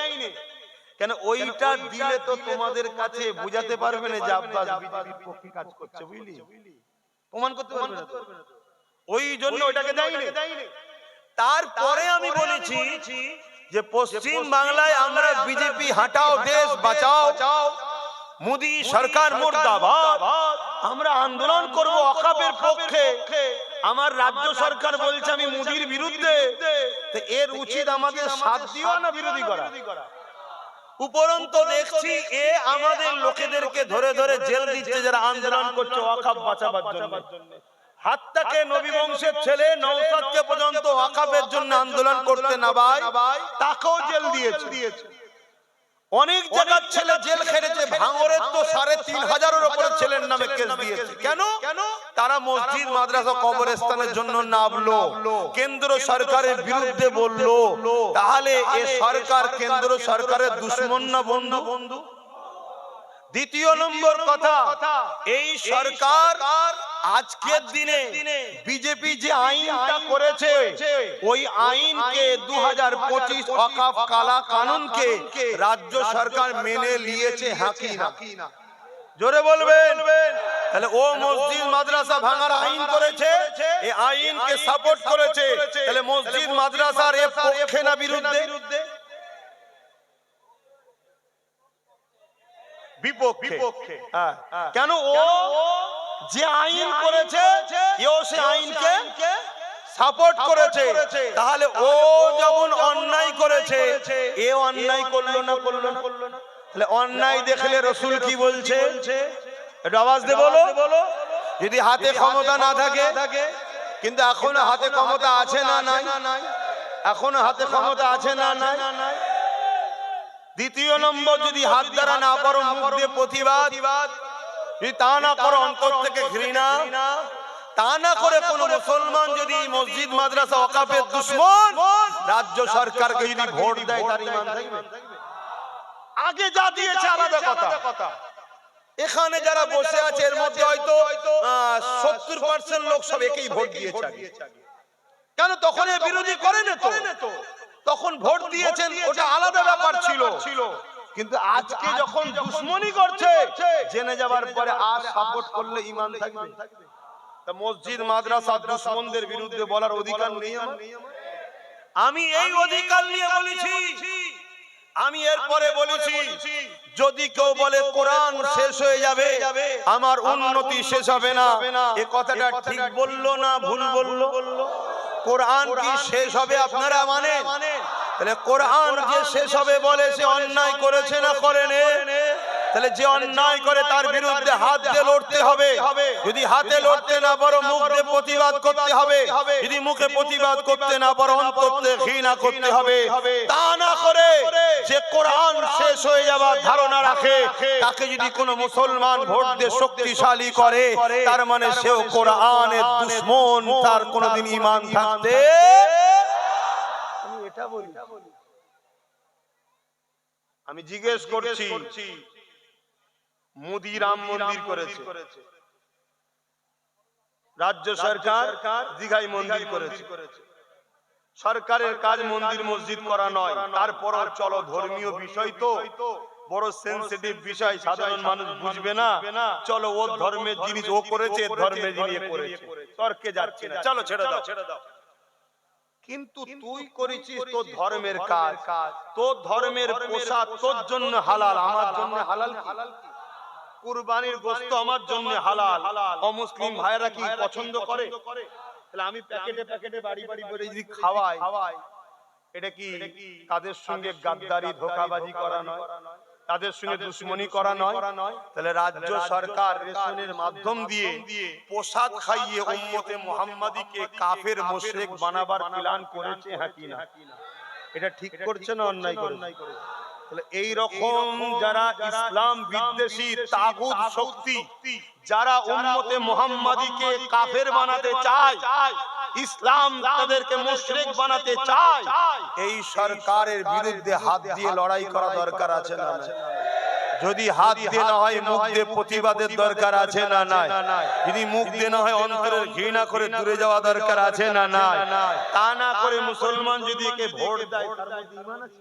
কেন? ওইটা দিলে তো তোমাদের কাছে বুঝাতে পারবে না যে আব্বাস বিজেপির পক্ষে কাজ করছে, বুঝলি? প্রমাণ করতে পারবে না। ওই জন্য ওইটাকে দেয়নি। তারপরে আমি বলেছি যে পশ্চিম বাংলায় আমরা বিজেপি হাটাও, দেশ বাঁচাও, মোদি সরকার মুর্দাবাদ, আমরা আন্দোলন করব ওয়াকফের পক্ষে। আমার রাজ্য সরকার বলছে আমি মোদির বিরুদ্ধে, তো এর উচিত আমাদের সাথ দেওয়া না বিরোধী করা? উপরন্ত দেখছি এ আমাদের লোকেদেরকে ধরে ধরে জেল দিচ্ছে যারা আন্দোলন করছে ওয়াকফ বাঁচাবার জন্য। হাত্তাকে নবী বংশের ছেলে নওশাদকে পর্যন্ত ওয়াকফের জন্য আন্দোলন করতে না ভাই, তাকেও জেল দিয়েছে। অনেক জায়গার ছেলে জেল খেটেছে। ভাঙরের তো 3500-এর উপরে ছেলের নামে কেস দিয়েছে। কেন? তারা মসজিদ, মাদ্রাসা, কবরস্থানের জন্য নামলো, কেন্দ্র সরকারের বিরুদ্ধে বললো। তাহলে এ সরকার কেন্দ্র সরকারের দুশমন না বন্ধু? দ্বিতীয় নম্বর কথা, এই সরকার আজকের দিনে বিজেপি যে আইনটা করেছে, ওই আইনকে 2025 ওয়াকফ কালা কানুনকে রাজ্য সরকার মেনে নিয়েছে, হাকি না? জোরে বলবেন। তাহলে ও মসজিদ মাদ্রাসা ভাঙার আইন করেছে, এই আইনকে সাপোর্ট করেছে। তাহলে মসজিদ মাদ্রাসার এর পক্ষে না বিরুদ্ধে? বিপক্ষে। কেন? ও যে আইন করেছে, এও সে আইনকে সাপোর্ট করেছে। তাহলে ও যেমন অন্যায় করেছে, এ অন্যায় করলো না? তাহলে অন্যায় দেখলে রাসূল কি বলছে? একটু আওয়াজ দিয়ে বলো। যদি হাতে ক্ষমতা না থাকে, কিন্তু এখনো হাতে ক্ষমতা আছে না নাই? এখনো হাতে ক্ষমতা আছে না নাই? দ্বিতীয় নম্বর, যদি হাত দ্বারা না পারো, মুখ দিয়ে প্রতিবাদ, যদি তা না করো অন্তর থেকে ঘৃণা, তা না করে কোন মুসলমান যদি মসজিদ মাদ্রাসা ওয়াকাফের দুশমন রাজ্য সরকারকে যদি ভোট দেয় তার ঈমান থাকবে? আগে যা দিয়েছে আলাদা কথা, এখানে যারা বসে আছে এর মধ্যে হয়তো 70% লোক সব একেই ভোট দিয়েছে। কেন তখন এ বিরোধী করেন তো, তখন ভোট দিয়েছেন, ওটা আলাদা ব্যাপার ছিল। কিন্তু আজকে যখন দুশমনি করছে, জেনে যাবার পরে আর সাপোর্ট করলে ঈমান থাকবে? তা মসজিদ মাদ্রাসা দুশমনদের বিরুদ্ধে বলার অধিকার নেই আমার? আমি এই অধিকার নিয়ে বলেছি। আমি এরপরে বলেছি, যদি কেউ বলে কোরআন শেষ হয়ে যাবে, আমার উন্নতি শেষ হবে না, এ কথাটা ঠিক বললো না ভুল বললো? কোরআন কি শেষ হবে আপনারা মানেন? তাহলে কোরআন যে শেষ হবে বলে সে অন্যায় করেছে না করেনি? তাহলে যে অন্যায় করে তার বিরুদ্ধে হাত দিয়ে লড়তে হবে। যদি হাতে লড়তে না পারো মুখ দিয়ে প্রতিবাদ করতে হবে। যদি মুখে প্রতিবাদ করতে না পারো অন্তর থেকে ঘৃণা করতে হবে। তা না করে যে কোরআন শেষ হয়ে যাবার ধারণা রাখে, তাকে যদি কোনো মুসলমান ভোট দিয়ে শক্তিশালী করে, তার মানে সেও কোরআনের দুশমন, তার কোনোদিন ঈমান থাকতে। আমি এটা বলি। আমি জিজ্ঞেস করছি, মোদি রাম মন্দির করেছে, রাজ্য সরকার দীঘায় মন্দির করেছে। সরকারের কাজ মন্দির মসজিদ করা নয়, তারপরও চলো ধর্মীয় বিষয় তো বড় সেনসিটিভ বিষয়, সাধারণ মানুষ বুঝবে না, চলো ওর ধর্মের জিনিস ও করেছে, ধর্মের জিনিস করেছে, তর্কে যাচ্ছে না, চলো ছেড়ে দাও। কিন্তু তুই করেছিস তোর ধর্মের কাজ, তোর ধর্মের পোশাক তোর জন্য হালাল, আমার জন্য হালাল কি? কুরবানির গোশত আমার জন্য হালাল, অমুসলিম ভাইরা কি পছন্দ করে? তাহলে আমি প্যাকেটে প্যাকেটে বাড়ি বাড়ি করে যদি খাওয়াই, এটা কি তাদের সঙ্গে গাদ্দারি ধোঁকাবাজি করা নয়? তাদের সঙ্গে দুশমনি করা নয়? তাহলে রাজ্য সরকার রেশনের মাধ্যম দিয়ে প্রসাদ খাইয়ে উম্মতে মুহাম্মাদীকে কাফের মুশরিক বানাবার প্ল্যান করেছে, হ্যাঁ কি না? এটা ঠিক করছে না অন্যায় করেছে? তাহলে এই রকম যারা ইসলাম বিদ্বেষী তাগুত শক্তি, যারা উম্মতে মুহাম্মাদীকে কাফের বানাতে চায়, ইসলাম তাদেরকে মুশরিক বানাতে চায়, এই সরকারের বিরুদ্ধে হাত দিয়ে লড়াই করা দরকার আছে না? যদি হাত দিয়ে না হয় মুখ দিয়ে প্রতিবাদের দরকার আছে না? নাই। যদি মুখ দিয়ে না হয় অন্তরের ঘৃণা করে দূরে যাওয়া দরকার আছে না? নাই। তা না করে মুসলমান যদি একে ভোট দেয়, তার মধ্যে ঈমান আছে?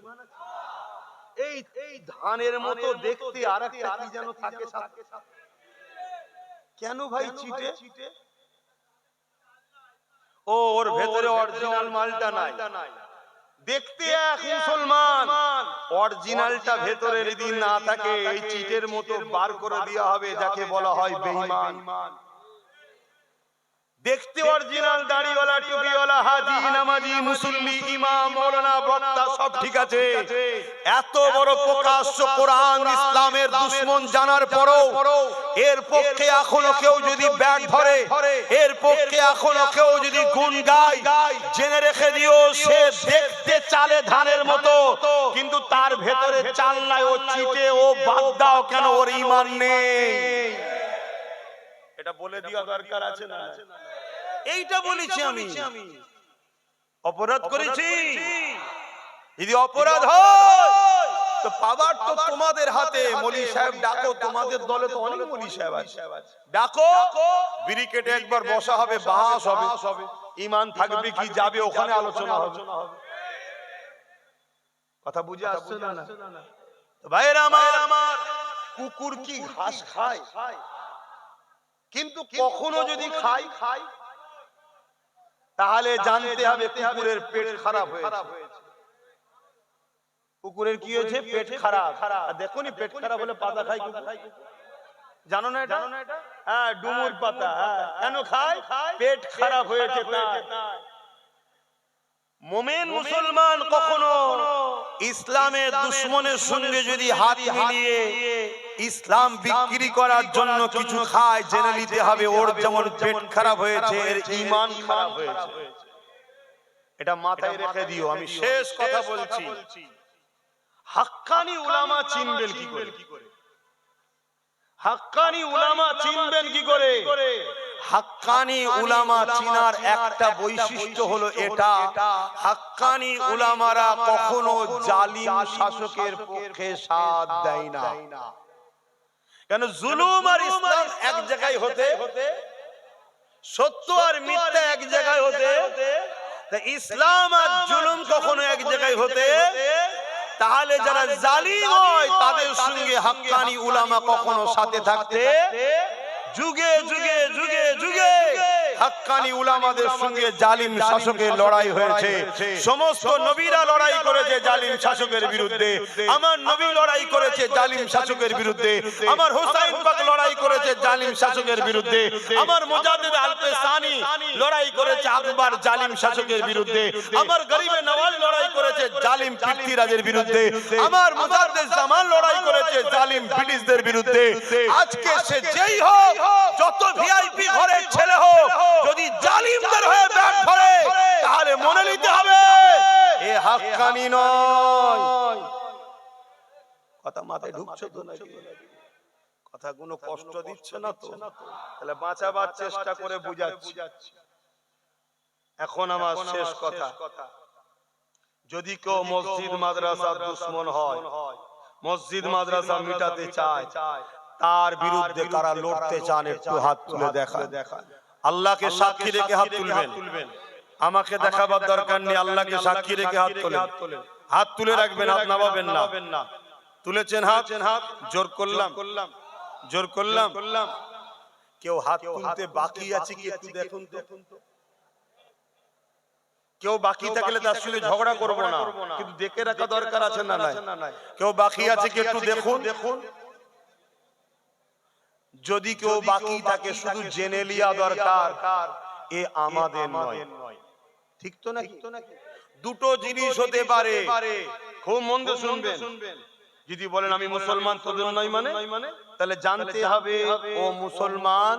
এই ধানের মতো দেখতে আরেকটা কি যেন থাকে সাথে। কেন ভাই চিটে? ওর ভেতরে অরিজিনাল মালটা নাই। দেখতে এক মুসলমান, অরিজিনালটা ভেতরে যদি না থাকে এই চিটের মতো বার করে দেওয়া হবে, যাকে বলা হয় বেঈমান। দেখতে অরিজিনাল, দাড়িওয়ালা, টুপিওয়ালা, হাজি, নামাজি, মুসল্লি, ইমাম, মাওলানা, বক্তা সব ঠিক আছে। এত বড় প্রকাশ্য কোরআন ইসলামের দুশমন জানার পরও এর পক্ষে এখনো কেউ যদি ব্যাট ধরে, এর পক্ষে এখনো কেউ যদি গুণ গায়, জেনে রেখে দিও সে দেখতে চালে ধানের মতো, কিন্তু তার ভেতরে চাল নাই, ও চিটে, ও বাদ দাও, কেন ওর ঈমান নেই। এটা বলে দেওয়া দরকার আছে না? এইটা বলেছি আমি। অপরাধ করেছি, যদি অপরাধ হয় তো পাবার তো তোমাদের হাতে। মৌলী সাহেব ডাকো, তোমাদের দলে তো অনেক মৌলী সাহেব আছে, ডাকো, ব্রিকেটে একবার বসা হবে, বাহাস হবে, ঈমান থাকবে কি যাবে, ওখানে আলোচনা হবে। কথা বুঝে আসছে না? ভাইরা আমার, কুকুর কি ঘাস খায়? কিন্তু কখনো যদি খায়, তাহলে জানতে হবে কুকুরের পেট খারাপ হয়েছে। কুকুরের কি হয়েছে? পেট খারাপ। দেখুনি পেট খারাপ হলে পাতা খায় কুকুর, জানো না এটা? হ্যাঁ, ডুমুর পাতা। কেন খায়? পেট খারাপ হয়েছে তাই। মুমিন মুসলমান কখনো ইসলামের দুশমনের সঙ্গে যদি হাত মিলিয়ে ইসলাম বিক্রি করার জন্য কিছু খায়, জেনে নিতে হবে ওর যেমন পেট খারাপ হয়েছে, এর ঈমান খারাপ হয়েছে। এটা মাথায় রেখে দিও। আমি শেষ কথা বলছি, হাক্কানি উলামা চিনবেন কি করে? হাক্কানি উলামা চিনবেন কি করে? হাক্কানি উলামা চিনার একটা বৈশিষ্ট্য হলো এটা, হাক্কানি উলামারা কখনো জালিম শাসকের পক্ষে সাথ দেয় না। কেন? জুলুম আর ইসলাম এক জায়গায় হতে, সত্য আর মিথ্যা এক জায়গায় হতে, ইসলাম আর জুলুম কখনো এক জায়গায় হতে, তাহলে যারা জালিম হয় তাদের সঙ্গে হাক্কানি উলামা কখনো সাথে থাকতে, যুগে যুগে যুগে যুগে হাক্কানি উলামাদের সঙ্গে জালিম শাসকের লড়াই হয়েছে। সমস্ত নবীরা লড়াই করেছে জালিম শাসকের বিরুদ্ধে। আমার নবী লড়াই করেছে জালিম শাসকের বিরুদ্ধে। আমার হুসাইন পাক লড়াই করেছে জালিম শাসকের বিরুদ্ধে। আমার মুজাদ্দিদ আলপে সানি লড়াই করেছে আকবর জালিম শাসকের বিরুদ্ধে। আমার গরিবে নওয়াজ লড়াই করেছে জালিম পৃথ্বীরাজের বিরুদ্ধে। আমার মুজাদ্দিদ জামান লড়াই করেছে জালিম ব্রিটিশদের বিরুদ্ধে। আজকে সে যেই হোক, যত ভিআইপি ঘরের ছেলে হোক, যদি জালিমদের হয়ে ব্যাট ধরে তাহলে মনে নিতে হবে এ হাক্কানি নয়। কথা মাথায় ঢুকছে তো নাকি? কথা কোনো কষ্ট দিচ্ছে না তো? তাহলে বাঁচাবার চেষ্টা করে বুঝাচ্ছি। এখন আমার শেষ কথা, যদি কেউ মসজিদ মাদ্রাসার দুশমন হয়, মসজিদ মাদ্রাসা মিটাতে চায়, তার বিরুদ্ধে কারা লড়তে চান একটু হাত তুলে দেখান। আল্লাহকে সাক্ষী রেখে হাত তুলবেন, আমাকে দেখাবার দরকার নেই। আল্লাহকে সাক্ষী রেখে হাত তোলেন, হাত তুলে রাখবেন, হাত নামাবেন না। তুলেছেন হাত, জোর করলাম, জোর করলাম। কেউ হাত তুলতে বাকি আছে কি একটু দেখুন তো? কেউ বাকি থাকলে তার সঙ্গে ঝগড়া করব না, কিন্তু দেখে রাখা দরকার আছে না নাই? কেউ বাকি আছে কি একটু দেখুন। যদি কেউ বাকি থাকে শুধু জেনে লিয়া দরকার এ আমাদের নয়, ঠিক তো নাকি? দুটো জিনিস হতে পারে, খুব মন দিয়ে শুনবেন। যদি বলেন আমি মুসলমান তোদের নয় মানে, তাহলে জানতে হবে ও মুসলমান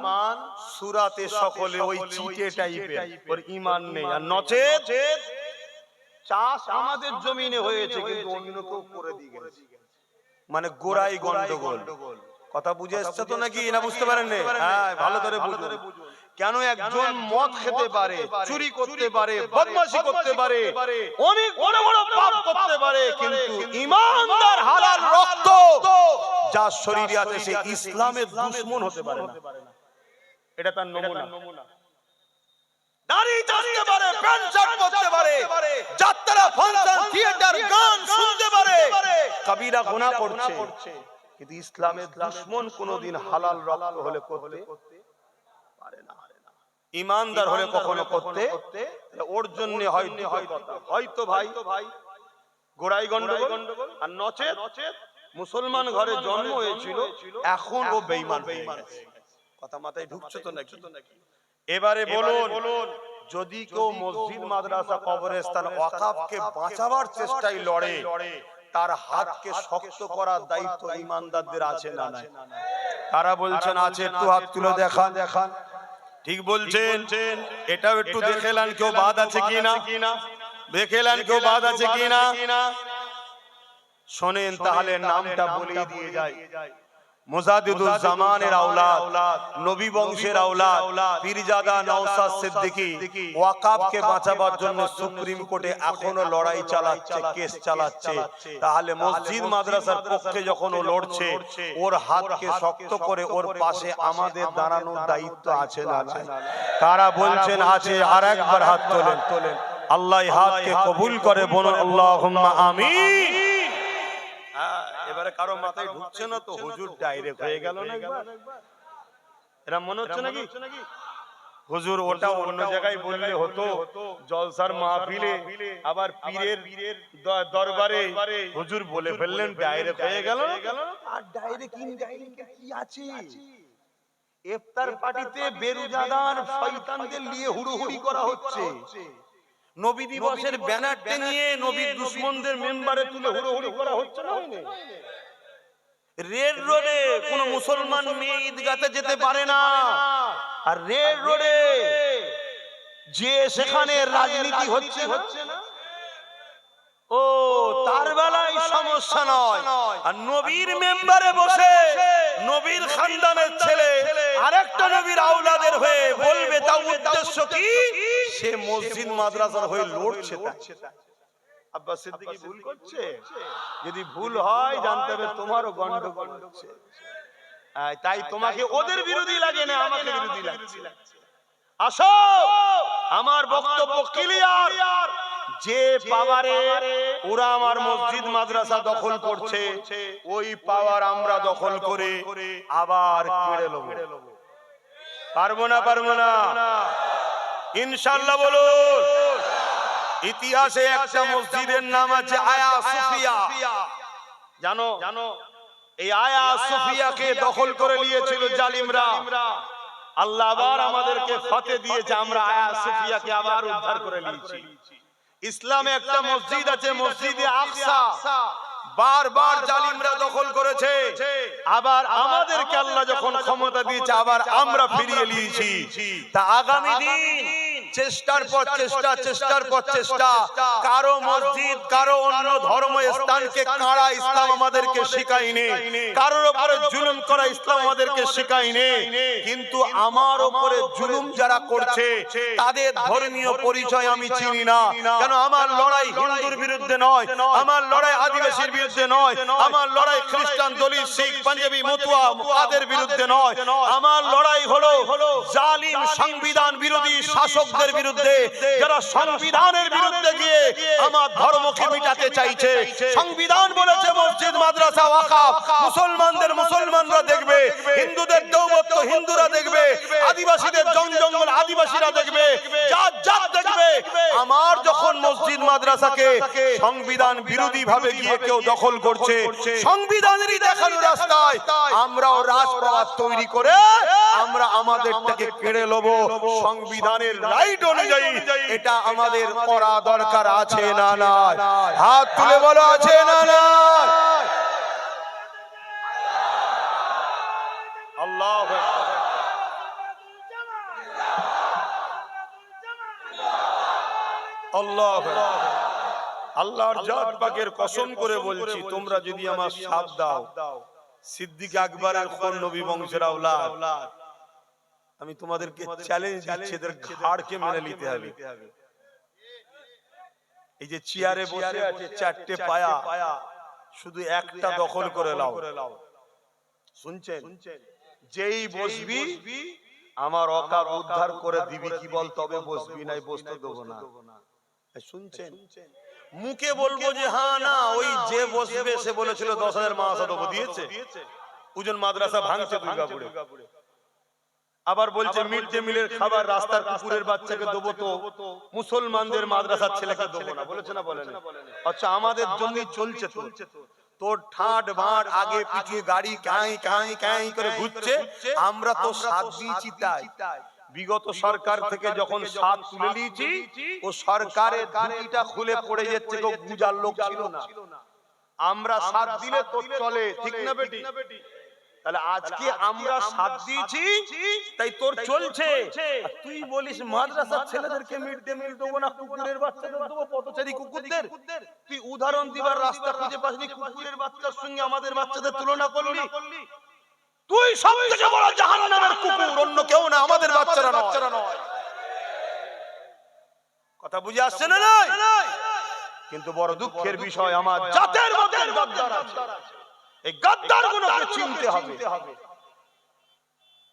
সূরাতে সকলে ওই চিটে টাইপের, ওর ঈমান নেই। আর নচেত চাষ আমাদের জমিনে হয়েছে কিন্তু অন্য কেউ করে দিয়ে গেছে, মানে গোড়াই গন্ডগোল। কথা বুঝে এসছে তো নাকি? না বুঝতে পারেন? হ্যাঁ, ভালো করে বুঝুন। কেন? একজন মদ খেতে পারে, চুরি করতে পারে, বদমাশি করতে পারে, অনেক বড় বড় পাপ করতে পারে, কিন্তু ঈমানদার হালাল রক্ত যার শরীরে আছে সে ইসলামের দুশমন হতে পারে না। এটা তার নমুনা। দাড়ি চাচতে পারে, প্যান্ট শার্ট পরতে পারে, যাত্রা, ফাংশন, থিয়েটার, গান শুনতে পারে, কবিরা গুনাহ করছে, কিন্তু ইসলামের দুশমন কোনদিন হালাল রক্ত হলে করতে পারে না। ঈমানদার হলে কখনো করতে, ওর জন্য হয়তো ভাই গোড়াই গন্ডগোল, আর নচেত মুসলমান ঘরে জন্ম হয়েছিল, এখন ও বেঈমান হয়ে গেছে। কথা মাথায় ঢুকছে তো নাকি? এবারে বলুন, যদি কেউ মসজিদ, মাদ্রাসা, কবরস্থান, ওয়াকাফকে বাঁচাবার চেষ্টায় লড়ে, তার হাতকে শক্ত করার দায়িত্ব ঈমানদারদের আছে না নাই? তারা বলছেন আছে, একটু হাত তুলে দেখান। ঠিক বলছেন। এটাও একটু দেখেলেন কেউ বাদ আছে কিনা, দেখেলেন কেউ বাদ আছে কিনা। শোনেন তাহলে নামটা বলে দিয়ে যায়। মুজাদ্দিদুল জামানের আওলাদ, নবী বংশের আওলাদ পীরজাদা নওশাদ সিদ্দিকী ওয়াকাফকে বাঁচাবার জন্য সুপ্রিম কোর্টে এখনো লড়াই চালাচ্ছে, কেস চালাচ্ছে। তাহলে মসজিদ মাদ্রাসার পক্ষে যখন ও লড়ছে, ওর হাতকে শক্ত করে ওর পাশে আমাদের দাঁড়ানোর দায়িত্ব আছে না? কারা বলছেন আছে? আর একবার হাত তোলেন। আল্লাহ হাতকে কবুল করে, বলুন আল্লাহুম্মা আমিন। এবারে কারো মাথায় ঢুকছে না তো হুজুর ডাইরেক্ট হয়ে গেল না একবার? এরা মনে হচ্ছে নাকি হুজুর ওটা অন্য জায়গায় বললে হতো, জলসার মাহফিলে, আবার পীরের দরবারে হুজুর বলে ফেললেন ডাইরেক্ট হয়ে গেল। আর ডাইরেক্ট কি আছে? ইফতার পার্টিতে বেরুজাদার শয়তানদের নিয়ে হুড়োহুড়ি করা হচ্ছে, নবী দিবসের ব্যানার টেনে নবীর দুশমনদের মেম্বারে তুলে হুড়োহুড়ি করা হচ্ছে না? রেড রোডে কোন মুসলমান মেয়ে ঈদগাতে যেতে পারে না, আর রেড রোডে যে সেখানে রাজনীতি হচ্ছে না। ও তার বেলায় সমস্যা নয়, আর নবীর মেম্বারে বসে নবীর খানদানের ছেলে আরেকটা নবীর আওলাদের হয়ে বলবে, তাও উদ্দেশ্য কি? সে মসজিদ মাদ্রাসার হয়ে লড়ছে। আব্বাস সিদ্দিকী ভুল করছে? যদি ভুল হয় জানতে হবে তোমারও গন্ডগোল হচ্ছে। তাই তোমাকে ওদের বিরোধী লাগে না, আমাকে বিরোধী লাগছে। আসো, আমার বক্তব্য ক্লিয়ার। যে পাওয়ারে ওরা আমার মসজিদ মাদ্রাসা দখল করছে, ওই পাওয়ার আমরা দখল করে আবার কেড়ে নেব। পারবো না? পারবো না ইনশাআল্লাহ বলুন। ইতিহাসে একটা মসজিদের নাম আছে আয়া সুফিয়া। জানো? এই আয়া সুফিয়াকে দখল করে নিয়েছিল জালিমরা। আল্লাহ আবার আমাদেরকে ফতে দিয়েছে, আমরা আয়া সুফিয়াকে আবার উদ্ধার করে নিয়েছি। ইসলামে একটা মসজিদ আছে, মসজিদে আকসা, বারবার জালিমরা দখল করেছে। আবার আমাদেরকে আল্লাহ যখন ক্ষমতা দিয়েছে, আবার আমরা ফিরিয়ে নিয়েছি। তা আগামী দিন চেষ্টার পর চেষ্টা, চেষ্টার পর চেষ্টা, কারো মসজিদ, কারো অন্য ধর্ম স্থানকে কাড়া ইসলাম আমাদেরকে শেখায়নি, কারোর উপরে জুলুম করা ইসলাম আমাদেরকে শেখায়নি। কিন্তু আমার উপরে জুলুম যারা করছে তাদের ধর্মীয় পরিচয় আমি চিনি না। কেন? আমার লড়াই হিন্দুর বিরুদ্ধে নয়, আমার লড়াই আদিবাসীর বিরুদ্ধে নয়, আমার লড়াই খ্রিস্টান, দলিত, শিখ, পাঞ্জাবি, মতুয়া তাদের বিরুদ্ধে নয়। আমার লড়াই হলো জালিম সংবিধান বিরোধী শাসকদের বিরুদ্ধে, যারা সংবিধানের বিরুদ্ধে গিয়ে আমার ধর্মকে মিটাতে চাইছে। সংবিধান বলেছে মসজিদ মাদ্রাসা ওয়াকফ মুসলমানদের মুসলমানরা দেখবে, হিন্দুদের দৌবত্ব হিন্দুরা দেখবে, আদিবাসীদের জঙ্গল আদিবাসীরা দেখবে, জাত জাত দেখবে। আমার যখন মসজিদ মাদ্রাসাকে সংবিধান বিরোধী ভাবে গিয়ে কেউ দখল করছে, সংবিধানেরই দেখানো রাস্তায় আমরাও রাজপ্রভাব তৈরি করে আমরা আমাদেরটাকে কেড়ে নেব সংবিধানের রাইট অনুযায়ী। এটা আমাদের করা দরকার আছে না নাই? হাত তুলে বলো, আছে না নাই? আল্লাহু আকবার। আল্লাহু আকবার। আল্লাহর জাত পাকের কসম করে বলছি, তোমরা যদি আমার সাথ দাও, সিদ্দিক আকবরের কোন নবী বংশের আওলাদ, আমি তোমাদেরকে চ্যালেঞ্জ দিচ্ছি, এদের ঘাড়কে মেরে নিতে হবে। এই যে চেয়ারে বসে আছে চারটে পায়া, শুধু একটা দখল করে নাও। শুনছেন? যেই বসবি আমার অকাব উদ্ধার করে দিবি, কি বল? তবে বসবি, নাই বসতে দেবো না। শুনছেন? মুখে বলবো যে হ্যাঁ না, ওই যে বসবে সে বলেছিল 10,000 মাদ্রাসা দেবো, দিয়েছে। উজন মাদ্রাসা ভাঙছে দুর্গাপুরে। আবার বলছে মিড ডে মিলের খাবার রাস্তার কুকুরের বাচ্চাকে দেবো, তো মুসলমানদের মাদ্রাসার ছেলেকে দেবো না, বলেছে না? বলেন। আচ্ছা, আমাদের জন্যই চলছে তো। তোর ঠাট ভাট আগে পিছিয়ে গাড়ি কাই কাই কাই করে ঘুরছে, আমরা তো সাথ দিয়েছি। তাই বিগত সরকার থেকে যখন সাথ তুলে নিয়েছি, ও সরকারের ধুতিটা খুলে পড়ে যাচ্ছে, কেউ গুজার লোক ছিল না। আমরা সাথ দিলে তো চলে, ঠিক না বেটি? তাহলে আজকে আমরা সাথ দিয়েছি, তাই তোর চলছে। তুই বলিস মাদ্রাসার ছেলেদেরকে মিড ডে মিল দেবো না, কুকুরের বাচ্চাদের দেবো, পথচারী কুকুরদের। তুই উদাহরণ দিবার রাস্তা খুঁজে পাসনি, কুকুরের বাচ্চার সঙ্গে আমাদের বাচ্চাদের তুলনা করলি। তুই সবথেকে বড় জাহান্নামের কুকুর, অন্য কেউ না, আমাদের বাচ্চারা নয়। কথা বুঝে আসছে না? নাই? কিন্তু বড় দুঃখের বিষয়, আমার জাতের মধ্যে গাদ্দার আছে। এই গাদ্দার গুলোকে চিনতে হবে।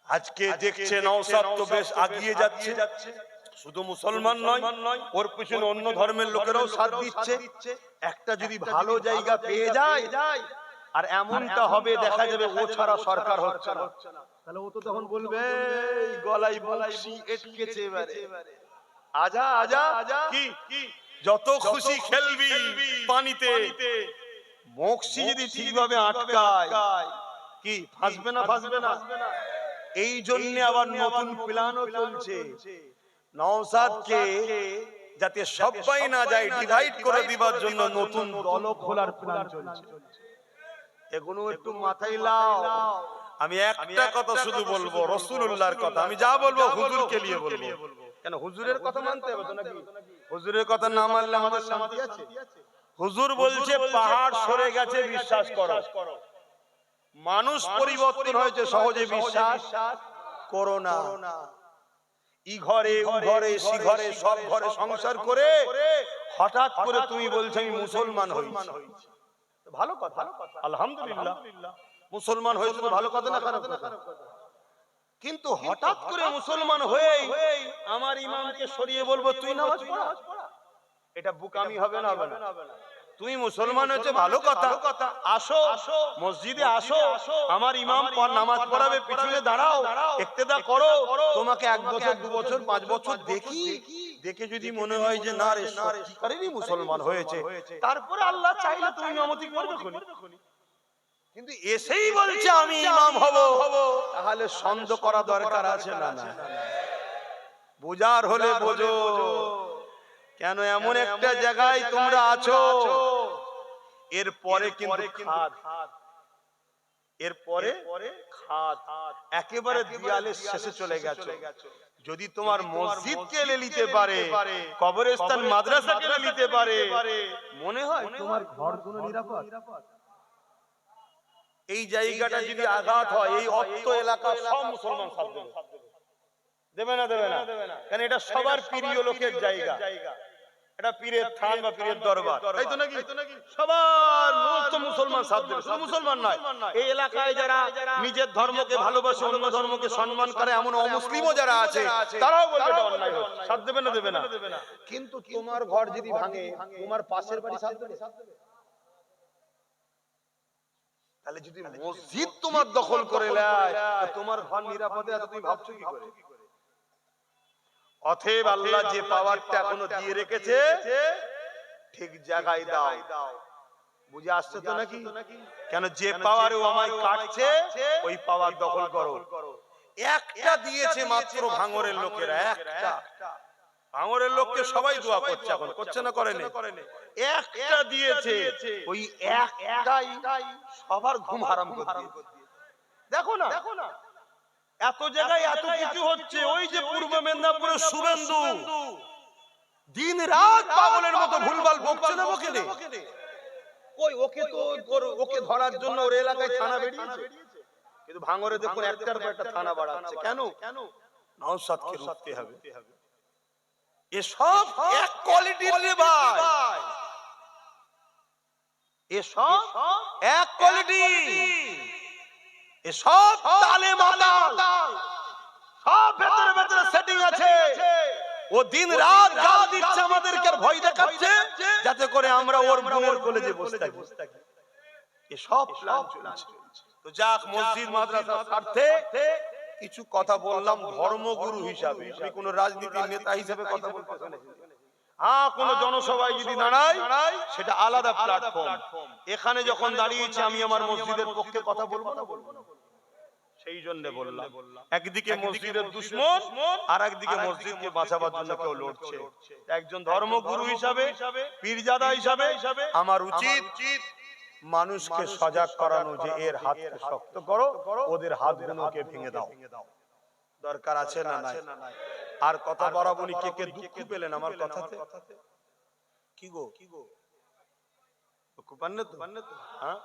আজকে দেখছে নওশাদ তো বেশ এগিয়ে যাচ্ছে, শুধু মুসলমান নয়, ওর পিছনে অন্য ধর্মের লোকেরাও সাথ দিচ্ছে। একটা যদি ভালো জায়গা পেয়ে যায়, আর এমনটা হবে দেখা যাবে ও ছাড়া সরকার হচ্ছে না, তাহলে ও তো তখন বলবে এই গলায় বক্সি এটকেছে, এবারে আজা আজা কি যত খুশি খেলবি পানিতে, বক্সি যদি ঠিকভাবে আটকায় কি ফাঁসবে না? ফাঁসবে না? এই জন্য আবার নতুন প্ল্যানও চলছে, নওশাদকে যাতে সবাই না যায় ডিভাইড করে দিবার জন্য নতুন দল খোলার প্ল্যান চলছে। এগুলো একটু মাথায় লাও। আমি একটা কথা শুধু বলবো, রাসূলুল্লাহর কথা। আমি যা বলবো হুজুরকে নিয়ে বলবো। কেন? হুজুরের কথা মানতে হবে তো নাকি? হুজুরের কথা না মানলে আমাদের শান্তি আছে? হুজুর বলছে পাহাড় সরে গেছে, বিশ্বাস করো। মানুষ পরিবর্তন হয়েছে, সহজে বিশ্বাস করো না। ই ঘরে ও ঘরে সি ঘরে সব ঘরে সংসার করে হঠাৎ করে তুমি বলছো আমি মুসলমান হয়েছি, ভালো কথা, আলহামদুলিল্লাহ মুসলমান হয়েছে তো ভালো কথা না খারাপ কথা? কিন্তু হঠাৎ করে মুসলমান হয়ে আমার ইমামকে সরিয়ে বলবো তুই নামাজ পড়া, এটা বুকামি হবে না? হবে না? তুমি মুসলমান হয়েছে ভালো কথা, আসো মসজিদে আসো, আমার ইমাম নামাজ পড়াবে, পিছনে দাঁড়াও, ইক্তেদা করো। তোমাকে 1 বছর 2 বছর 5 বছর দেখি, দেখে যদি মনে হয় যে না রে সত্যিকারেরই মুসলমান হয়েছে, তারপরে আল্লাহ চাইলে তুমি ইমামতি করবে। কিন্তু এসেই বলছে আমি ইমাম হব, তাহলে সন্দেহ করা দরকার আছে না? না, বোঝার হলে বোঝো। কেন এমন একটা জায়গায় তোমরা আছো, এরপরে কিন্তু খাদ, এরপরে খাদ একেবারে দিয়ালের শেষে চলে গেছো। যদি তোমার মসজিদ কে নিতে পারে, কবরস্থান মাদ্রাসা কে নিতে পারে, মনে হয় তোমার ঘরগুলো নিরাপদ? এই জায়গাটা যদি আঘাত হয়, এই অত্ত এলাকা সব মুসলমান সাথ দেবে না? দেবে না? কারণ এটা সবার প্রিয় লোকের জায়গা, এটা পীরের থান বা পীরের দরবার, তাই তো নাকি? সবার মুক্ত মুসলমান সাথ দেবে। শুধু মুসলমান নয়, এই এলাকায় যারা নিজের ধর্মকে ভালোবাসে, অন্য ধর্মকে সম্মান করে, এমন অমুসলিমও যারা আছে, তারাও বলবে এটা অন্যায় হচ্ছে, সাথ দেবে না? দেবে না? কিন্তু তোমার ঘর যদি ভাঙে, তোমার পাশের বাড়ি সাথ দেবে? তাহলে যদি মসজিদ তোমার দখল করে নেয়, তোমার ঘর নিরাপদে আছে তুমি ভাবছো কি করে? অতএব আল্লাহ যে পাওয়ারটা এখনো দিয়ে রেখেছে, ঠিক জায়গায় দাও। বুঝে আসছে তো নাকি? কেন যে পাওয়ারে ও আমায় কাটছে, ওই পাওয়ার দখল করো। একটা দিয়েছে মাত্র ভাঙরের লোকেরা, একটা। ভাঙরের লোককে সবাই দোয়া করছে, এখন করছে না? করেনি? একটা দিয়েছে, ওই একটাই সবার ঘুম হারাম করে দিয়েছে। দেখো না, এত জায়গায় এত কিছু হচ্ছে। ওই যে পূর্ব মেদিনীপুরের শুভেন্দু দিন রাত পাগলের মতো ভুলভাল বকছে না? বকে রে, ওই ওকে তো ওকে ধরার জন্য ওর এলাকায় থানা বেরিয়েছে, কিন্তু ভাঙরে দেখুন একটার পর একটা থানা বাড়াচ্ছে। কেন? নওশাদকে রুখতে হবে। এসব এক কোয়ালিটির রে ভাই, এসব এক কোয়ালিটি, এসব তালে মাতাল, সব ভেতরে ভেতরে সেটিং আছে। ও দিন রাত গাল দিচ্ছে আমাদেরকে, আর ভয় দেখাচ্ছে যাতে করে আমরা ওর বোনের কলেজে বসে থাকি। এসব প্ল্যান চলছে। তো যাক, মসজিদ মাদ্রাসার স্বার্থে কিছু কথা বললাম ধর্মগুরু হিসাবে, আমি কোন রাজনীতির নেতা হিসাবে কথা বলতে চাই না। হ্যাঁ, কোন জনসভায় যদি দাঁড়াই, সেটা আলাদা প্ল্যাটফর্ম। এখানে যখন দাঁড়িয়েছি, আমি আমার মসজিদের পক্ষে কথা বলবো না? সেই জন্য বললাম, একদিকে মসজিদের দুশমন, আর একদিকে মসজিদকে বাঁচাবার জন্য কেউ লড়ছে। একজন ধর্মগুরু হিসাবে, পীরজাদা হিসাবে আমার উচিত মানুষকে সজাগ করানো, যে এর হাতকে শক্ত করো, ওদের হাতগুলোকে ভেঙে দাও। দরকার আছে না নাই? আর কথা বরাবরই কে কে দুঃখ পেলেন আমার কথাতে? কি গো, দুঃখ পান না তো? হ্যাঁ।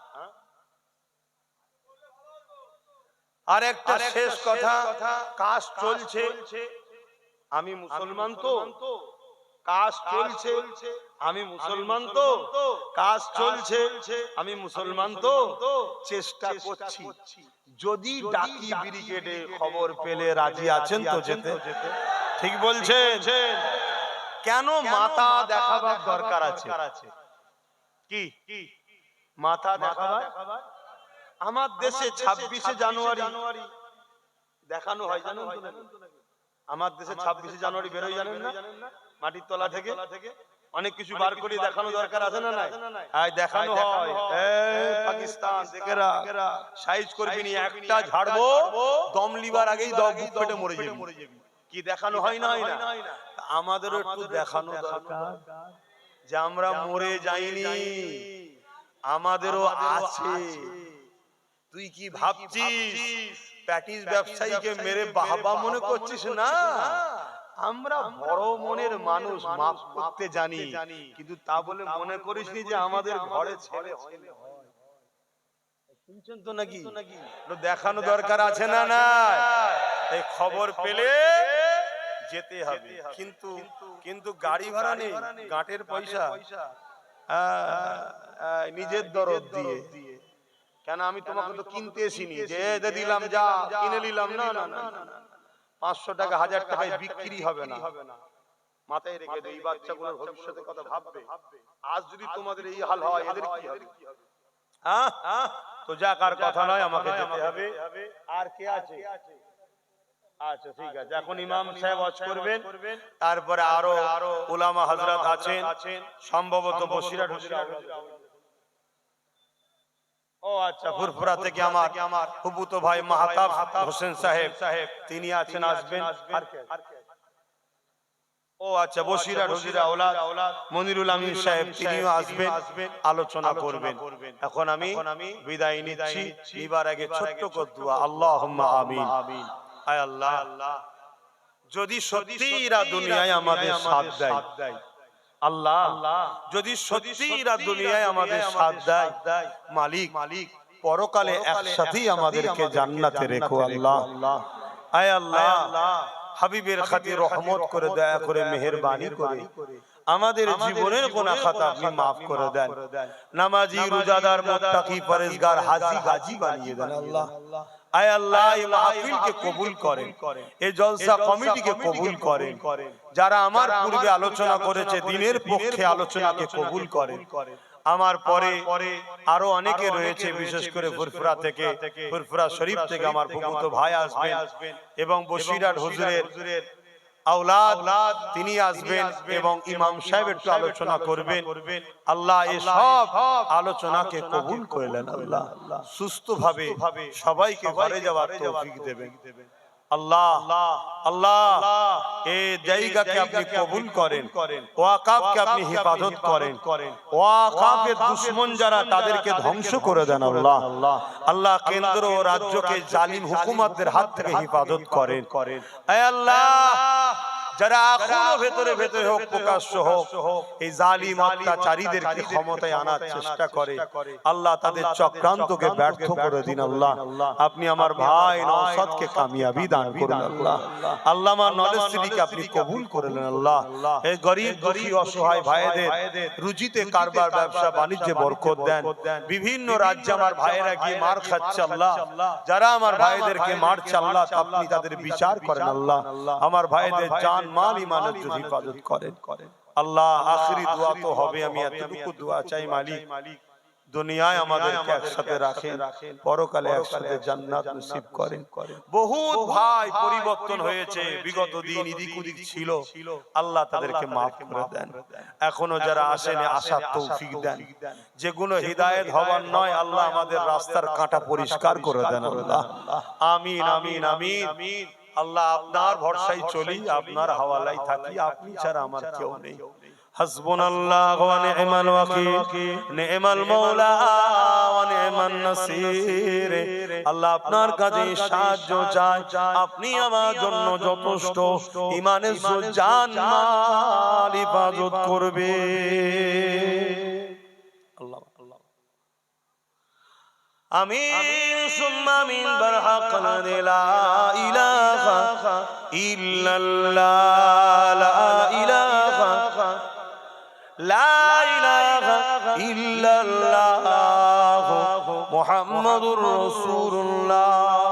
আর একটা শেষ কথা, কাজ চলছে, আমি মুসলমান তো, কাজ চলছে, আমি মুসলমান তো, কাজ চলছে, আমি মুসলমান তো, চেষ্টা করছি। যদি ডাকি ব্রিগেডে খবর পেলে রাজি আছেন তো যেতে? ঠিক বলছেন? কেন মাথা দেখাবার দরকার আছে? কি মাথা দেখাবার? আমার দেশে 26শে জানুয়ারি দেখানো হয়, জানেন তো? আমার দেশে 26শে জানুয়ারি বেরোয়, জানেন না? মাটির তলা থেকে অনেক কিছু বার করে দেখানো দরকার আছে না? নাই? দেখানো হয়। পাকিস্তান দেখেরা সাইজ করবি নি, একটা ঝাড়বো, দম লিবার আগেই বুক ফেটে মরে যাবি। কি দেখানো হয় না? হয় না? আমাদেরও একটু দেখানো দরকার যে আমরা মরে যাইনি, আমাদেরও আছে। তুই কি ভাবছিস প্যাটিস ব্যবসায়ীকে মেরে বাবা মনে করছিস? না, আমরা বড় মনের মানুষ, মাফ করতে জানি, কিন্তু তা বলে মনে করিসনি যে আমাদের ঘরে ছেলে হয়। শুনছেন তো নাকি? একটু দেখানো দরকার আছে না? না, এই খবর পেলে যেতে হবে, কিন্তু কিন্তু গাড়ি ভাড়া নেই, গাঁটের পয়সা, নিজের দরদ দিয়ে। কেন আমি তোমাকে তো কিনতে এসিনি যে দিলাম যা কিনে নিলাম, না না না, 500 টাকা 1000 টাকায় বিক্রি হবে না। মাথায় রেখে এই বাচ্চাগুলোর ভবিষ্যতের কথা ভাববে। আজ যদি তোমাদের এই হাল হয়, এদের কি হবে? তো যাক, আর কথা নয়, আমাকে যেতে হবে। আর কে আছে? আচ্ছা ঠিক আছে, এখন ইমাম সাহেব ওয়াজ করবেন, তারপরে আরো উলামা হযরত আছেন, সম্ভবত বসিরহাট ও আচ্ছা ফুরফুরা থেকে আমার ফুফুতো ভাই মাহতাব হোসেন সাহেব তিনি আছেন, আসবেন। ও আচ্ছা, বসিরহাট হুজুর আওলাদ মনিরুল আমিন সাহেব তিনিও আসবেন, আলোচনা করবেন। এখন আমি বিদায় নিচ্ছি, এবার আগে ছোট্ট করে দোয়া, আল্লাহুম্মা আমিন। আয় আল্লাহ, যদি সত্যি এরা দুনিয়ায় আমাদের সাথ দেয়, আল্লাহ যদি সত্যি এরা দুনিয়ায় আমাদের সাথ দেয়, মালিক পরকালে একসাথেই আমাদেরকে জান্নাতে রেখো আল্লাহ। আয় আল্লাহ, হাবিবের খাতির রহমত করে, দয়া করে, মেহেরবানি করে আমাদের জীবনের গুনাহ খাতা আপনি maaf করে দেন। নামাজি, রোজাদার, মুত্তাকি, পরেজগার, হাজী গাজী বানিয়ে দেন আল্লাহ। আয় আল্লাহ, এই মাহফিলকে কবুল করেন, এই জলসা কমিটিকে কবুল করেন, যারা আমার পূর্বে আলোচনা করেছে দিনের পক্ষে আলোচনাকে কবুল করেন। আমার পরে আরো অনেকে রয়েছে, বিশেষ করে ফুরফুরা থেকে, ফুরফুরা শরীফ থেকে আমার ফুফুতো ভাই আসবেন, এবং বসিরহাট হুজুরের আওলাদ তিনি আসবেন, এবং ইমাম সাহেব একটু আলোচনা করবেন। আল্লাহ এই সব আলোচনাকে কবুল করলেন আল্লাহ, সুস্থভাবে সবাইকে ঘরে যাওয়ার তৌফিক দেবেন আল্লাহ। আল্লাহ এই জায়গাকে আপনি কবুল করেন, ওয়াকাফকে আপনি হেফাজত করেন, ওয়াকাফের দুশমন যারা তাদেরকে ধ্বংস করে দেন আল্লাহ। আল্লাহ কেন্দ্র ও রাজ্যকে জালিম হুকুমতদের হাত থেকে হেফাজত করেন। হে আল্লাহ, যারা এখনো ভেতরে ভেতরে হোক প্রকাশ্য হোক এই জালিম অত্যাচারীদেরকে ক্ষমতায় আনার চেষ্টা করে, আল্লাহ তাদের চক্রান্তকে ব্যর্থ করে দিন আল্লাহ। আপনি আমার ভাই নওশাদকে কামিয়াবি দান করুন আল্লাহ। আল্লাহ আমার নলেজ সিটিকে আপনি কবুল করে নেন আল্লাহ। এই গরিব দুঃখী অসহায় ভাইদের রুজিতে, কারবার, ব্যবসা বাণিজ্যে বরকত দেন। বিভিন্ন রাজ্যে আমার ভাইয়েরা গিয়ে মার খাচ্ছে আল্লাহ, যারা আমার ভাইদেরকে মারছে আল্লাহ আপনি তাদের বিচার করেন আল্লাহ। আমার ভাইদের জান মাল ইমানের হেফাজত করেন আল্লাহ। আখেরি দোয়া তো হবে, আমি এতটুকু দোয়া চাই মালিক, দুনিয়ায় আমাদেরকে একসাথে রাখেন, পরকালে একসাথে জান্নাত নসিব করেন। বহুত ভাই পরিবর্তন হয়েছে, বিগত দিন এদিক ওদিক ছিল, আল্লাহ তাদেরকে মাফ করে দেন। এখনো যারা আসেনি আসার তৌফিক দেন, যেগুলো হিদায়াত হবার নয় আল্লাহ আমাদের রাস্তার কাঁটা পরিষ্কার করে দেন আল্লাহ। আমিন আমিন আমিন। আল্লাহ আপনার ভরসায় চলি, আপনার হাওয়ালায় থাকি, আপনি ছাড়া আমার কেউ নেই। হাসবুনাল্লাহু ওয়া নি'মাল ওয়াকিল, নি'মাল মাওলা ওয়া নি'মান নাসির। আল্লাহ আপনার কাছে সাহায্য চাই, আপনি আমার জন্য যথেষ্ট। ঈমানের জান মাল হেফাজত করবে আল্লাহ। আমিন সুম্মা আমিন। বারহাক লা ইলাহা ইল্লাল্লাহ, লা ইলাহা ইল্লাল্লাহ, মুহাম্মাদুর রাসূলুল্লাহ।